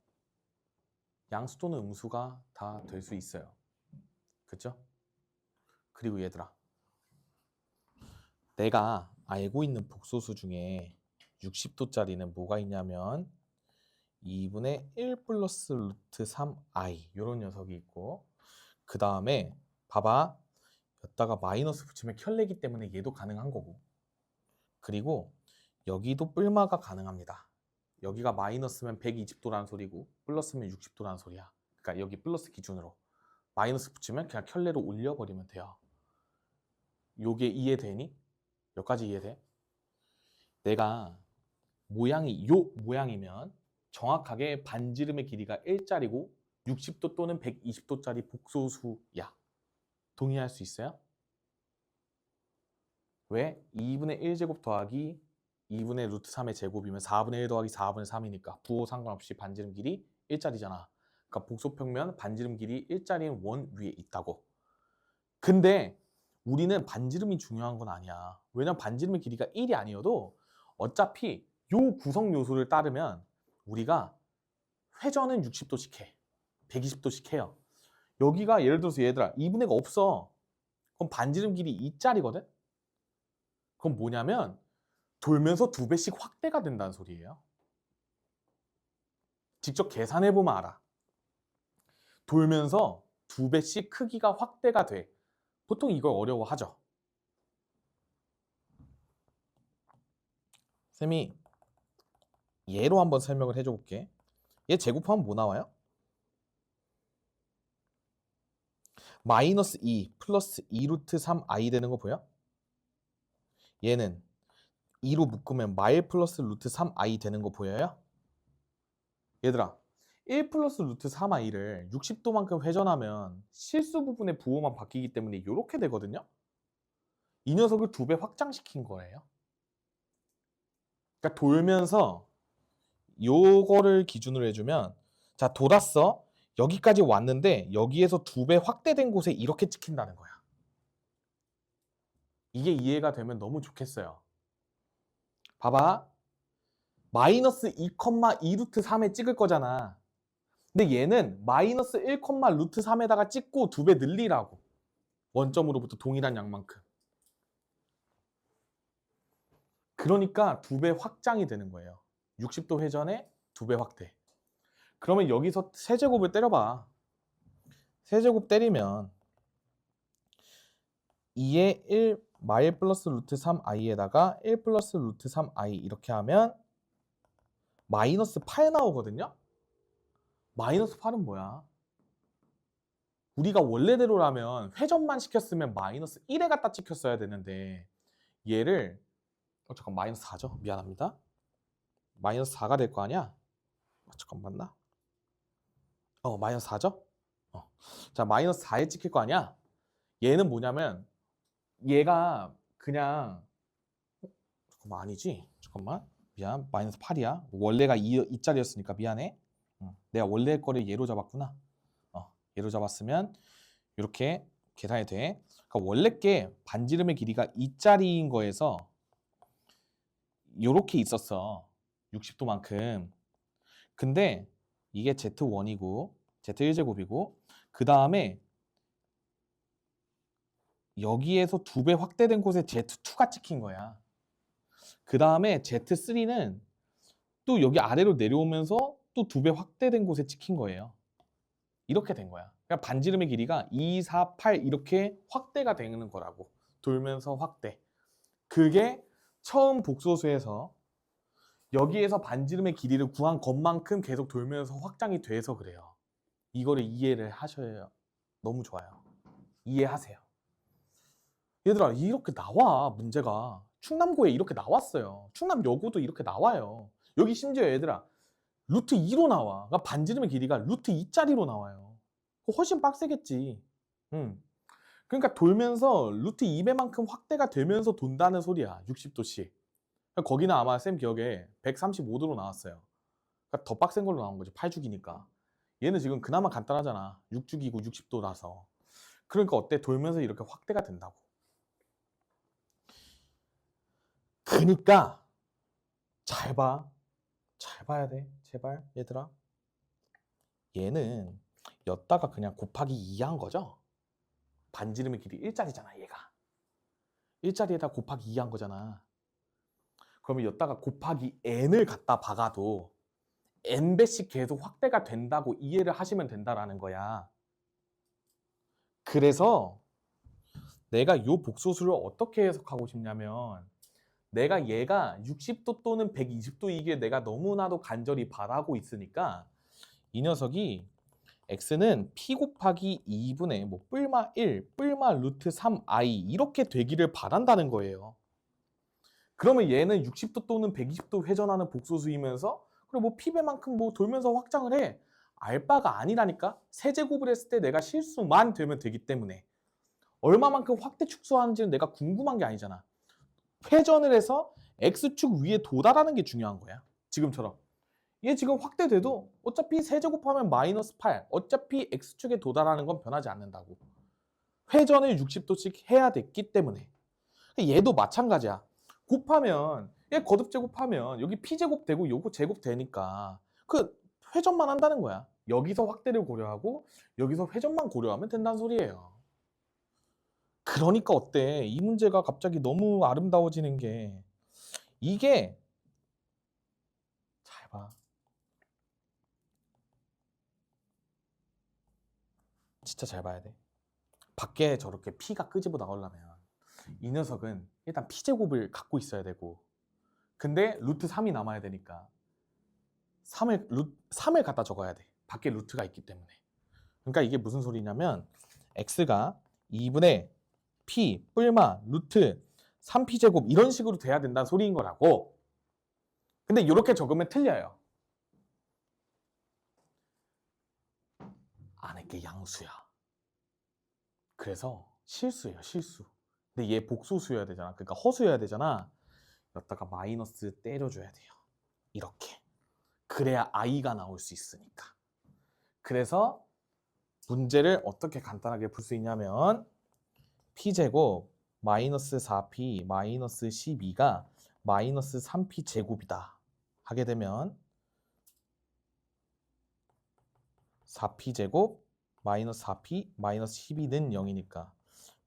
양수 또는 음수가 다 될 수 있어요. 그쵸? 그리고 얘들아, 내가 알고 있는 복소수 중에 60도짜리는 뭐가 있냐면 2분의 1 플러스 루트 3i 이런 녀석이 있고, 그 다음에 봐봐, 여기다가 마이너스 붙이면 켤레기 때문에 얘도 가능한 거고, 그리고 여기도 뿔마가 가능합니다. 여기가 마이너스면 120도라는 소리고 플러스면 60도라는 소리야. 그러니까 여기 플러스 기준으로 마이너스 붙이면 그냥 켤레로 올려버리면 돼요. 요게 이해되니? 여기까지 이해돼? 내가 모양이 요 모양이면 정확하게 반지름의 길이가 1짜리고 60도 또는 120도짜리 복소수야. 동의할 수 있어요? 왜? 2분의 1제곱 더하기 2분의 루트 3의 제곱이면 4분의 1 더하기 4분의 3이니까 부호 상관없이 반지름 길이 1짜리잖아. 그러니까 복소평면 반지름 길이 1짜리인 원 위에 있다고. 근데 우리는 반지름이 중요한 건 아니야. 왜냐면 반지름의 길이가 1이 아니어도 어차피 요 구성 요소를 따르면 우리가 회전은 60도씩 해. 120도씩 해요. 여기가 예를 들어서 얘들아 2분의 1가 없어. 그럼 반지름 길이 2짜리거든? 그럼 뭐냐면 돌면서 2배씩 확대가 된다는 소리예요. 직접 계산해보면 알아. 돌면서 2배씩 크기가 확대가 돼. 보통 이걸 어려워하죠. 쌤이 얘로 한번 설명을 해줘 볼게. 얘 제곱하면 뭐 나와요? 마이너스 2 플러스 2 루트 3i 되는 거 보여? 얘는 2로 묶으면 마일 플러스 루트 3i 되는 거 보여요? 얘들아 1 플러스 루트 3i를 60도만큼 회전하면 실수 부분의 부호만 바뀌기 때문에 이렇게 되거든요. 이 녀석을 2배 확장시킨 거예요. 그러니까 돌면서 요거를 기준으로 해주면 자 돌았어. 여기까지 왔는데 여기에서 2배 확대된 곳에 이렇게 찍힌다는 거야. 이게 이해가 되면 너무 좋겠어요. 봐봐. 마이너스 2,2 루트 3에 찍을 거잖아. 근데 얘는 마이너스 1, 루트 3에다가 찍고 2배 늘리라고. 원점으로부터 동일한 양만큼. 그러니까 2배 확장이 되는 거예요. 60도 회전에 2배 확대. 그러면 여기서 세제곱을 때려봐. 세제곱 때리면 2에 1 마일 플러스 루트 3i에다가 1 플러스 루트 3i 이렇게 하면 마이너스 8 나오거든요. 마이너스 8은 뭐야? 우리가 원래대로라면 회전만 시켰으면 마이너스 1에 갖다 찍혔어야 되는데 얘를 잠깐 마이너스 4죠? 미안합니다. 마이너스 4가 될 거 아니야? 잠깐 맞나? 마이너스 4죠? 자, 마이너스 4에 찍힐 거 아니야? 얘는 뭐냐면 얘가 그냥 잠깐만 아니지? 잠깐만 미안 마이너스 8이야. 원래가 2짜리였으니까 미안해. 내가 원래 거를 얘로 잡았구나. 얘로 잡았으면 이렇게 계산이 돼. 그러니까 원래 게 반지름의 길이가 2짜리인 거에서 이렇게 있었어. 60도만큼. 근데 이게 Z1이고 Z1제곱이고 그 다음에 여기에서 2배 확대된 곳에 Z2가 찍힌 거야. 그 다음에 Z3는 또 여기 아래로 내려오면서 또 2배 확대된 곳에 찍힌 거예요. 이렇게 된 거야. 그러니까 반지름의 길이가 2, 4, 8 이렇게 확대가 되는 거라고. 돌면서 확대. 그게 처음 복소수에서 여기에서 반지름의 길이를 구한 것만큼 계속 돌면서 확장이 돼서 그래요. 이거를 이해를 하셔야 너무 좋아요. 이해하세요. 얘들아 이렇게 나와 문제가. 충남고에 이렇게 나왔어요. 충남여고도 이렇게 나와요. 여기 심지어 얘들아 루트 2로 나와. 그러니까 반지름의 길이가 루트 2짜리로 나와요. 훨씬 빡세겠지. 그러니까 돌면서 루트 2배만큼 확대가 되면서 돈다는 소리야. 60도씩. 거기는 아마 쌤 기억에 135도로 나왔어요. 그러니까 더 빡센 걸로 나온 거지. 8주기니까. 얘는 지금 그나마 간단하잖아. 6주기고 60도라서. 그러니까 어때? 돌면서 이렇게 확대가 된다고. 그러니까 잘 봐. 잘 봐야 돼. 제발 얘들아. 얘는 였다가 그냥 곱하기 2 한 거죠. 반지름의 길이 1짜리잖아 얘가. 1짜리에다 곱하기 2 한 거잖아. 그러면 였다가 곱하기 n을 갖다 박아도 n배씩 계속 확대가 된다고 이해를 하시면 된다라는 거야. 그래서 내가 이 복소수를 어떻게 해석하고 싶냐면 내가 얘가 60도 또는 120도 이게 내가 너무나도 간절히 바라고 있으니까 이 녀석이 x는 p 곱하기 2분의 뭐 뿔마 1, 뿔마 루트 3i 이렇게 되기를 바란다는 거예요. 그러면 얘는 60도 또는 120도 회전하는 복소수이면서 그리고 뭐 p배만큼 뭐 돌면서 확장을 해. 알바가 아니라니까. 세제곱을 했을 때 내가 실수만 되면 되기 때문에 얼마만큼 확대 축소하는지는 내가 궁금한 게 아니잖아. 회전을 해서 x축 위에 도달하는 게 중요한 거야. 지금처럼. 얘 지금 확대돼도 어차피 세제곱하면 마이너스 8. 어차피 x축에 도달하는 건 변하지 않는다고. 회전을 60도씩 해야 됐기 때문에. 얘도 마찬가지야. 곱하면 얘 거듭 제곱하면 여기 p제곱 되고 요거 제곱 되니까 그 회전만 한다는 거야. 여기서 확대를 고려하고 여기서 회전만 고려하면 된다는 소리예요. 그러니까 어때? 이 문제가 갑자기 너무 아름다워지는 게 이게 잘 봐. 진짜 잘 봐야 돼. 밖에 저렇게 p가 끄집어 나오려면 이 녀석은 일단 p제곱을 갖고 있어야 되고 근데 루트 3이 남아야 되니까 3을 갖다 적어야 돼. 밖에 루트가 있기 때문에. 그러니까 이게 무슨 소리냐면 x가 2분의 p 뿔마 루트 3p제곱 이런 식으로 돼야 된다는 소리인 거라고. 근데 이렇게 적으면 틀려요. 안에 게 양수야. 그래서 실수예요, 실수. 근데 얘 복소수여야 되잖아. 그러니까 허수여야 되잖아. 여기다가 마이너스 때려줘야 돼요. 이렇게. 그래야 i가 나올 수 있으니까. 그래서 문제를 어떻게 간단하게 풀 수 있냐면 p제곱 마이너스 4p 마이너스 12가 마이너스 3p 제곱이다 하게 되면 4p 제곱 마이너스 4p 마이너스 12는 0이니까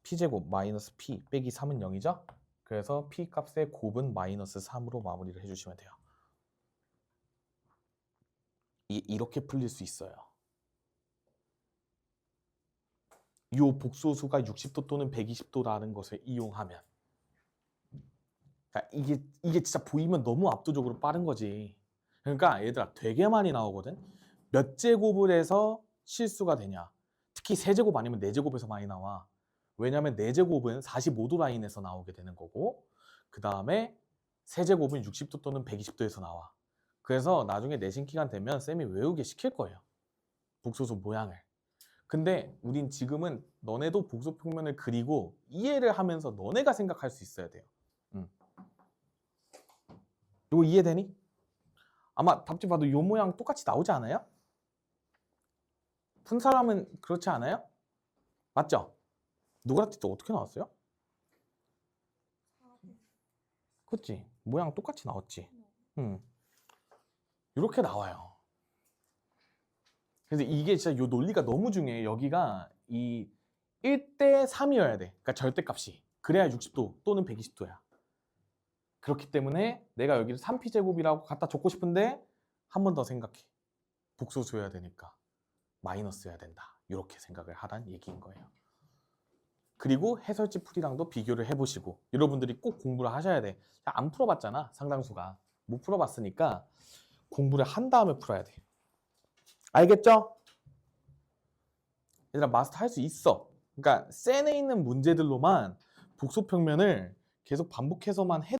p제곱 마이너스 p 빼기 3은 0이죠? 그래서 p 값의 곱은 마이너스 3으로 마무리를 해주시면 돼요. 이렇게 풀릴 수 있어요. 이 복소수가 60도 또는 120도라는 것을 이용하면 그러니까 이게 진짜 보이면 너무 압도적으로 빠른 거지. 그러니까 얘들아 되게 많이 나오거든. 몇 제곱을 해서 실수가 되냐. 특히 세제곱 아니면 네제곱에서 많이 나와. 왜냐면 네제곱은 45도 라인에서 나오게 되는 거고 그 다음에 세제곱은 60도 또는 120도에서 나와. 그래서 나중에 내신 기간 되면 쌤이 외우게 시킬 거예요. 복소수 모양을. 근데 우린 지금은 너네도 복소 평면을 그리고 이해를 하면서 너네가 생각할 수 있어야 돼요. 이거 이해되니? 아마 답지 봐도 이 모양 똑같이 나오지 않아요? 푼 사람은 그렇지 않아요? 맞죠? 누구한테 또 어떻게 나왔어요? 그치? 모양 똑같이 나왔지? 이렇게 나와요. 그래서 이게 진짜 이 논리가 너무 중요해요. 여기가 이 1대 3이어야 돼. 그러니까 절대값이. 그래야 60도 또는 120도야. 그렇기 때문에 내가 여기를 3p제곱이라고 갖다 적고 싶은데 한 번 더 생각해. 복소수여야 되니까 마이너스여야 된다. 이렇게 생각을 하란 얘기인 거예요. 그리고 해설지 풀이랑도 비교를 해보시고 여러분들이 꼭 공부를 하셔야 돼. 안 풀어봤잖아. 상당수가. 못 풀어봤으니까 공부를 한 다음에 풀어야 돼. 알겠죠? 얘들아 마스터 할 수 있어. 그러니까 센에 있는 문제들로만 복소평면을 계속 반복해서만 해